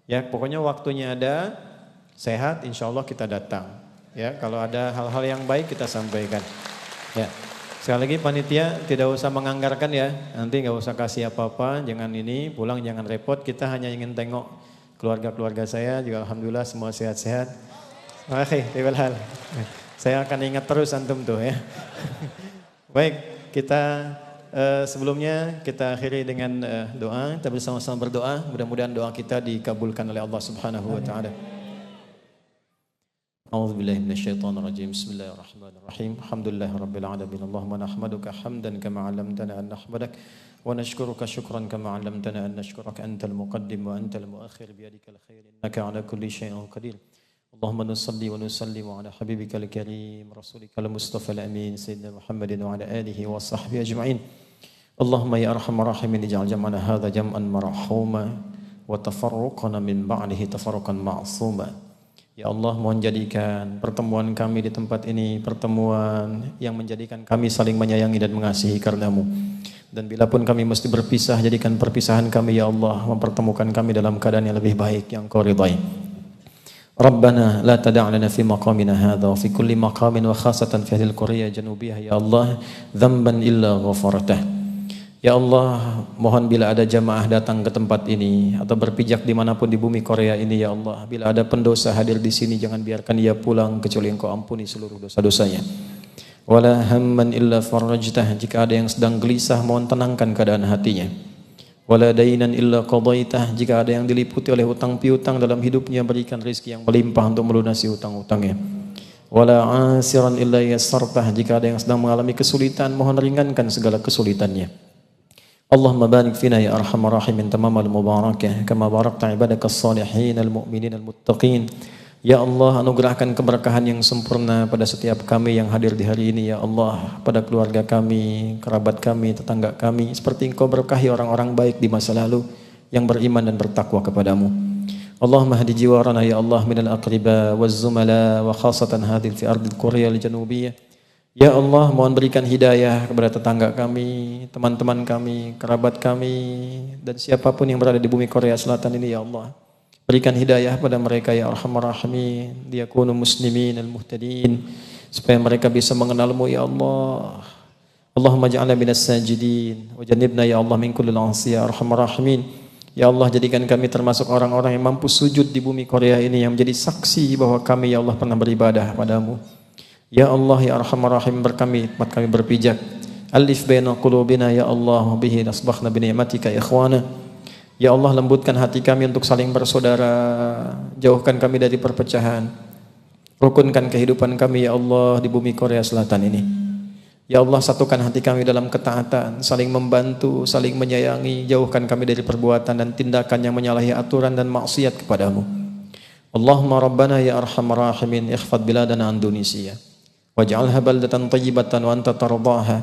Ya pokoknya waktunya ada, sehat insya Allah kita datang. Ya kalau ada hal-hal yang baik kita sampaikan. Ya sekali lagi panitia tidak usah menganggarkan ya. Nanti gak usah kasih apa-apa, jangan ini pulang jangan repot. Kita hanya ingin tengok keluarga-keluarga saya juga alhamdulillah semua sehat-sehat. Oke, hal. Saya akan ingat terus antum tuh ya. Baik, kita sebelumnya kita akhiri dengan doa. Kita bersama-sama berdoa. Mudah-mudahan doa kita dikabulkan oleh Allah Subhanahu wa taala. A'udzubillahi minasyaitonirrajim. Bismillahirrahmanirrahim. Alhamdulillahirabbil alamin. Allahumma nahmaduka hamdan kama 'allamtana an nahmadak wa nashkuruka syukran kama 'allamtana an nashkuraka antal muqaddim wa antal muakhir bi yadikal khair innaka 'ala kulli syai'in qadir. Allahumma nusalli wa nusallim ala habibikal karim rasulikal mustafa al-amin sayyidina Muhammadin wa ala alihi wa sahbihi ajma'in. Allahumma ya arhamar rahimin ij'al jam'ana hadza jam'an marhuma wa tafarruqana min ba'dihi tafarruqan ma'suma. Ya Allah, mohon jadikan pertemuan kami di tempat ini pertemuan yang menjadikan kami saling menyayangi dan mengasihi karenamu. Dan bila pun kami mesti berpisah, jadikan perpisahan kami ya Allah mempertemukan kami dalam keadaan yang lebih baik yang Kau ridai. Rabbana la tada' lana fi maqamina hadha wa fi kulli maqamin wa khasatan fi hadhihi al-qaryah janubiyah ya Allah dhanban illa ghafartah. Ya Allah, mohon bila ada jamaah datang ke tempat ini atau berpijak dimanapun di bumi Korea ini ya Allah, bila ada pendosa hadir di sini jangan biarkan ia pulang kecuali Engkau ampuni seluruh dosa-dosanya. Wala hamman illa farajtah, jika ada yang sedang gelisah mohon tenangkan keadaan hatinya. Wala dainan illa qadaitah, jika ada yang diliputi oleh hutang piutang dalam hidupnya berikan rezeki yang melimpah untuk melunasi hutang-hutangnya. Wala asiran illa yassartah, jika ada yang sedang mengalami kesulitan mohon ringankan segala kesulitannya. Allahumma barik fina ya arhamar rahimin tamamal mubarakah kama barakta ibadaka as-salihin al-mu'minin al-muttaqin. Ya Allah, anugerahkan keberkahan yang sempurna pada setiap kami yang hadir di hari ini ya Allah, pada keluarga kami, kerabat kami, tetangga kami, seperti Engkau berkahi orang-orang baik di masa lalu yang beriman dan bertakwa kepadamu. Allahumma hadi jiwarana ya Allah minal aqriba waz zumala wa khasatan hadhihi fi ardil Korea al-janubiyah. Ya Allah, mohon berikan hidayah kepada tetangga kami, teman-teman kami, kerabat kami, dan siapapun yang berada di bumi Korea Selatan ini ya Allah. Berikan hidayah pada mereka ya Arhamar Rahimin, liyakunu muslimin al-muhtadin, supaya mereka bisa mengenal-Mu ya Allah. Allahumma ja'alna minas sajidin, wa jannibna ya Allah min kullil 'asi ya Arhamar Rahimin. Ya Allah, jadikan kami termasuk orang-orang yang mampu sujud di bumi Korea ini yang menjadi saksi bahwa kami ya Allah pernah beribadah padamu. Ya Allah ya Arhamar Rahim, tempat kami berpijak. Alif baina qulubina ya Allah, bihi nasbakhna bi ni'matika ikhwana. Ya Allah, lembutkan hati kami untuk saling bersaudara, jauhkan kami dari perpecahan. Rukunkan kehidupan kami ya Allah di bumi Korea Selatan ini. Ya Allah, satukan hati kami dalam ketaatan, saling membantu, saling menyayangi, jauhkan kami dari perbuatan dan tindakan yang menyalahi aturan dan maksiat kepadamu. Allahumma Rabbana ya Arhamar Rahimin, ikhfad biladana Indonesia. Waj'alha baldatan tayyibatan wa anta tardaha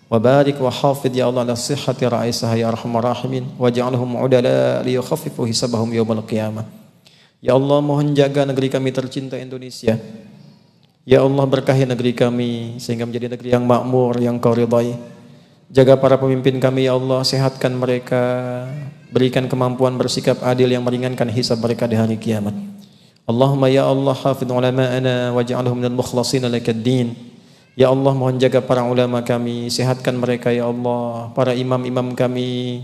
wa barik wa hafidh ya Allah ala sihhati ra'isaha ya arhamar rahimin waj'alhum udala liyukhaffifu hisabahum yawmal qiyamah. Ya Allah, mohon jaga negeri kami tercinta Indonesia. Ya Allah, berkahi negeri kami sehingga menjadi negeri yang makmur, yang Kau ridai. Jaga para pemimpin kami ya Allah, sehatkan mereka, berikan kemampuan bersikap adil yang meringankan hisab mereka di hari kiamat. Allahumma ya Allah, hafidh ulama'ana waj'alhum minal mukhlasin lakad-din. Ya Allah, mohon jaga para ulama kami, sehatkan mereka ya Allah. Para imam-imam kami,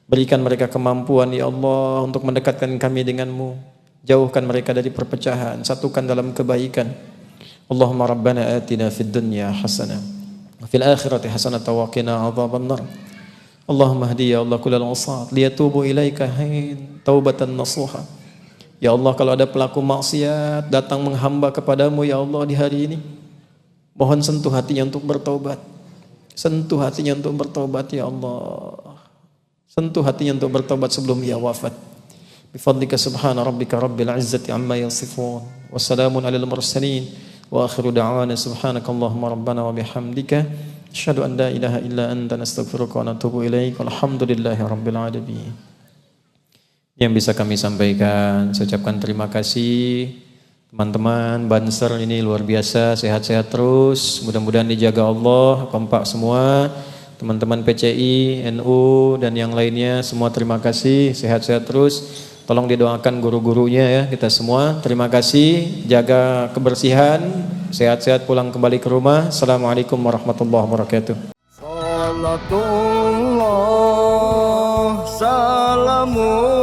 berikan mereka kemampuan ya Allah untuk mendekatkan kami denganmu. Jauhkan mereka dari perpecahan, satukan dalam kebaikan. Allahumma rabbana atina fid dunya hasanah wa fil akhirati hasanah wa qina adzabannar. Allahumma hdi ya Allah kullal usat liyatubu ilaika hin taubatan nasuha. Ya Allah, kalau ada pelaku maksiat datang menghamba kepadamu ya Allah di hari ini, mohon sentuh hatinya untuk bertaubat. Sentuh hatinya untuk bertaubat ya Allah. Sentuh hatinya untuk bertaubat sebelum ia wafat. Bifadlika subhana rabbika rabbil izzati amma yasifun. Wassalamun alal mursalin. Wa akhiru da'wana subhanakallahumma rabbana wa bihamdika. Asyhadu an la ilaha illa anta nastaghfiruka wa natubu ilaik. Walhamdulillahi rabbil alamin. Yang bisa kami sampaikan, saya ucapkan terima kasih teman-teman Banser ini luar biasa, sehat-sehat terus, mudah-mudahan dijaga Allah, kompak semua, teman-teman PCI, NU dan yang lainnya semua terima kasih, sehat-sehat terus, tolong didoakan guru-gurunya ya, kita semua terima kasih, jaga kebersihan, sehat-sehat pulang kembali ke rumah. Assalamualaikum warahmatullahi wabarakatuh. Salatullah salamullah